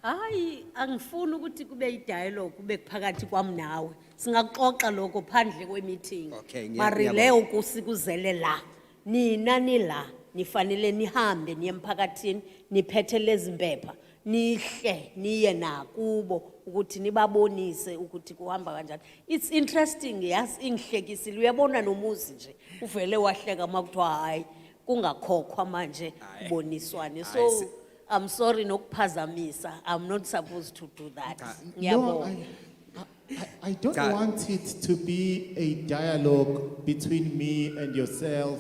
Hayi angifuni ukuthi kube idialogue kube phakathi kwami nawe. Singaxoxa lokho phandle kwemeeting. Mari leyo kusikuzele la. Nina nila nifanele nihambe niye emphakathini niphethe lezi impepha nihle niye nakubo ukuthi nibabonise ukuthi kuhamba kanjani. It's interesting, yes, ingihlekisile uyabona nomuzi nje uvele wahleka makuthiwa hayi kungakhokhwa manje boniswane. So I'm sorry nokuphazamisa. I'm not supposed to do that. No, I don't want it to be a dialogue between me and yourself.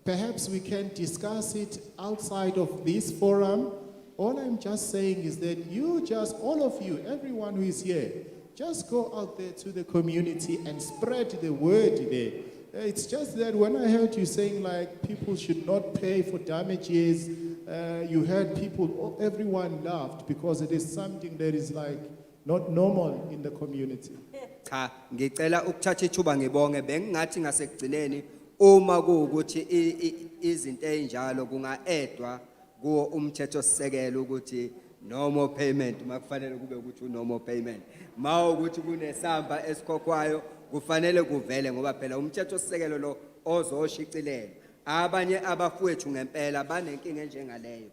Perhaps we can discuss it outside of this forum. All I'm just saying is that all of you, everyone who is here, just go out there to the community and spread the word there. It's just that when I heard you saying like people should not pay for damages, you heard people, everyone laughed because it is something that is like not normal in the community. Cha, ngicela ukuthatha ithuba ngibonge bengingathi ngasekugcineni uma kuukuthi izinto ezinjalo kungaedwa kuwo umthetho sisekelo ukuthi no more payment makufanele kube ukuthi no more payment. Mawukuthi kunesamba esikhokhwayo kufanele kuvele ngoba phela umthetho sisekelo lo ozoshicilela. Abanye abafowethu ngempela banenkinga njengaleyo.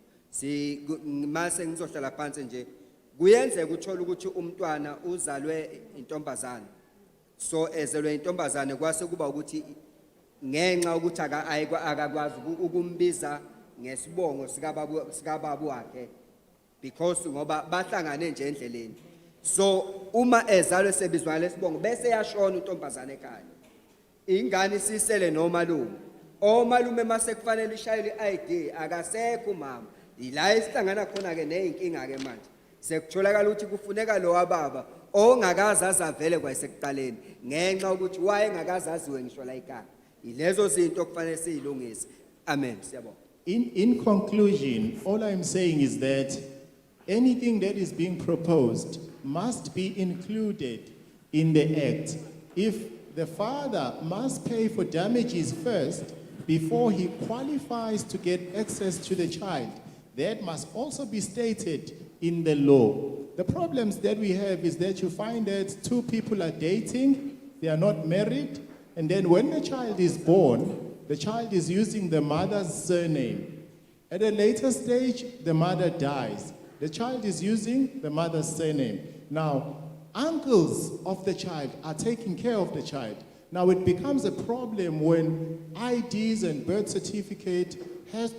Mase ngizohlala phansi nje kuyenzeka uthola ukuthi umntwana uzalwe intombazana. So ezelwe intombazana kwase kuba ukuthi ngenxa ukuthi akakwazi ukumbiza ngesibongo sikababu wakhe because ngoba bahlangane nje endleleni. So uma ezalwe sebizwa lesibongo bese yashona untombazana ekhaya. Ingane sisele nomalume. Omalume mase kufanele ishayele iID akasekho mama. Ila isihlangana khona ke nezinkinga ke manje. Sekutholakala ukuthi kufuneka lo wababa ongakazi azavele kwayesekuqaleni ngenxa ukuthi wayengakazaziwe ngisho la ekhaya. Ilezo zinto kufanele siyilungise. Amen. Siyabonga. In conclusion, all I'm saying is that anything that is being proposed must be included in the act. If the father must pay for damages first before he qualifies to get access to the child, that must also be stated in the law. The problems that we have is that you find that two people are dating, they are not married, and then when the child is born, the child is using the mother's surname. At a later stage, the mother dies. The child is using the mother's surname. Now, uncles of the child are taking care of the child. Now, it becomes a problem when IDs and birth certificate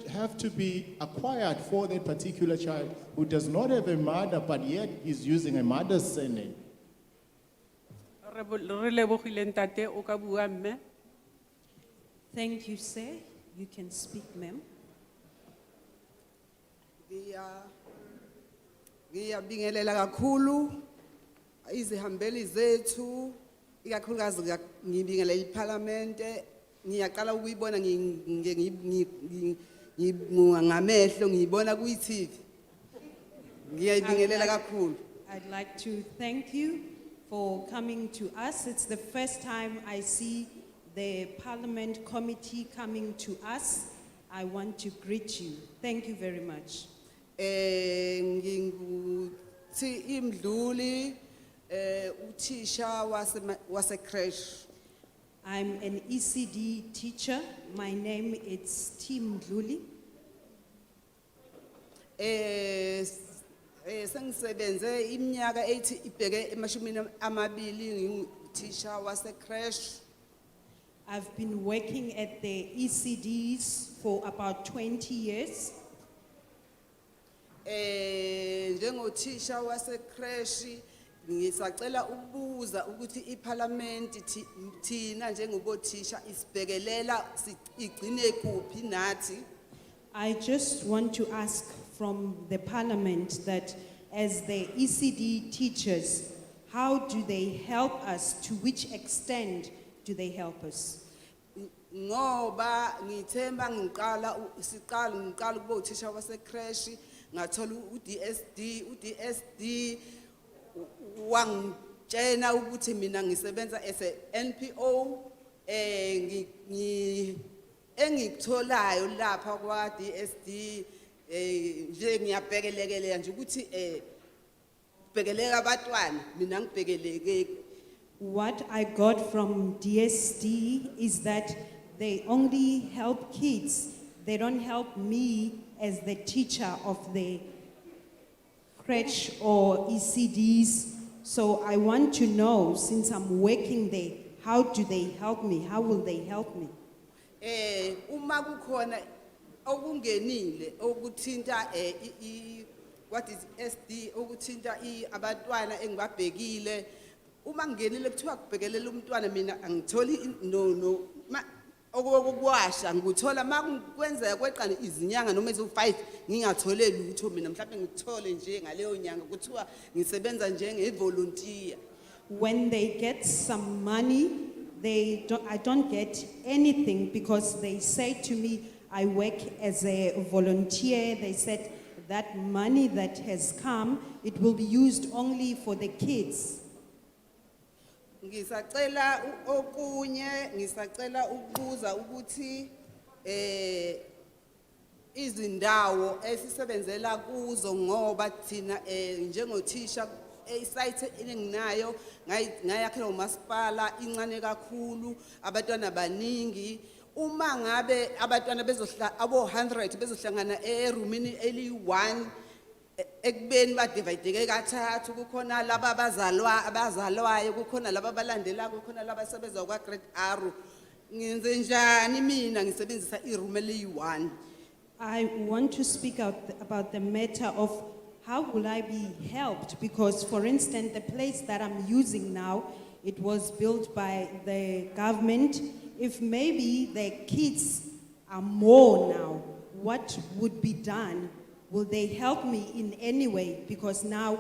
have to be acquired for that particular child who does not have a mother, but yet is using a mother's surname. Thank you, sir. You can speak, ma'am. Ngiyabingelela kakhulu izihambeli zethu ikakhulukazi ngibingelela iParliament ngiyaqala ukuyibona ngamehlo ngiyibona kuyi-TV ngiyayibingelela kakhulu. I'd like to thank you for coming to us. It's the first time I see the Parliament Committee coming to us. I want to greet you. Thank you very much. Nginguthi imdluli uthisha wase crash. I'm an ECD teacher. My name is Tim Dluli. Sengisebenze iminyaka ethi ibheke emashumini amabili nguthisha wase crash. I've been working at the ECDs for about 20 years. Njengothisha wase crash ngisacela ukubuza ukuthi iParliament thina njengobothisha isibhekelela sigcine kuphi nathi. I just want to ask from the Parliament that as the ECD teachers, how do they help us? To which extent do they help us? Ngoba ngithemba ngiqala ukubothisha wase crash ngathola uDSD wangitshena ukuthi mina ngisebenza as a NPO engikutholayo lapha kwa DSD nje ngiyabhekelekela nje ukuthi bhekeleka abantwana mina ngibhekeleke. What I got from DSD is that they only help kids. They don't help me as the teacher of the crèche or ECDs. So I want to know, since I'm working there, how do they help me? How will they help me? Uma kukhona okungenile okuthinta what is SD okuthinta abantwana engibabhekile uma ngingenile kuthiwa kubhekelela umntwana mina angitholi no okukwasha ngikuthola makwenzeka kweqana izinyanga noma ezo5 ngingatholeli ukuthi mina mhlawumbe ngithole nje ngaleyo nyanga kuthiwa ngisebenza njenge volunteer. When they get some money, I don't get anything because they say to me, I work as a volunteer. They said that money that has come, it will be used only for the kids. Ngisacela okunye ngisacela ukubuza ukuthi izindawo esisebenzela kuzo ngoba thina njengothisha isite enginayo ngayakhela uMasipala incane kakhulu abantwana baningi uma ngabe abantwana bezohlala abo 100 bezohlangana eroomini eli1 ekubeni badivideke kathathu kukhona laba abazalwayo kukhona laba abalandela kukhona laba asebenza kwa grade R ngenze njani mina ngisebenzisa iroom eli1. I want to speak out about the matter of how will I be helped, because for instance the place that I'm using now, it was built by the government. If maybe the kids are more now, what would be done? Will they help me in any way? Because now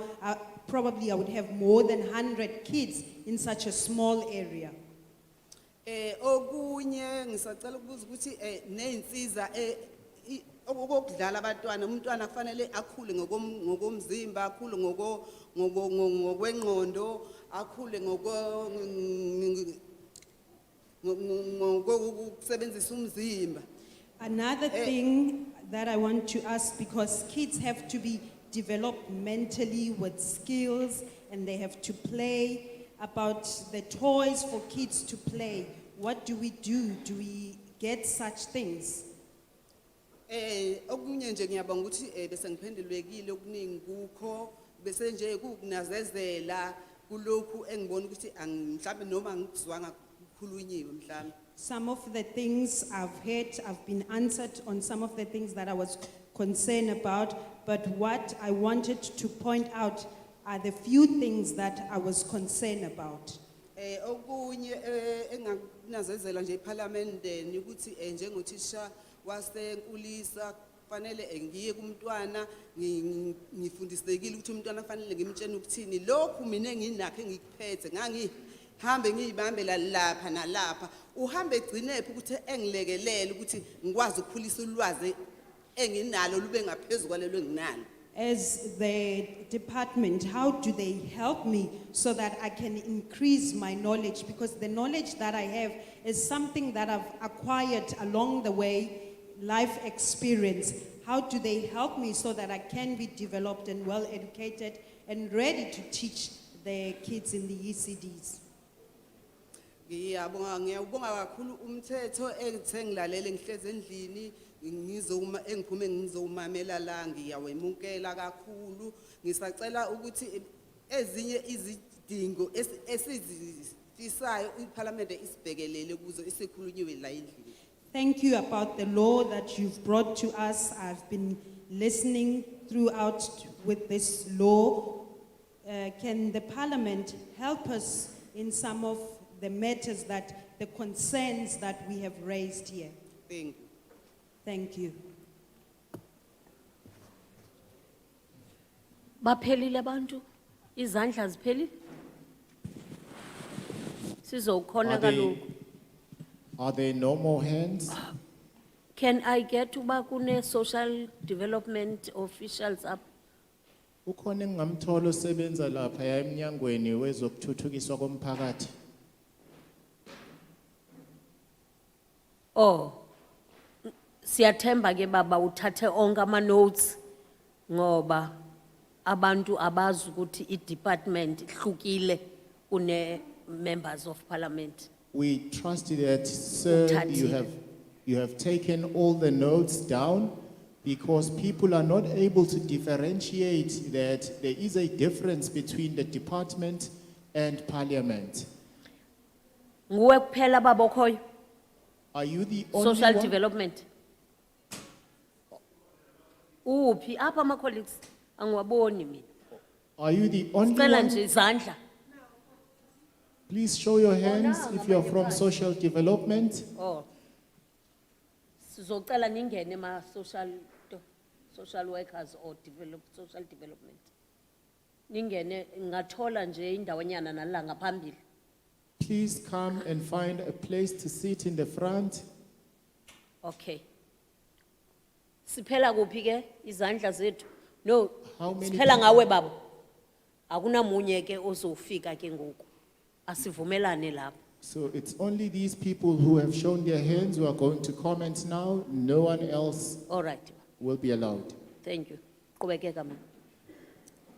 probably I would have more than 100 kids in such a small area. Okunye ngisacela ukubuza ukuthi neinsiza okudlala abantwana umntwana kufanele akhule ngokomzimba akhule ngokwengqondo akhule ngokusebenzisa umzimba. Another thing that I want to ask, because kids have to be developed mentally with skills and they have to play, about the toys for kids to play. What do we do? Do we get such things? Okunye nje ngiyabonga ukuthi bese ngiphendulekile okuningi kukho bese nje kukunazezela kulokhu engibona ukuthi mhlawumbe noma ngikuzwanga kukhulunyiwe mhlawumbe. Some of the things I've heard, I've been answered on some of the things that I was concerned about, but what I wanted to point out are the few things that I was concerned about. Okunye engakunazezela nje eParliamenteni ukuthi njengothisha wasenkulisa kufanele ngiye kumntwana ngifundisekile ukuthi umntwana kufanele ngimtshene ukuthini lokhu mina enginakho engikuphethe ngangihambe ngiyibambela lapha nalapha uhambe egcinephi ukuthi engilekelele ukuthi ngikwazi ukukhulisa ulwazi enginalo lube ngaphezulu kwalelo enginalo. As the department, how do they help me so that I can increase my knowledge? Because the knowledge that I have is something that I've acquired along the way, life experience. How do they help me so that I can be developed and well educated and ready to teach the kids in the ECDs? Ngiyabonga kakhulu umthetho engithengilalele ngihleze endlini engiphume ngizomamela la ngiyawemukela kakhulu ngisacela ukuthi ezinye izidingo esizifisayo iParliament isibhekelele kuzo isikhulunyiwe la endlini. Thank you about the law that you've brought to us. I've been listening throughout with this law. Can the Parliament help us in some of the matters that, the concerns that we have raised here? Thank you. Thank you. Baphelile abantu? Izandla ziphelile? Sizokhona kaloku. Are there no more hands? Can I get uba kune social development officials up? Ukhona engingamthola osebenza lapha emnyangweni wezokuthuthukiswa komphakathi. Oh. Siyathemba ke baba uthathe onke ama notes ngoba abantu abazi ukuthi i-department ihlukile une members of parliament. We trust that, sir, you have taken all the notes down because people are not able to differentiate that there is a difference between the department and parliament. Nguwe kuphela baba okhoyo? Are you the only social one? Development? Uphi apha ama colleagues angiwaboni mina. Are you the only Sicela one? nje izandla. Please show your hands if you are from social development. Oh. Sizocela ningene ma social workers or social development. Ningene ngathola nje indawanyana nala ngaphambili. Please come and find a place to sit in the front. Okay. Siphela kuphi ke izandla zethu? No. Siphela ngawe baba. Akunamunye ke ozofika ke ngoku. Asivumelane lapho. So it's only these people who have shown their hands who are going to comment now. No one else All right. will be allowed. Thank you. Qhubekeka ma.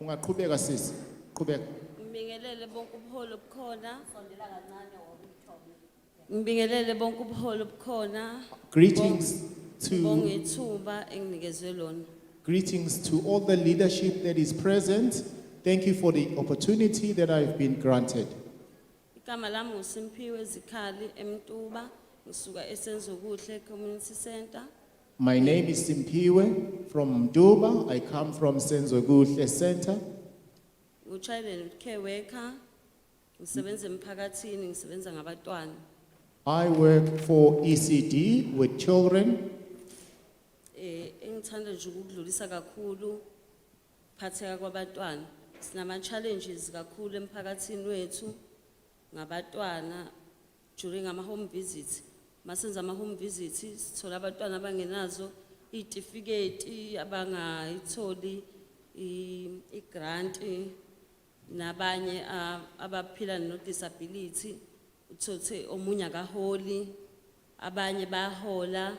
Ungaqhubeka sisi. Qhubeka. Ngibingelele bonke ubuholo obukhona. Sondela kancane ngokuthoma. Ngibingelele bonke ubuholo obukhona. Greetings to Bongethuba enginikezwe lona. Greetings to all the leadership that is present. Thank you for the opportunity that I've been granted. Igama lami nguSimpiwe Zikhali eMtuba, ngisuka eSenzokuhle Community Center. My name is Simpiwe from Mduba. I come from Senzokuhle Center. Ngu-child and care worker, ngisebenza emphakathini, ngisebenza ngabantwana. I work for ECD with children. Engithanda nje ukudlulisa kakhulu phatheka kwabantwana. Sinama challenges kakhulu emphakathini wethu ngabantwana during ama home visits. Masenza ama home visits sithola abantwana abangenazo itifiketi abangayitholi i-grant nabanye abaphila no disability uthothe omunye akaholi abanye bahola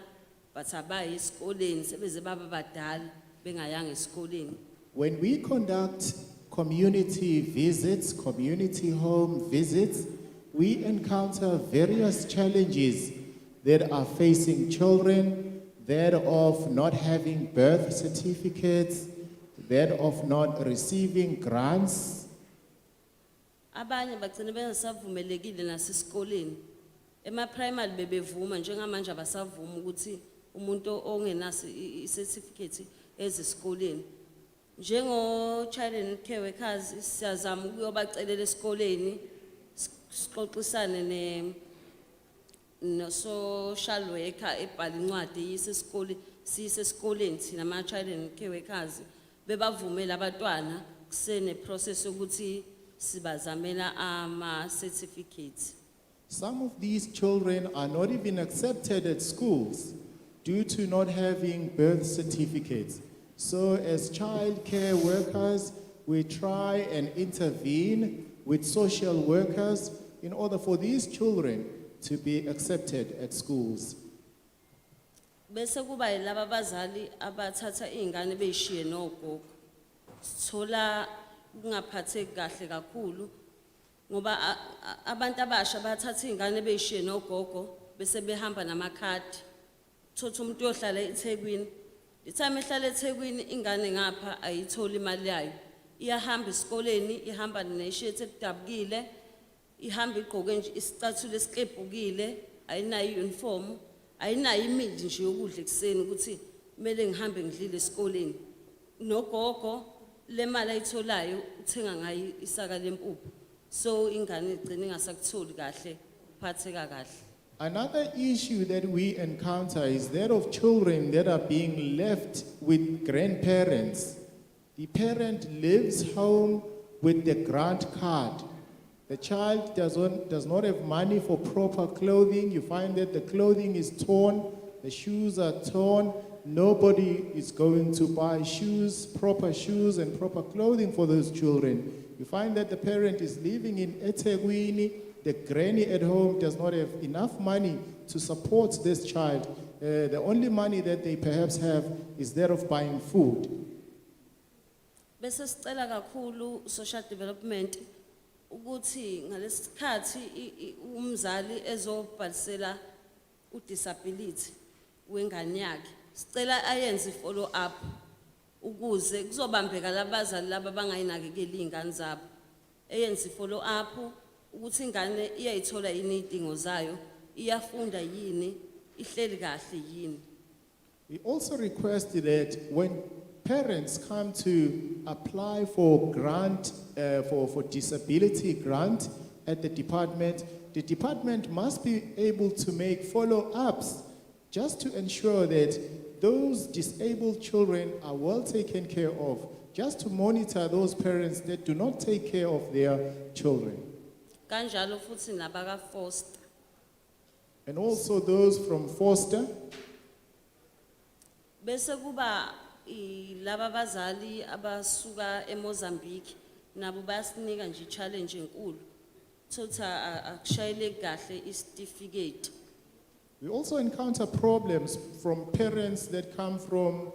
but abayi esikoleni sebeze baba badala bengayanga esikoleni. When we conduct community visits, community home visits, we encounter various challenges that are facing children, that of not having birth certificates, that of not receiving grants. Abanye bagcina bengasavumelekile nasesikoleni. Ema-primary bebevuma njengamanje abasavuma ukuthi umuntu ongenaso i-certificate ezesikoleni. Njengo-child and care workers siyazama ukuyobacelela esikoleni sixoxisane no-social worker ebhala incwadi siyisesikoleni thina ama-child and care workers bebavumela abantwana kusene-process yokuthi sibazamela ama-certificates. Some of these children are not even accepted at schools due to not having birth certificates. So as child care workers, we try and intervene with social workers in order for these children to be accepted at schools. Bese kuba yilaba abazali abathatha izingane beyishiye nogogo. Sithola kungaphatheki kahle kakhulu ngoba abantu abasha bathatha izingane beyishiye nogogo bese behamba namakhadi. Thotha umuntu yohlala eThekwini. Ithame ehlala eThekwini ingane ngapha ayitholi imali yayo. Iyahamba esikoleni, ihamba neshirt edabukile, ihamba igqoke nje isicathulo esiklebhukile, ayinayo uniform, ayinayo imali nje yokudla ekseni ukuthi kumele ngihambe ngidlile esikoleni. Nogogo le mali ayitholayo uthenga ngayo isaka lempuphu. So ingane igcina ingasakutholi kahle, uphatheka kahle. Another issue that we encounter is that of children that are being left with grandparents. The parent lives home with the grant card. The child does not have money for proper clothing. You find that the clothing is torn, the shoes are torn. Nobody is going to buy proper shoes and proper clothing for those children. You find that the parent is living in eThekwini. The granny at home does not have enough money to support this child. The only money that they perhaps have is that of buying food. Bese sicela kakhulu social development ukuthi ngalesikhathi umzali ezobhalisela udisability wengane yakhe sicela ayenze follow up ukuze kuzobambeka labazali laba bangayinakekeli izingane zabo eyenze follow up ukuthi ingane iyayithola yini idingo zayo iyafunda yini ihleli kahle yini. We also request that when parents come to apply for grant, for disability grant at the department must be able to make follow-ups just to ensure that those disabled children are well taken care of, just to monitor those parents that do not take care of their children. Kanjalo futhi nabaka foster. And also those from foster. Bese kuba laba bazali abasuka eMozambique nabo bayasinika nje challenge enkulu thotha akushayele kahle isitifiketi. We also encounter problems from parents that come from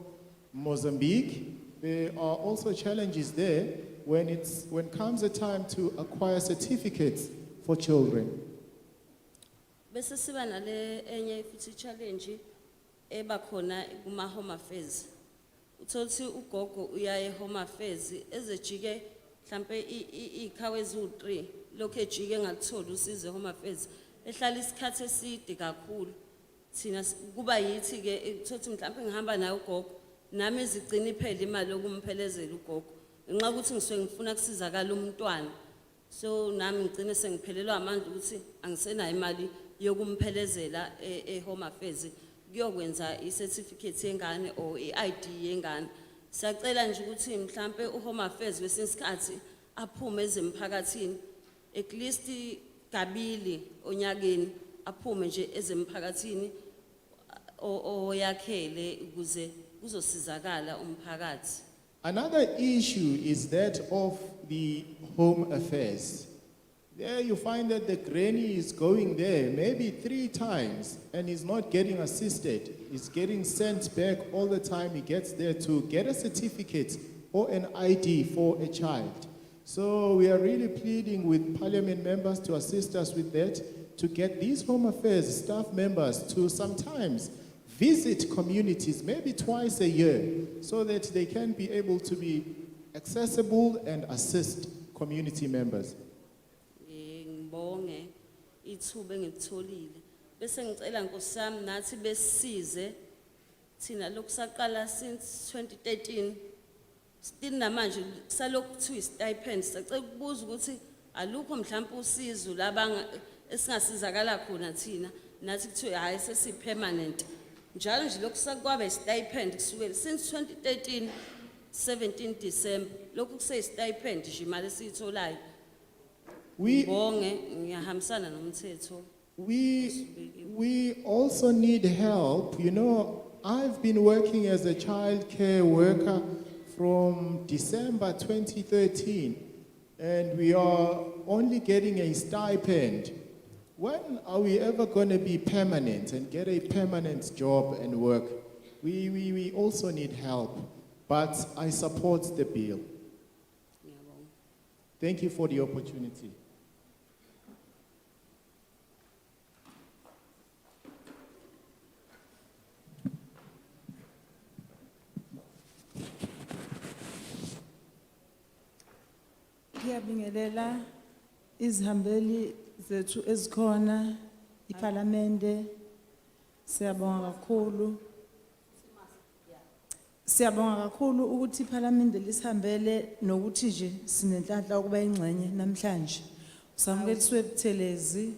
Mozambique. There are also challenges there when comes a time to acquire certificates for children. Bese siba nale enye futhi challenge eba khona kuma home affairs. Uthothi ugogo uyaye home affairs ezejike mhlambe ikhawe ezu3 lokho ejike ngakutholi usize home affairs ehlala isikhathi eside kakhulu thina kuba yithi ke uthothi mhlambe ngihamba naye ugogo nami ezigcina iphela imali yokumphelezela ugogo ngenxa ukuthi ngisuke ngifuna kusizakala umntwana so nami ngicine sengiphelelwa amandla ukuthi angisenayo imali yokumphelezela home affairs kuyokwenza i-certificate yengane or i-ID yengane. Siyacela nje ukuthi mhlambe uHome Affairs kwesinye isikhathi aphume ezemphakathini at least kabili onyakeni aphume nje ezemphakathini oyakhele ukuze kuzosizakala umphakathi. Another issue is that of the home affairs. There you find that the granny is going there maybe 3 times and is not getting assisted. Is getting sent back all the time he gets there to get a certificate or an ID for a child. So we are really pleading with parliament members to assist us with that, to get these home affairs staff members to sometimes visit communities, maybe twice a year, so that they can be able to be accessible and assist community members. Ngibonge ithuba engitholile bese ngicela Nkosi yami nathi besisize thina lokusaqala since 2013 still namanje salokhu kuthiwa stipend sacela ukubuza ukuthi alukho mhlawumbe usizo labanga esingasizakala khona thina nathi kuthiwa hayi sesi permanent njalo nje lokusakwabe stipend kusukela since 2013 17 December lokhu kuse stipend nje imali esiyitholayo. We also need help. You know, I've been working as a child care worker from December 2013, and we are only getting a stipend. When are we ever going to be permanent and get a permanent job and work? We also need help, but I support the bill. Thank you for the opportunity. Ngiyabingelela izihambeli zethu ezikhona iParliamente. Siyabonga kakhulu. Siyabonga kakhulu ukuthi iParliamente lisihambele nokuthi nje sinenhlanhla ukuba ingcenye namhlanje. Usamukele Buthelezi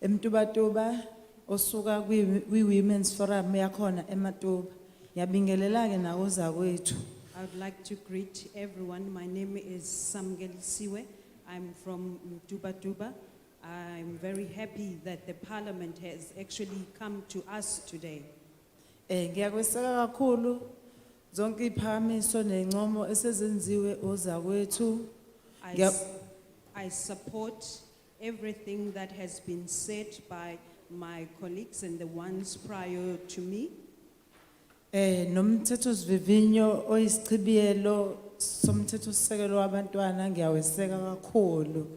eMtubatuba osuka kwi Women's Forum yakhona eMatuba. Ngiyabingelela ke nawo zakwethu. I would like to greet everyone. My name is Samgel Siwe. I'm from Mtubatuba. I'm very happy that the Parliament has actually come to us today. Ngiyakweseka kakhulu zonke iphakamiso nencomo esezenziwe ozakwethu. I support everything that has been said by my colleagues and the ones prior to me. Nomthetho sivivinyo oyisichibiyelo somthetho sisekelo wabantwana ngiyaweseka kakhulu.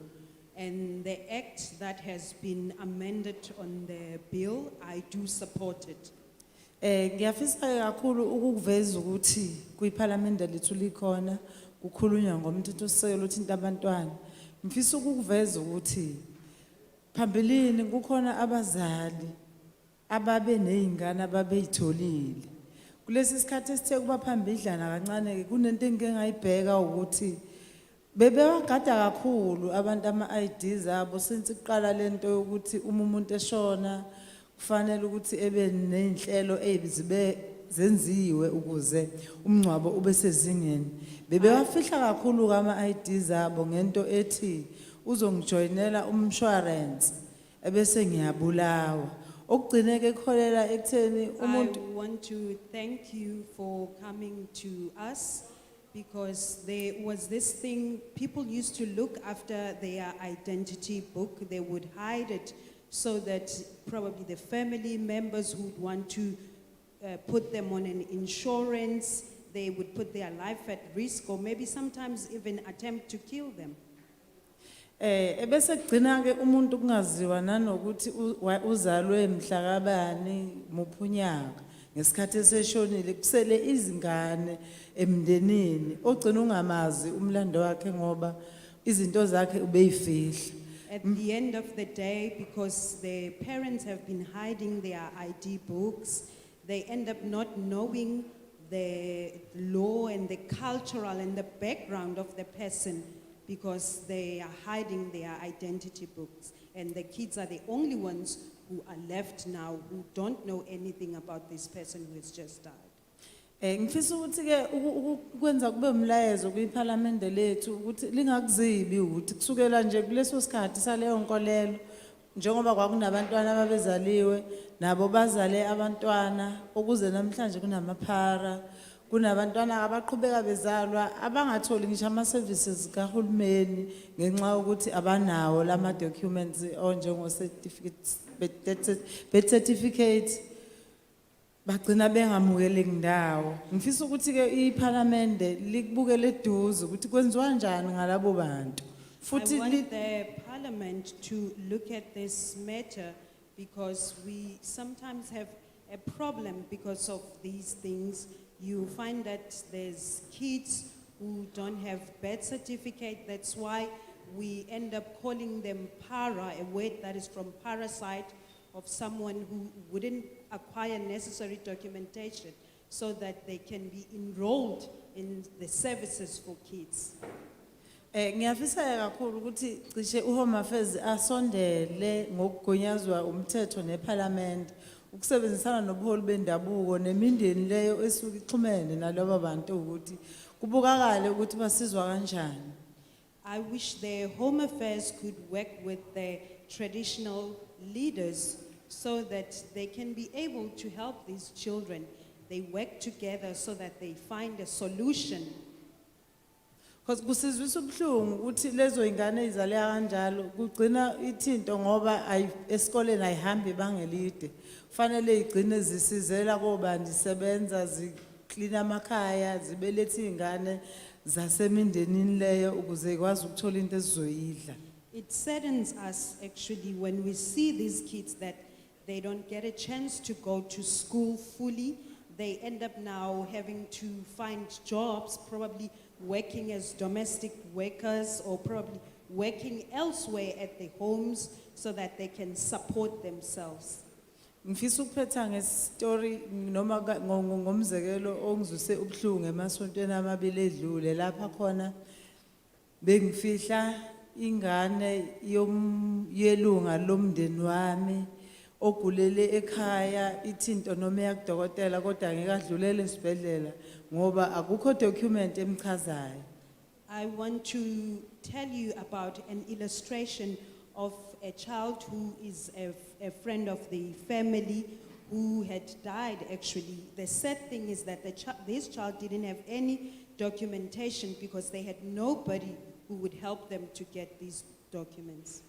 And the act that has been amended on the bill, I do support it. Ngiyafisa kakhulu ukuveza ukuthi kwiParliament lethu likhona kukhulunywa ngomthetho sisekelo othinta abantwana. Ngifisa ukuveza ukuthi phambilini kukhona abazali ababe nezingane ababeyitholile. Kulesi sikhathi esithe kuba phambidlana kancane ke kunento engike ngayibheka ukuthi bebewagada kakhulu abantu ama-IDs abo since iqala lento yokuthi umuntu eshona kufanele ukuthi ebe nezinhlelo ezibe zenziwe ukuze umngcwabo ube sezingeni. Bebewafihla kakhulu ama-IDs abo ngento ethi uzongijoyinela umshwarensi ebese ngiyabulawa. I want to thank you for coming to us, because there was this thing, people used to look after their identity book, they would hide it so that probably the family members would want to put them on an insurance, they would put their life at risk, or maybe sometimes even attempt to kill them. Ebese kugcina ke umuntu kungaziwa nanokuthi uzalwe mhlakabani muphunyaka ngesikhathi eseshonile kusele izingane emndenini ogcina ungamazi umlando wakhe ngoba izinto zakhe ubeyifihla. At the end of the day, because the parents have been hiding their ID books, they end up not knowing the law and the cultural and the background of the person, because they are hiding their identity books. And the kids are the only ones who are left now who don't know anything about this person who has just died. Ngifisa ukuthi ke ukwenza kube umlayezo kwiParliament lethu ukuthi lingakuzibi ukuthi kusukela nje kuleso sikhathi saleyo nkolelo njengoba kwakunabantwana ababezaliwe nabo bazale abantwana ukuze namhlanje kunamaphara kunabantwana abaqhubeka bezalwa abangatholi ngisho ama-services kahulumeni ngenxa yokuthi abanawo lama documents onjengo certificates birth certificate bagcina bengamukeleki ndawo ngifisa ukuthi ke iParliamente likubukele eduze ukuthi kwenziwa kanjani ngalabo bantu I futhi want the Parliament to look at this matter because we sometimes have a problem because of these things. You find that there's kids who don't have birth certificate. That's why we end up calling them para, a word that is from parasite of someone who wouldn't acquire necessary documentation so that they can be enrolled in the services for kids. ngiyafisa kakhulu ukuthi cishe uHome Affairs asondele ngokugunyazwa umthetho neParliament ukusebenzisana nobuholi bendabuko nemindeni leyo esuka ixhumene nalabo bantu ukuthi kubukakale ukuthi basizwa kanjani. I wish the Home Affairs could work with the traditional leaders so that they can be able to help these children. They work together so that they find a solution. Because kusizwisa ubuhlungu ukuthi lezo ingane izaleka kanjalo kugcina ithinto ngoba esikoleni ayihambi bangelide fanele igcine zisizela kobani zisebenza ziklina amakhaya zibelethe ingane zasemindenini leyo ukuze ikwazi ukuthola into ezizoyidla. It saddens us actually when we see these kids that they don't get a chance to go to school fully. They end up now having to find jobs, probably working as domestic workers or probably working elsewhere at their homes so that they can support themselves. Ngifisa ukuphetha ngestory noma ngomzekelo ongizuse ubuhlungu emasontweni amabili edlule lapha khona bengifihla ingane yelunga lomndeni wami ogulele ekhaya ithinto noma yakudokotela kodwa ngeke adlulele esibhedlela ngoba akukho document emchazayo. I want to tell you about an illustration of a child who is a friend of the family who had died actually. The sad thing is that this child didn't have any documentation because they had nobody who would help them to get these documents.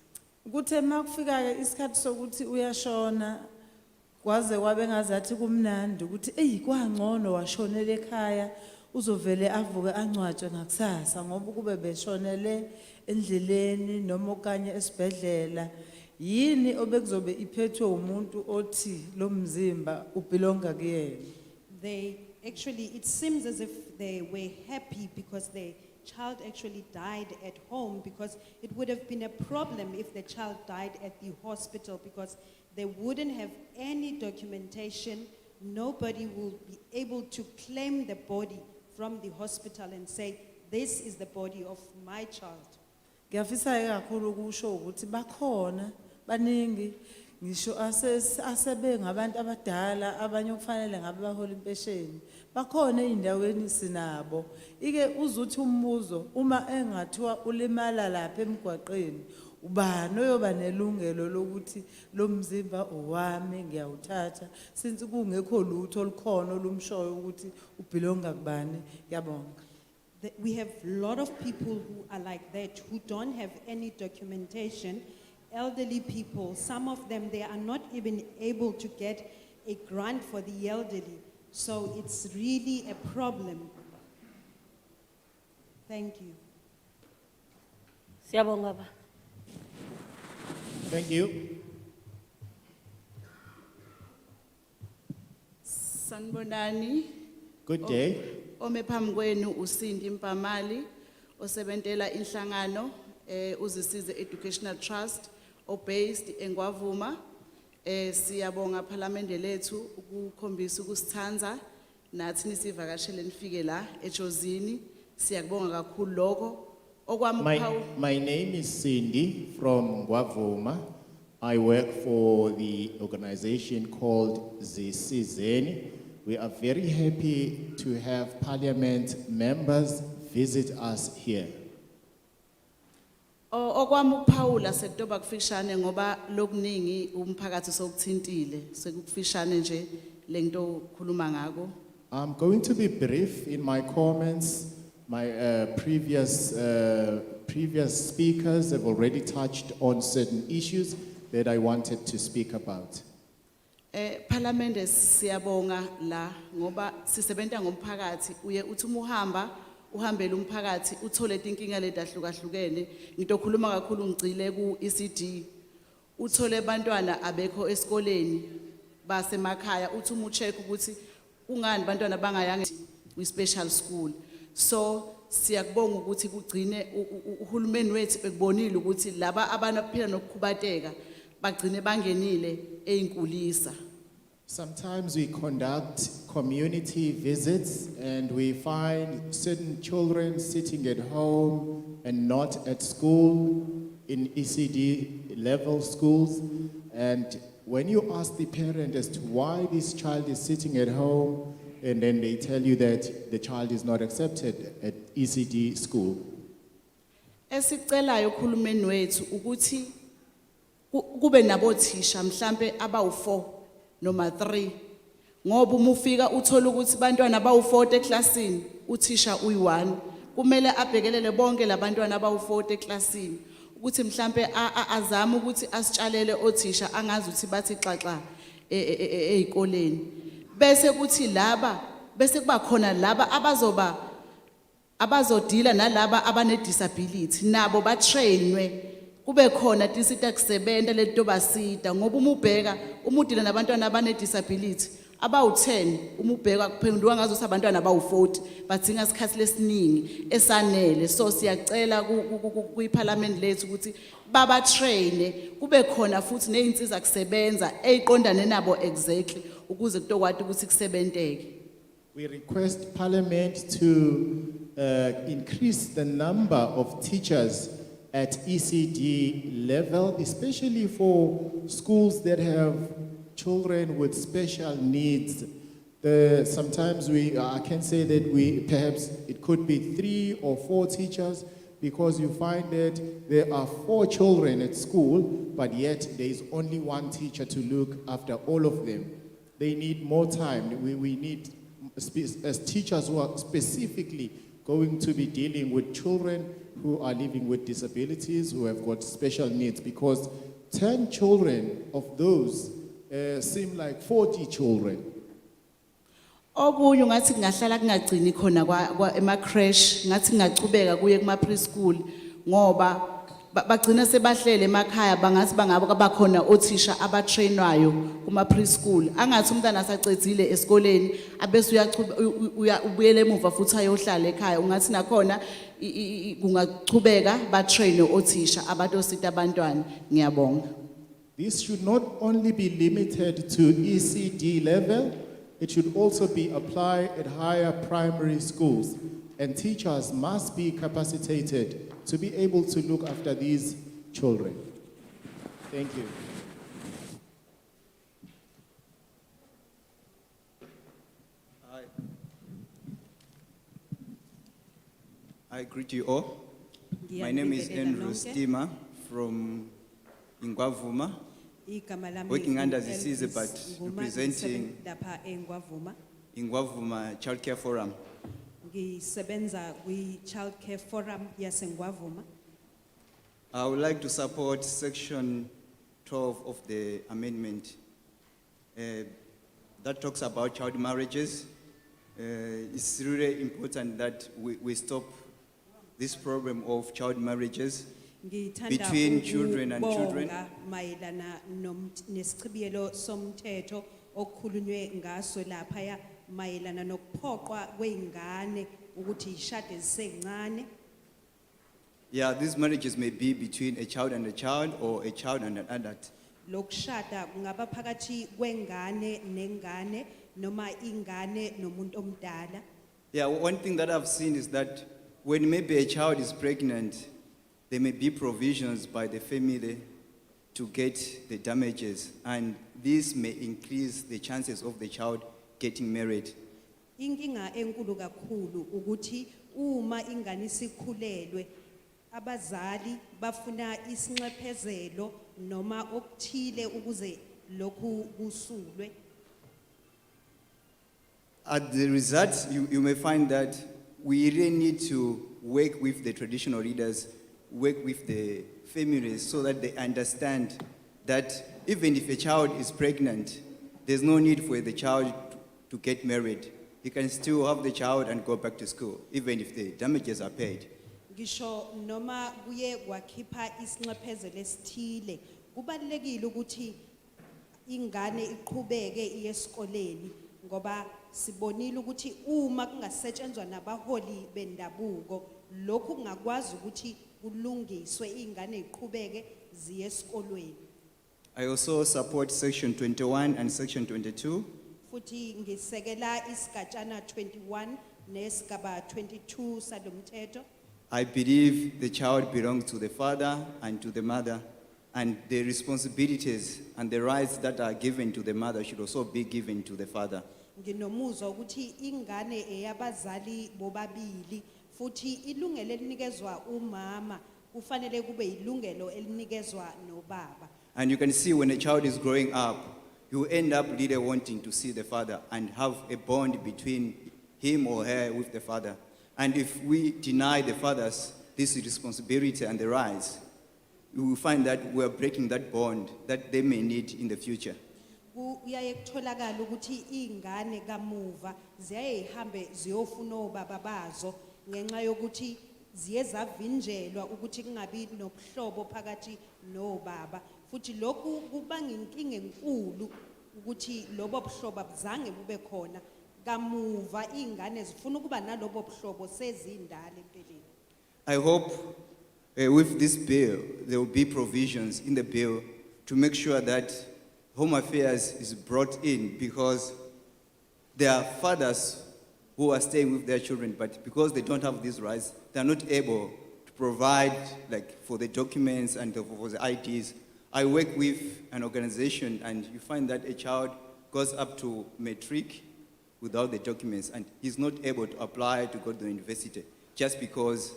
Kuthe makufika ke isikhathi sokuthi uyashona kwaze kwabe ngazathi kumnandi ukuthi kwangcono washonela ekhaya uzovele avuke angcwatshwe ngakusasa ngoba kube beshonele endleleni noma okanye esibhedlela yini obekuzobe iphethwe umuntu othi lo mzimba ubelonga kuyena. They actually, it seems as if they were happy because the child actually died at home, because it would have been a problem if the child died at the hospital because they wouldn't have any documentation. Nobody will be able to claim the body from the hospital and say, this is the body of my child. Ngiyafisa kakhulu ukusho ukuthi bakhona baningi ngisho asebe ngabantu abadala abanye kufanele ngabe bahola impesheni bakhona eindaweni sinabo ike uzuthi umbuzo uma engathiwa ulimala lapha emgwaqeni ubani oyoba nelungelo lokuthi lo mzimba owami ngiyawuthatha since kungekho lutho olukhona olumshoyo ukuthi ubelonga kubani. Ngiyabonga. We have a lot of people who are like that, who don't have any documentation. Elderly people, some of them, they are not even able to get a grant for the elderly. So it's really a problem. Thank you. Siyabonga ba. Thank you. Sanbonani. Good day. Ome phambi kwenu uSindi Mpamali osebentela inhlangano uzisize Educational Trust obased eNgwavuma. Siyabonga Parliamente lethu ukukhombisa ukusithanza nathi nisivakashele nifike la eJozini. Siyakubonga kakhulu lokho. My name is Cindy from Gwavuma. I work for the organization called Jozini. We are very happy to have Parliament members visit us here. Okwami ukuphawula sekutoba kufishane ngoba lokuningi umphakathi sokuthintile sekufishane nje lento khuluma ngako. I'm going to be brief in my comments. My previous speakers have already touched on certain issues that I wanted to speak about. Parliament siyabonga la ngoba sisebenta ngomphakathi uye uthi uma uhambela umphakathi uthole inkinga letahlukahlukene ngitokhuluma kakhulu ngicile ku ECD uthole abantwana abekho esikoleni basemakhaya uthi uma ucheck ukuthi ungani abantwana bangayanga kwi special school so siyakubonga ukuthi kugcine uhulumeni wethu ekubonile ukuthi laba abanaphila nokukhubateka bagcine bangenile einkulisa. Sometimes we conduct community visits and we find certain children sitting at home and not at school in ECD level schools. And when you ask the parent as to why this child is sitting at home, and then they tell you that the child is not accepted at ECD school. Esicelayo uhulumeni wethu ukuthi kube nabothisha mhlambe abawu4 noma 3 ngoba uma ufika uthola ukuthi abantwana abawu40 eklasini uthisha uyi1 kumele abhekelele bonke labantwana abawu40 eklasini ukuthi mhlambe azama ukuthi asitshalele othisha angazi ukuthi bathi xaxa ezikoleni bese kuthi laba bese kuba khona laba abazodila nalaba abane disability nabo ba trainwe kube khona tisita kusebenta leto basita ngoba uma ubheka umudila nabantwana abane disability abawu10 uma ubheka kuphendulwa ngazo abantwana abawu40 badinga isikhathi lesiningi esanele so siyacela ku parliament lethu ukuthi baba train kube khona futhi nezinsiza kusebenza eziqondane nabo exactly ukuze kutokwati ukuthi kusebenteke. We request Parliament to increase the number of teachers at ECD level, especially for schools that have children with special needs. Sometimes I can say that perhaps it could be 3 or 4 teachers because you find that there are 4 children at school, but yet there is only 1 teacher to look after all of them. They need more time. We need as teachers who are specifically going to be dealing with children who are living with disabilities, who have got special needs, because 10 children of those seem like 40 children. Okunye ngathi kungahlala kungagcini khona ema crash ngathi ngachubeka kuye kuma preschool ngoba bagcina sebahlele emakhaya bangathi bangabo abakhona othisha abatrainwayo kuma preschool angathi umntana asacedzile esikoleni abese uyabuyela emuva futhi ayohlala ekhaya ungathi nakhona kungachubeka ba train othisha abatosita abantwana. Ngiyabonga. This should not only be limited to ECD level, it should also be applied at higher primary schools, and teachers must be capacitated to be able to look after these children. Thank you. I greet you all. My name is Andrew Stima from Ingwavuma, working under the CISE but representing Ingwavuma Child Care Forum. Ngisebenza kwi Child Care Forum yaseNgwavuma. I would like to support section 12 of the amendment that talks about child marriages. It's really important that we stop this problem of child marriages between children and children. Mayelana nesichibiyelo somthetho okukhulunywe ngaso lapha mayelana nokuphoqwa kweingane ukuthi ishade zisencane. Yeah, these marriages may be between a child and a child or a child and an adult. Lokushada kungaba phakathi kwengane nengane noma ingane nomuntu omdala. Yeah, one thing that I've seen is that when maybe a child is pregnant, there may be provisions by the family to get the damages, and this may increase the chances of the child getting married. Inkinga enkulu kakhulu ukuthi uma ingane isikhulelwe abazali bafuna isinxephezelo noma okuthile ukuze lokhu kusulwe. At the results, you may find that we really need to work with the traditional leaders, work with the families so that they understand that even if a child is pregnant, there's no need for the child to get married. He can still have the child and go back to school, even if the damages are paid. Ngisho noma kuye wakhipha isinxephezelo esithile, kubalulekile ukuthi ingane iqhubeke iye esikoleni ngoba sibonile ukuthi uma kungasetshenzwa nabaholi bendabuko lokhu kungakwazi ukuthi kulungiswe ingane iqhubeke ziye esikolweni. I also support section 21 and section 22. Futhi ngisekela isigatshana 21 nesigaba 22 salomthetho. I believe the child belongs to the father and to the mother, and the responsibilities and the rights that are given to the mother should also be given to the father. Nginomuzwa ukuthi ingane eyabazali bobabili futhi ilungelo elinikezwa umama kufanele kube ilungelo elinikezwa nobaba. And you can see when a child is growing up, you end up really wanting to see the father and have a bond between him or her with the father. And if we deny the fathers this responsibility and the rights, we will find that we are breaking that bond that they may need in the future. Kuyaye kutholakala ukuthi ingane kamuva ziyayihambe ziyofuna obaba bazo ngenxa yokuthi ziye zavinjelwa ukuthi kungabi nobuhlobo phakathi nobaba futhi lokhu kubanga inkinga enkulu ukuthi lobo buhlobo abuzange bube khona kamuva ingane zifuna ukuba nalobo buhlobo sezindala empeleni. I hope with this bill, there will be provisions in the bill to make sure that Home Affairs is brought in, because there are fathers who are staying with their children, but because they don't have these rights, they are not able to provide for the documents and for the IDs. I work with an organization, and you find that a child goes up to matric without the documents, and he's not able to apply to go to the university just because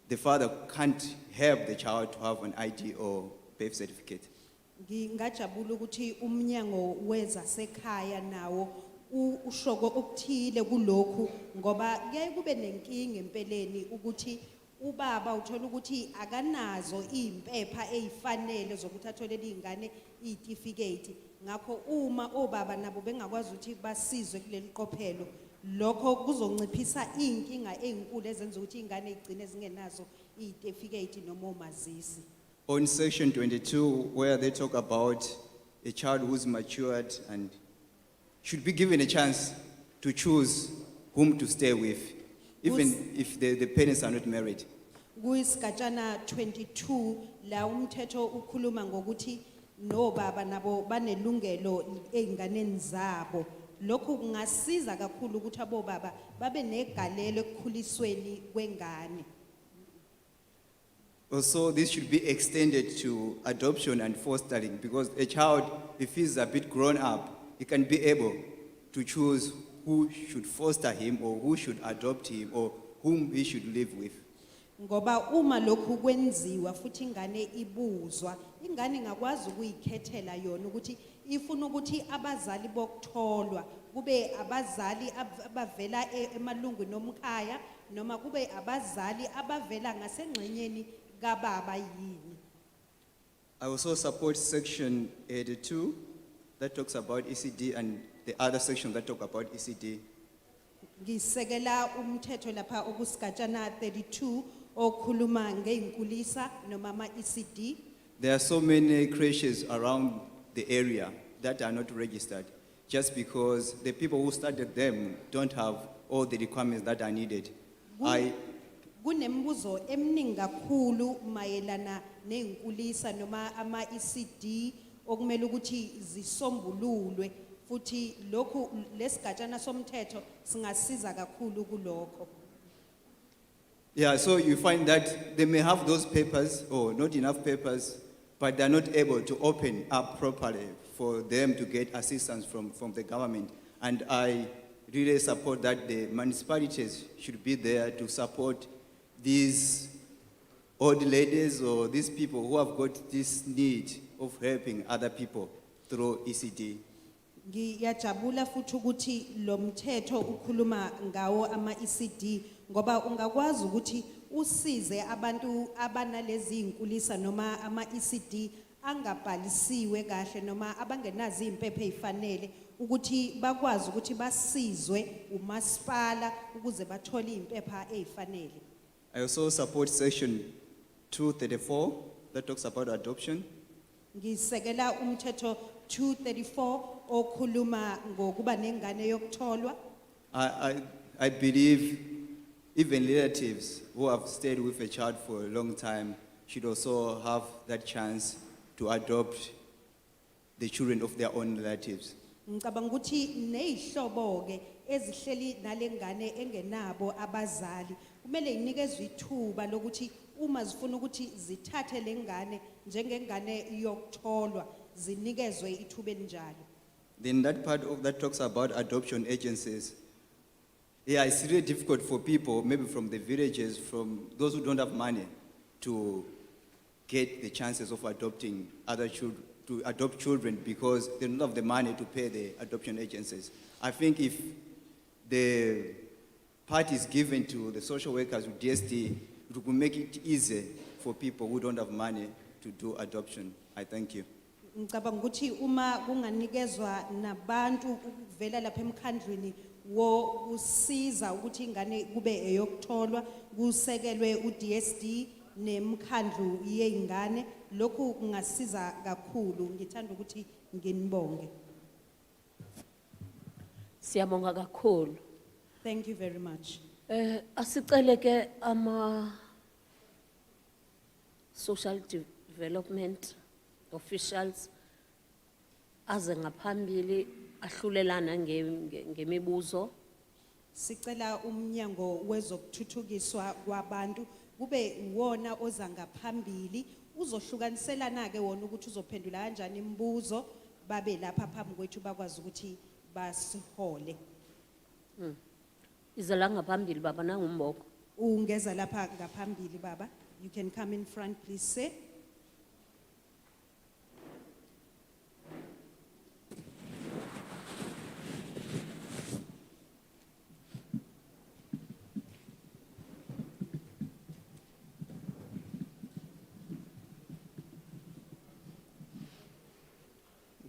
the father can't help the child to have an ID or birth certificate. Ngingajabula ukuthi umnyango wezasekhaya nawo ushoko okuthile kulokhu ngoba kuyaye kube nenkinga empeleni ukuthi ubaba uthola ukuthi akanazo impepha ezifanele zokuthi athole ingane izitifiketi ngakho uma obaba nabo bengakwazi ukuthi basizwe kuleli qophelo lokho kuzonciphisa inkinga ezinkulu ezenza ukuthi ingane igcine zingenazo izitifiketi noma omazisi. On section 22, where they talk about a child who's matured and should be given a chance to choose whom to stay with, even if the parents are not married. Kuyisigajana 22 la umthetho ukhuluma ngokuthi nobaba nabo banelungelo einganeni zabo. Lokhu kungasiza kakhulu ukuthi abobaba babe negalelo ekukhulisweni kwengane. Also, this should be extended to adoption and fostering, because a child, if he's a bit grown up, he can be able to choose who should foster him or who should adopt him or whom he should live with. Ngoba uma lokhu kwenziwa futhi ingane ibuzwa ingane ingakwazi ukuyikhethela yona ukuthi ifuna ukuthi abazali bokutholwa kube abazali abavela emalungwini omkhaya noma kube abazali abavela ngasengxenyeni kababa yini. I also support section 82 that talks about ECD and the other section that talk about ECD. Ngisekela umthetho lapha okusigajana 32 okhuluma ngeinkulisa noma ama ECD. There are so many creches around the area that are not registered just because the people who started them don't have all the requirements that are needed. Kunembuzo eminingi kakhulu mayelana neinkulisa noma ama ECD okumele ukuthi zisombululwe futhi lokhu lesigajana somthetho singasiza kakhulu kulokho. Yeah, so you find that they may have those papers or not enough papers, but they're not able to open up properly for them to get assistance from the government. And I really support that the municipalities should be there to support these old ladies or these people who have got this need of helping other people through ECD. Ngiyajabula futhi ukuthi lo mthetho ukhuluma ngawo ama-ECD ngoba ungakwazi ukuthi usize abantu abanalezi inkulisa noma ama-ECD angabhalisiwe kahle noma abangenazi impepho ezifanele ukuthi bakwazi ukuthi basizwe umasipala ukuze bathole impepha ezifanele. I also support section 234 that talks about adoption. Ngisekela umthetho 234 okhuluma ngokuba nengane yokutholwa. I believe even relatives who have stayed with a child for a long time should also have that chance to adopt the children of their own relatives. Ngicabanga ukuthi nezihlobo ke ezihleli nalengane engenabo abazali kumele inikezwe ithuba lokuthi uma zifuna ukuthi zithathe lengane njengengane yokutholwa zinikezwe ithuba elinjalo. Then that part of that talks about adoption agencies. Yeah, it's really difficult for people, maybe from the villages, from those who don't have money, to get the chances of adopting other children, to adopt children because they don't have the money to pay the adoption agencies. I think if the part is given to the social workers with DST, it will make it easier for people who don't have money to do adoption. I thank you. Ngicabanga ukuthi uma kunganikezwa nabantu ukuvela lapha emkhandlweni wo usiza ukuthi ingane kube eyokutholwa kusekelwe uDSD nemkhandlu yezingane lokhu kungasiza kakhulu ngithanda ukuthi nginibonge. Siyabonga kakhulu. Thank you very much. Asicele ke social development officials aze ngaphambili ahlulelana ngemibuzo. Sicela umnyango wezokuthuthukiswa kwabantu kube wona oza ngaphambili uzohlukaniselana ke wona ukuthi uzophendula kanjani imibuzo babe lapha phambi kwethu bakwazi ukuthi basihole. Izela ngaphambili baba nangumboko. Ungeza lapha ngaphambili baba. You can come in front please sir.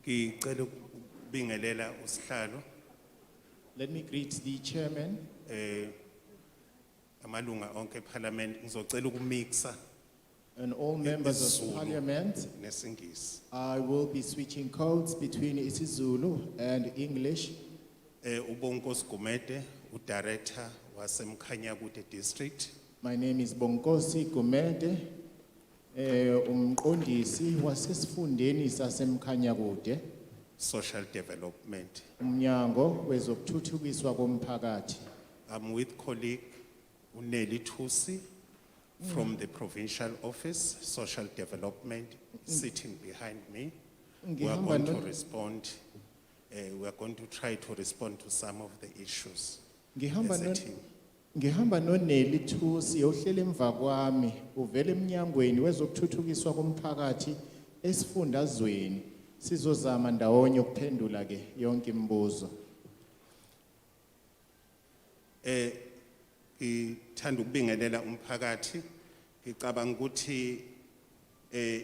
Ngicela ukubingelela usihlalo. Let me greet the chairman. Amalunga onke eParliament ngizocela ukumixa And all members of parliament. nesingisi. I will be switching codes between isiZulu and English. Ubonkosi Gumede, udirector waseMkhanyakude district. My name is Bonkosi Gumede, umqondisi wasesifundeni saseMkhanyakude, Social development. umnyango wezokuthuthukiswa komphakathi. I'm with colleague Uneli Tusi from the provincial office, social development, sitting behind me. We are going to respond. We are going to try to respond to some of the issues as a team. Ngihamba noNeli Thusi ohlele emva kwami uvela eminyangweni wezokuthuthukiswa komphakathi esifundazweni sizozama ndawonye ukuphendula ke yonke imibuzo. Ngithanda ukubingelela umphakathi. Ngicabanga ukuthi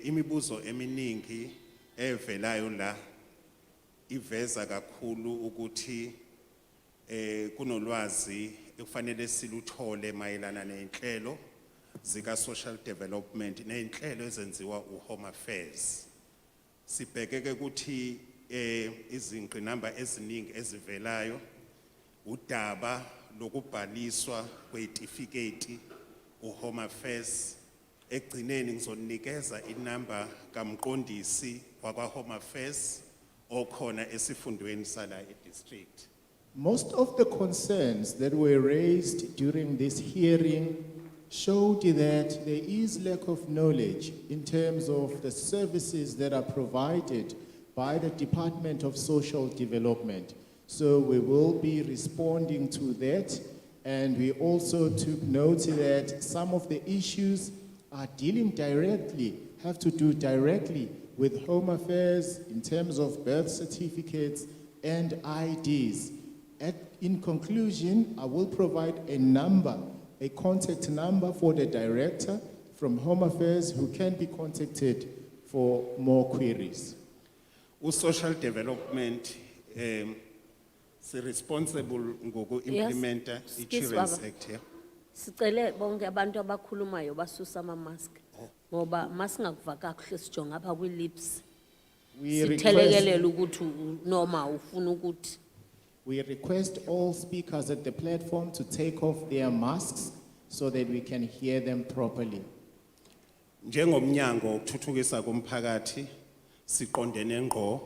imibuzo eminingi evelayo la iveza kakhulu ukuthi kunolwazi ekufanele siluthole mayelana nenhlelo zika social development nenhlelo ezenziwa uHome Affairs. Sibheke ke ukuthi izinqinamba eziningi ezivelayo udaba lokubhaliswa kwezitifiketi uHome Affairs. Ekugcineni ngizonikeza inamba kamqondisi wakwaHome Affairs okhona esifundweni sala edistrict. Most of the concerns that were raised during this hearing showed that there is lack of knowledge in terms of the services that are provided by the Department of Social Development. So we will be responding to that, and we also took note that some of the issues are dealing directly, have to do directly with Home Affairs in terms of birth certificates and IDs. In conclusion, I will provide a contact number for the director from Home Affairs who can be contacted for more queries. Social development, responsible ngoku implementa Insurance Act here. Sicele bonke abantu abakhulumayo basusa ama-mask. Ngoba masingakuvaka kakuhle sijonga apha kwi-lips. Sithelekelela ukuthi noma ufuna ukuthi. We request all speakers at the platform to take off their masks so that we can hear them properly. Njengomnyango ukuthuthukisa komphakathi siqondene ngqo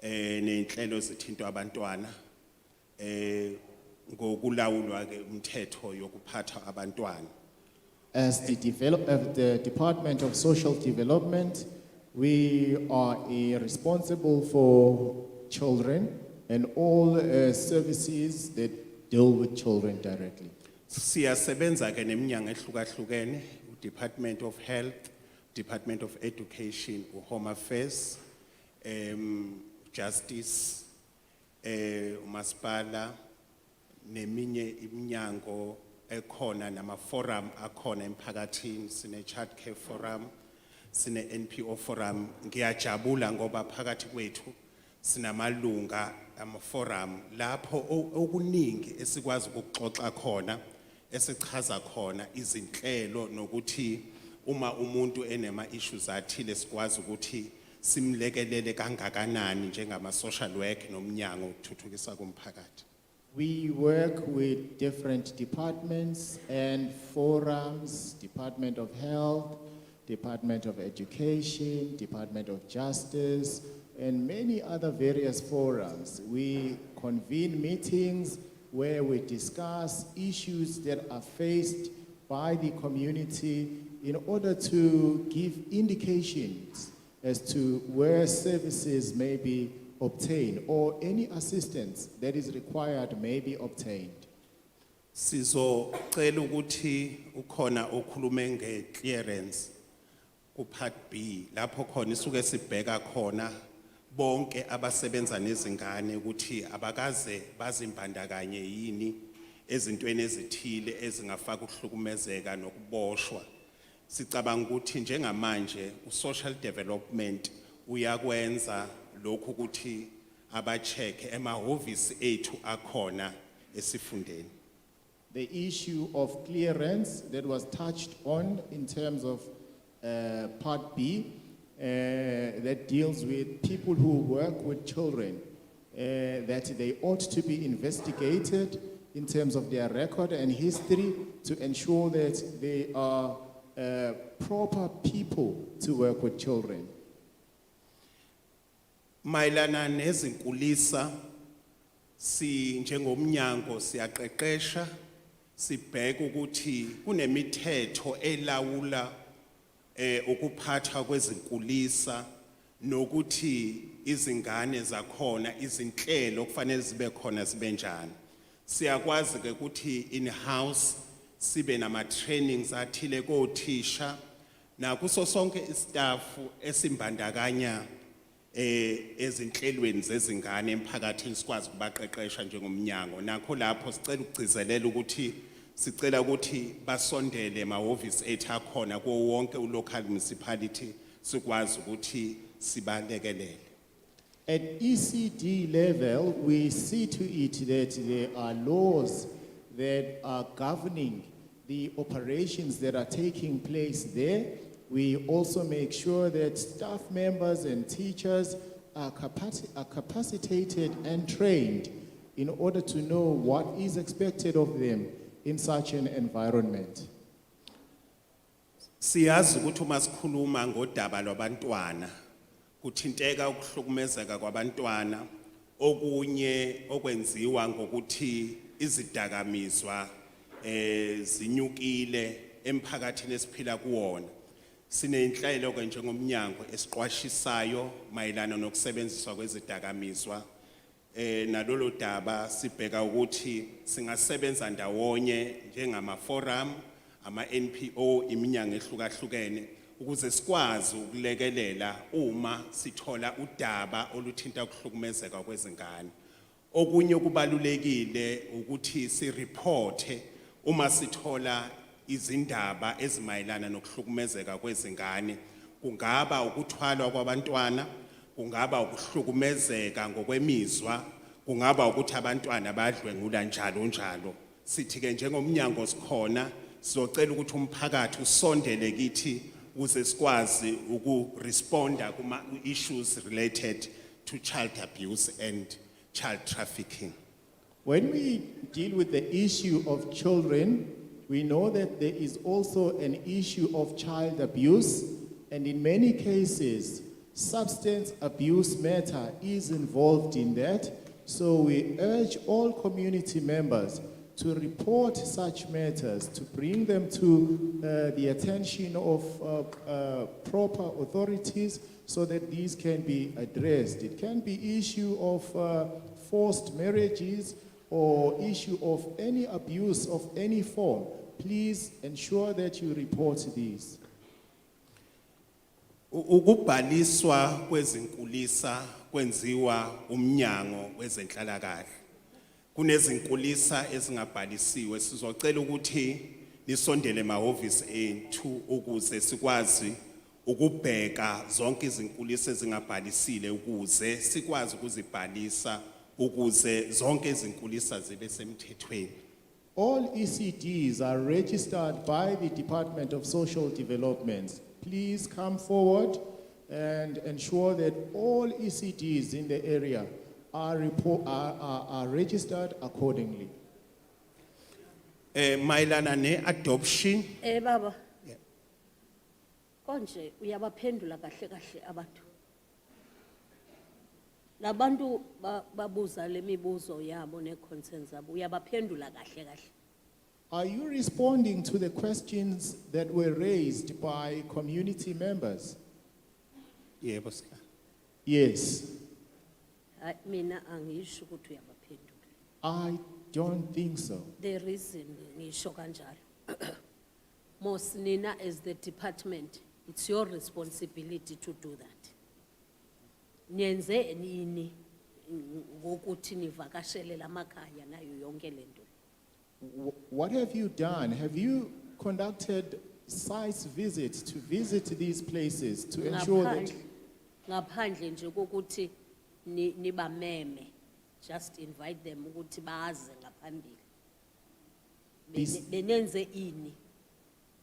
nenhlelo ezithinta abantwana ngokulawulwa ke umthetho yokuphatha abantwana. As the Department of Social Development, we are responsible for children and all services that deal with children directly. Siyasebenza ke neminyango ehlukahlukene, Department of Health, Department of Education, Home Affairs, Justice, Municipality, neminye iminyango ekhona nama forum akhona emphakathini, sine child care forum, sine NPO forum. Ngiyajabula ngoba phakathi kwethu sinamalunga ama forum lapho okuningi esikwazi ukuxoxa khona, esichaza khona izinhlelo nokuthi uma umuntu enema issues athile sikwazi ukuthi simlekelele kangakanani njengama social work nomnyango ukuthuthukisa komphakathi. We work with different departments and forums, Department of Health, Department of Education, Department of Justice, and many other various forums. We convene meetings where we discuss issues that are faced by the community in order to give indications as to where services may be obtained or any assistance that is required may be obtained. Sizocela ukuthi ukhona okhulume nge-clearance ku part B lapho khona isuke sibheka khona bonke abasebenza nezingane ukuthi abakaze bazimbandakanye yini ezintweni ezithile ezingafaka ukuhlukumezeka nokuboshwa. Sicabanga ukuthi njengamanje u-social development uyakwenza lokhu ukuthi aba-check emahhovisi ethu akhona esifundeni. The issue of clearance that was touched on in terms of part B that deals with people who work with children, that they ought to be investigated in terms of their record and history to ensure that they are proper people to work with children. Mayelana nezinkulisa njengomnyango siyaqeqesha sibheka ukuthi kunemithetho elawula ukuphathwa kwezinkulisa nokuthi izingane zakhona izinhlelo kufanele zibe khona zibe njani. Siyakwazi ke ukuthi in house sibe nama trainings athile kothisha na kuso sonke istaff esimbandakanya ezinhlelweni zezingane emphakathini sikwazi kubaqeqesha njengomnyango. Nakho lapho sicela ukugcizelela ukuthi sicela ukuthi basondele emahhovisi ethu akhona kuwo wonke local municipality sikwazi ukuthi sibalekelele. At ECD level, we see to it that there are laws that are governing the operations that are taking place there. We also make sure that staff members and teachers are capacitated and trained in order to know what is expected of them in such an environment. Siyazi ukuthi uma sikhuluma ngodaba lwabantwana kuthinteka ukuhlukumezeka kwabantwana okunye okwenziwa ngokuthi izidakamizwa zinyukile emphakathini esiphila kuwona. Sinenhlelo ke njengomnyango esiqwashisayo mayelana nokusebenziswa kwezidakamizwa nalolo daba sibheka ukuthi singasebenza ndawonye njengama forum NPO iminyango ehlukahlukene ukuze sikwazi ukulekelela uma sithola udaba oluthinta ukuhlukumezeka kwezingane. Okunye kubalulekile ukuthi sireporte uma sithola izindaba ezimayelana nokuhlukumezeka kwezingane, kungaba ukuthwalwa kwabantwana, kungaba ukuhlukumezeka ngokwemizwa, kungaba ukuthi abantwana badlwengula njalo njalo. Sithi ke njengomnyango sikhona sizocela ukuthi umphakathi usondele kithi ukuze sikwazi ukuresponda kuma issues related to child abuse and child trafficking. When we deal with the issue of children, we know that there is also an issue of child abuse, and in many cases, substance abuse matter is involved in that. So we urge all community members to report such matters, to bring them to the attention of proper authorities so that these can be addressed. It can be issue of forced marriages or issue of any abuse of any form. Please ensure that you report these. Ukubhaliswa kwezinkulisa kwenziwa umnyango wezenhlalakahle. Kunezinkulisa ezingabhalisiwe, sizocela ukuthi nisondele emahhovisi ethu ukuze sikwazi ukubheka zonke izinkulisa ezingabhalisile ukuze sikwazi ukuzibhalisa ukuze zonke izinkulisa zibe semthethweni. All ECDs are registered by the Department of Social Development. Please come forward and ensure that all ECDs in the area are registered accordingly. Mayelana ne-adoption. Baba. Konje uyabaphendula kahle kahle abantu. Labantu babuza lemibuzo yabo ne-concerns zabo uyabaphendula kahle kahle. Are you responding to the questions that were raised by community members? Yebo sika. Yes. Mina angisho ukuthi uyabaphendula. I don't think so. The reason ngisho kanjalo. Most nina as the department, it's your responsibility to do that. Nienze nini ngokuthi nivakashele lamakhaya nayo yonke lento. What have you done? Have you conducted site visits to visit these places to ensure that? Ngaphandle nje kokuthi niba meme, just invite them ukuthi baze ngaphambili. Benenze ini?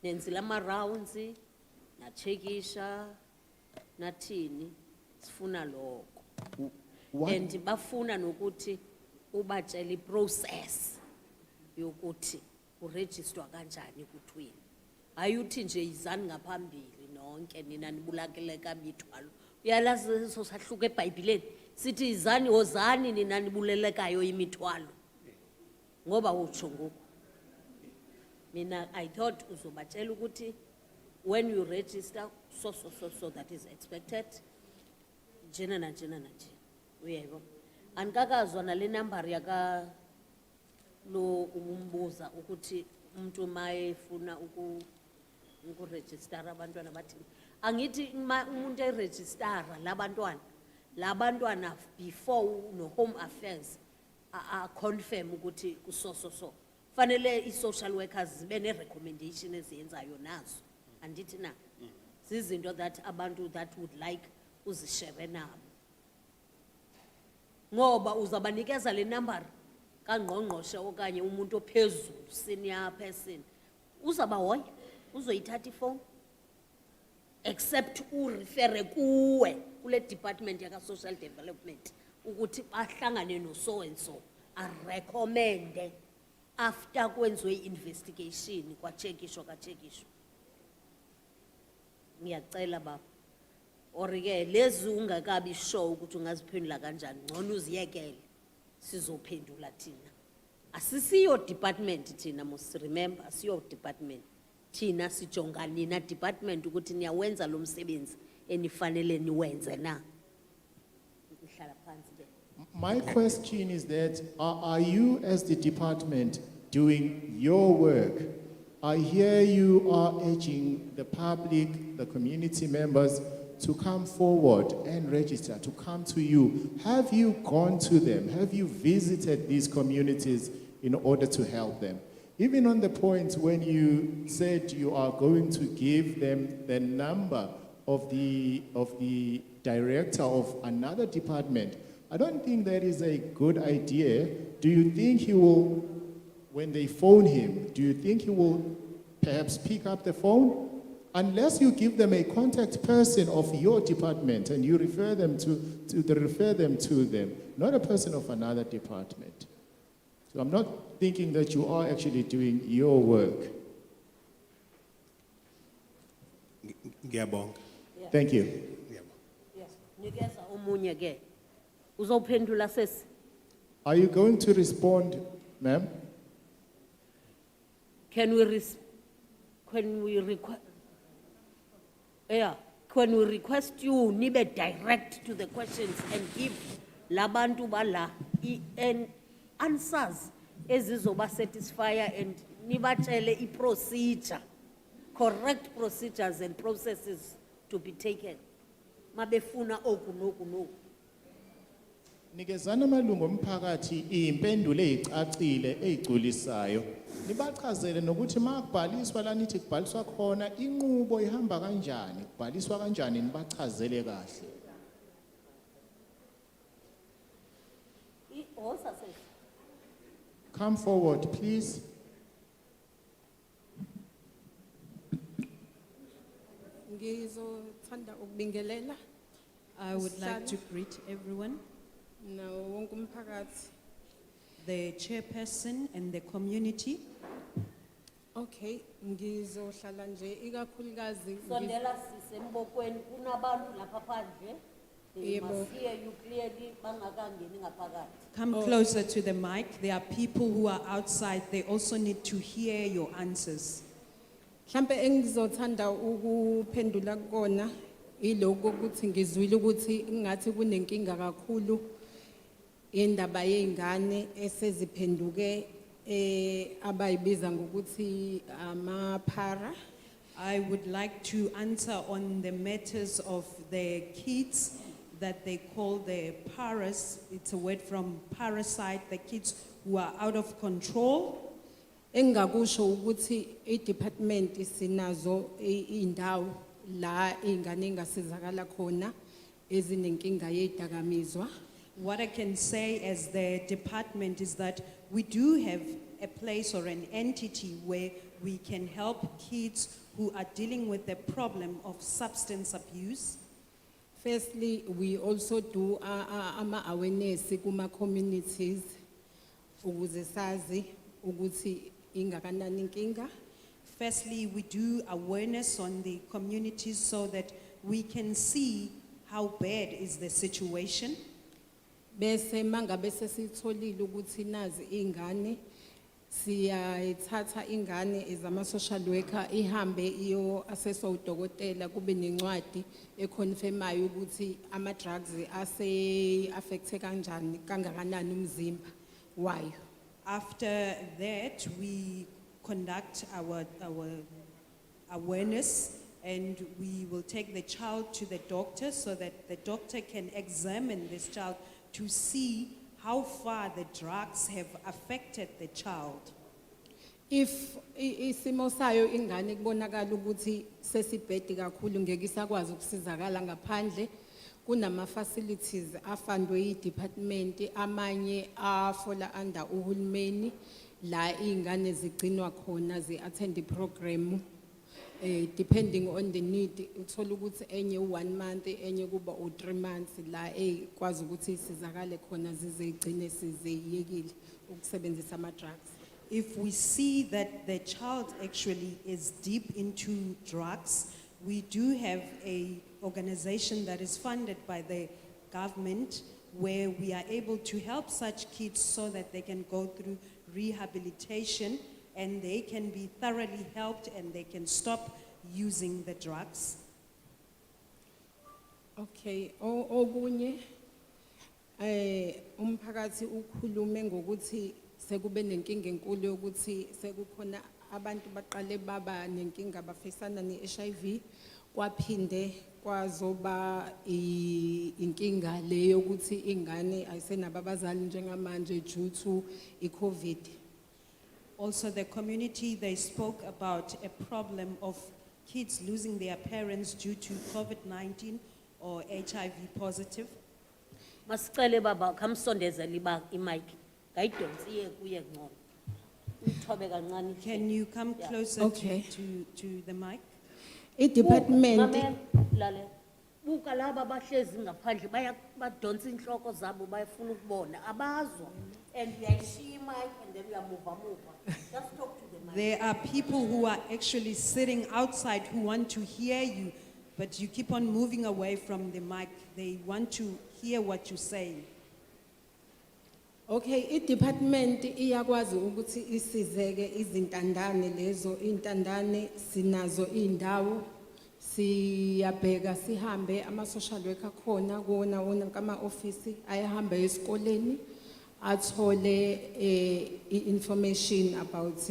Nenzile ama rounds, na checkisha, na thini, sifuna lokho. And bafuna nokuthi ubatshela process yokuthi uregister kanjani kuthwini. Ayuthi nje izani ngaphambili nonke nina nibulakeleka imithwalo. Uyalazi sosahluka eBhayibhelini sithi izani ozani nina nibulelekayo imithwalo. Ngoba utsho ngoku. Mina I thought uzobatshela ukuthi when you register so that is expected. Jena na jena na jena. Uyayibona. Anikakazwa nale number yaka lo umbuza ukuthi umuntu mayefuna ukuregister abantwana bathi angithi umuntu eregister labantwana before no home affairs confirm ukuthi so fanele i-social workers zibe ne-recommendation eziyenzayo nazo andithi na zizinto that abantu that would like uzishare nabo ngoba uzabanikeza le number kangqongqoshe okanye umuntu ophezulu senior person uzabahoya uzoyithatha ifone except urefere kuwe kule department yaka social development ukuthi bahlangane no so and so a recommend after kwenziwe investigation kwachekisho ngiyacela baba orike lezi ungakabi sure ukuthi ungaziphendula kanjani ngcono uziyekele sizophendula thina asisiyo department thina must remember asiyo department thina sijonga nina department ukuthi niyawenza lo msebenzi enifanele niwenze na ngihlala phansi ke. My question is that are you as the department doing your work? I hear you are urging the public, the community members to come forward and register, to come to you. Have you gone to them? Have you visited these communities in order to help them? Even on the point when you said you are going to give them the number of the director of another department, I don't think that is a good idea. Do you think he will, when they phone him, do you think he will perhaps pick up the phone? Unless you give them a contact person of your department and you refer them to them, not a person of another department. So I'm not thinking that you are actually doing your work. Ngiyabonga. Thank you. Yes. Nikeza omunye ke. Uzophendula sesi. Are you going to respond, ma'am? Can we request you nibe direct to the questions and give labantu bala and answers ezizoba satisfier and nibatshele i-procedure, correct procedures and processes to be taken. Mabefuna oku noku noku. Nikezana amalungu omphakathi impendulo ezicacile ezigculisayo. Nibachazele nokuthi makubhaliswa la nithi kubhaliswa khona inqubo ihamba kanjani, kubhaliswa kanjani nibachazele kahle. Come forward, please. Ngizothanda ukubingelela. I would like to greet everyone, nawo wonke umphakathi. the chairperson and the community. Okay, ngizohlala nje ikakhulukazi Sondela sisembokweni kunabantu lapha phandle. They Yebo. must hear you clearly bangakangeni ngaphakathi. Come closer to the mic. There are people who are outside. They also need to hear your answers. mhlambe engizothanda ukuphendula kona iloko ukuthi ngizwile ukuthi ngathi kunenkinga kakhulu indaba yeingane eseziphenduke abayibiza ngokuthi amapara. I would like to answer on the matters of the kids that they call the paras. It's a word from parasite, the kids who are out of control. Engakusho ukuthi i-department sinazo indawo la ingane engasizakala khona ezinenkinga yedakamizwa. What I can say as the department is that we do have a place or an entity where we can help kids who are dealing with the problem of substance abuse. Firstly, we also do ama-awareness kuma-communities ukuze sazi ukuthi ingakanani inkinga. Firstly, we do awareness on the communities so that we can see how bad is the situation. Bese mangabe sesitholile ukuthi nazi ingane siyayithatha ingane ezama social worker ihambe iyo assesswa udokotela kube nencwadi econfirmayo ukuthi ama drugs ase affecte kanjani kangakanani umzimba wayo. After that, we conduct our awareness and we will take the child to the doctor so that the doctor can examine this child to see how far the drugs have affected the child. If isimo sayo ingane kubonakala ukuthi sesibhedi kakhulu ngeke isakwazi ukusizakala ngaphandle kunama facilities afundwe yi-department amanye afola under uhulumeni la ingane zigcinwa khona zi-attend program depending on the need uthola ukuthi enye 1 month enye kuba 3 months la kwazi ukuthi isizakale khona zize igcine sizeyekile ukusebenzisa ama drugs. If we see that the child actually is deep into drugs, we do have a organization that is funded by the government where we are able to help such kids so that they can go through rehabilitation and they can be thoroughly helped and they can stop using the drugs. Okay, okunye umphakathi ukhulume ngokuthi sekube nenkinga enkulu yokuthi sekukhona abantu baqale baba nenkinga bafisana ne-HIV kwaphinde kwazoba inkinga leyo ukuthi ingane ayisenabo abazali njengamanje due to i-COVID. Also, the community, they spoke about a problem of kids losing their parents due to COVID-19 or HIV positive. Masicele baba kamsondezele imic. Guidance iye kuye ngcono. Uthobe kancane. Can you come closer Okay. to the mic? I-department, Lale. Buka laba bahlezi ngaphandle badonsa inhloko zabo bayafuna ukubona abazwa and uyayishiya imic and then uyamove. Just talk to the mic. There are people who are actually sitting outside who want to hear you, but you keep on moving away from the mic. They want to hear what you're saying. okay, i-department iyakwazi ukuthi isizeke izintandane lezo intandane sinazo indawo siyabheka sihambe ama-social worker khona wona kama-ofisi ayahambe esikoleni athole i-information about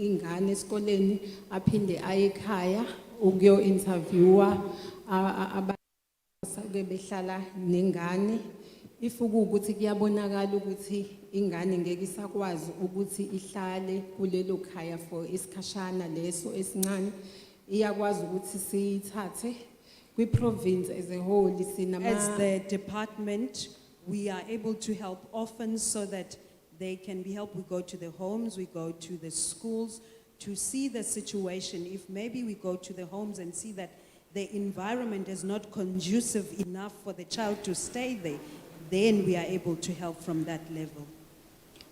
ingane esikoleni aphinde aye ekhaya ukuyo-interviewa abasuke behlala nengane if ukuthi kuyabonakala ukuthi ingane ngeke isakwazi ukuthi ihlale kulelo khaya for isikhashana leso esincane iyakwazi ukuthi siyithathe kwi-province as a whole As the department, we are able to help orphans so that they can be helped. We go to the homes, we go to the schools to see the situation. If maybe we go to the homes and see that the environment is not conducive enough for the child to stay there, then we are able to help from that level.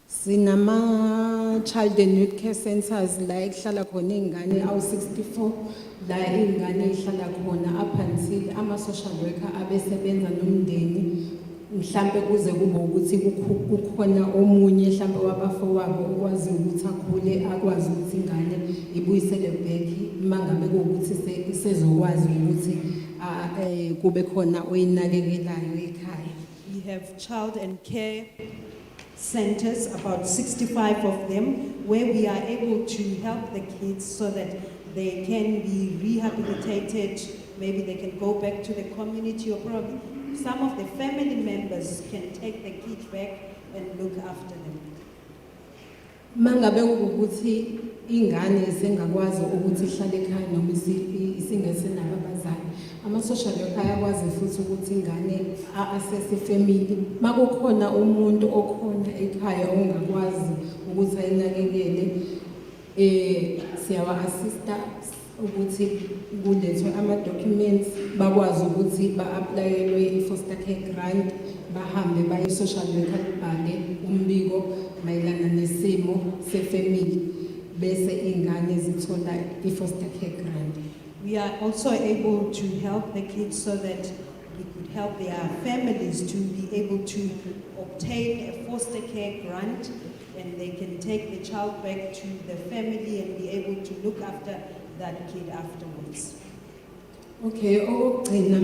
Sinama child and youth care centers la ekuhlala khona ingane awu-64 la ingane ihlala khona up until ama-social worker abesebenza nomndeni mhlambe kuze kube ukuthi kukhona omunye mhlambe wabafowabo ukwazi ukuthi akhule akwazi ukuthi ingane ibuyisele back mangabe kuwukuthi sezokwazi ukuthi kube khona oyinakekelayo ekhaya. We have child and care centers, about 65 of them, where we are able to help the kids so that they can be rehabilitated, maybe they can go back to the community, or probably some of the family members can take the kids back and look after them. Mangabe ukuthi ingane sengakwazi ukuthi ihlale ekhaya noma isingesenabo abazali ama-social worker ayakwazi futhi ukuthi ingane a-assess family makukhona umuntu okhona ekhaya ongakwazi ukuthi ayinakekele siyawa-assista ukuthi kulethwe ama-documents bakwazi ukuthi ba-aplayelwe i-foster care grant bahambe baye social worker bhale umbiko mayelana nesimo sefamily bese ingane zithola i-foster care grant. We are also able to help the kids so that we could help their families to be able to obtain a foster care grant, and they can take the child back to the family and be able to look after that kid afterwards. Okay, okugcina